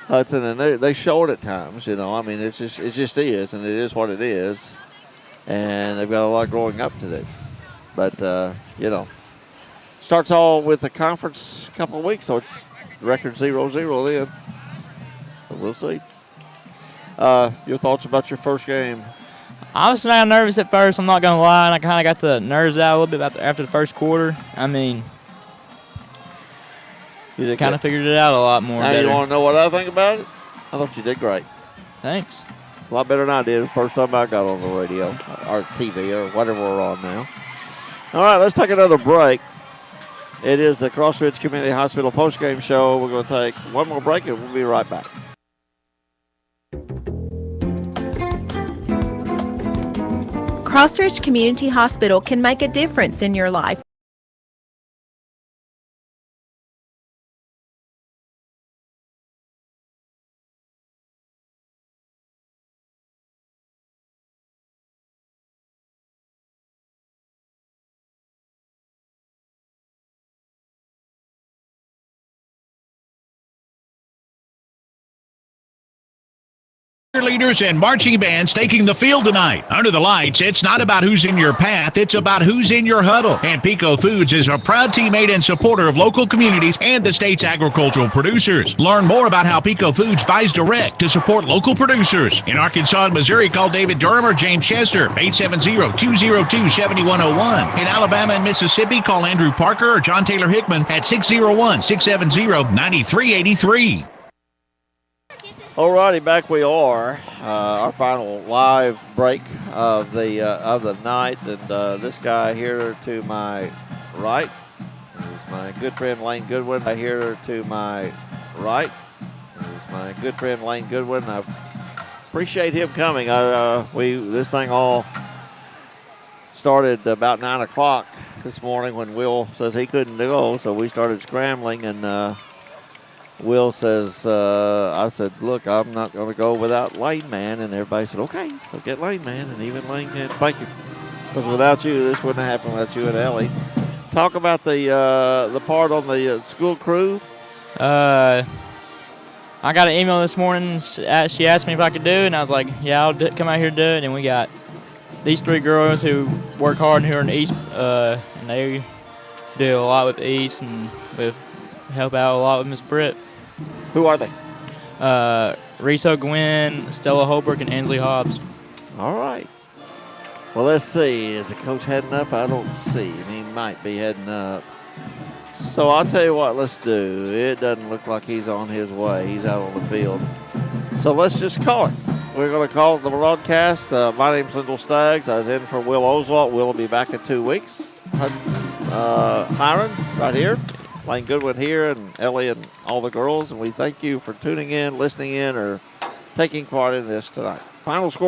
Hudson, and they show it at times. You know, I mean, it just is, and it is what it is. And they've got a lot growing up to do. But, you know, starts all with the conference a couple of weeks, so it's record 0-0 then. So we'll see. Your thoughts about your first game? I was kind of nervous at first, I'm not going to lie, and I kind of got the nerves out a little bit after the first quarter. I mean, you kind of figured it out a lot more. Now, you want to know what I think about it? I thought you did great. Thanks. A lot better than I did the first time I got on the radio or TV or whatever we're on now. All right, let's take another break. It is the Crossridge Community Hospital postgame show. We're going to take one more break, and we'll be right back. Crossridge Community Hospital can make a difference in your life. Cheerleaders and marching bands taking the field tonight. Under the lights, it's not about who's in your path, it's about who's in your huddle. And Pico Foods is a proud teammate and supporter of local communities and the state's agricultural producers. Learn more about how Pico Foods buys direct to support local producers. In Arkansas and Missouri, call David Durham or James Chester, 870-202-7101. In Alabama and Mississippi, call Andrew Parker or John Taylor Hickman at 601-670-9383. Alrighty, back we are. Our final live break of the night, and this guy here to my right is my good friend Lane Goodwin. Here to my right is my good friend Lane Goodwin. I appreciate him coming. This thing all started about 9 o'clock this morning when Will says he couldn't go, so we started scrambling and. Will says, I said, look, I'm not going to go without Lane Man. And everybody said, okay, so get Lane Man. And even Lane can. Thank you. Because without you, this wouldn't have happened without you and Ellie. Talk about the part on the school crew. I got an email this morning. She asked me if I could do it. And I was like, yeah, I'll come out here and do it. And we got these 3 girls who work hard here in the East. And they do a lot with the East and help out a lot with Miss Britt. Who are they? Riso Gwynn, Stella Holbrook, and Ansley Hobbs. All right. Well, let's see. Is the coach heading up? I don't see him. He might be heading up. So I'll tell you what, let's do. It doesn't look like he's on his way. He's out on the field. So let's just call it. We're going to call it the broadcast. My name's Lyndall Staggs. I was in for Will Oswalt. Will be back in 2 weeks. Hudson Hirons right here. Lane Goodwin here, and Ellie and all the girls, and we thank you for tuning in, listening in, or taking part in this tonight. Final score.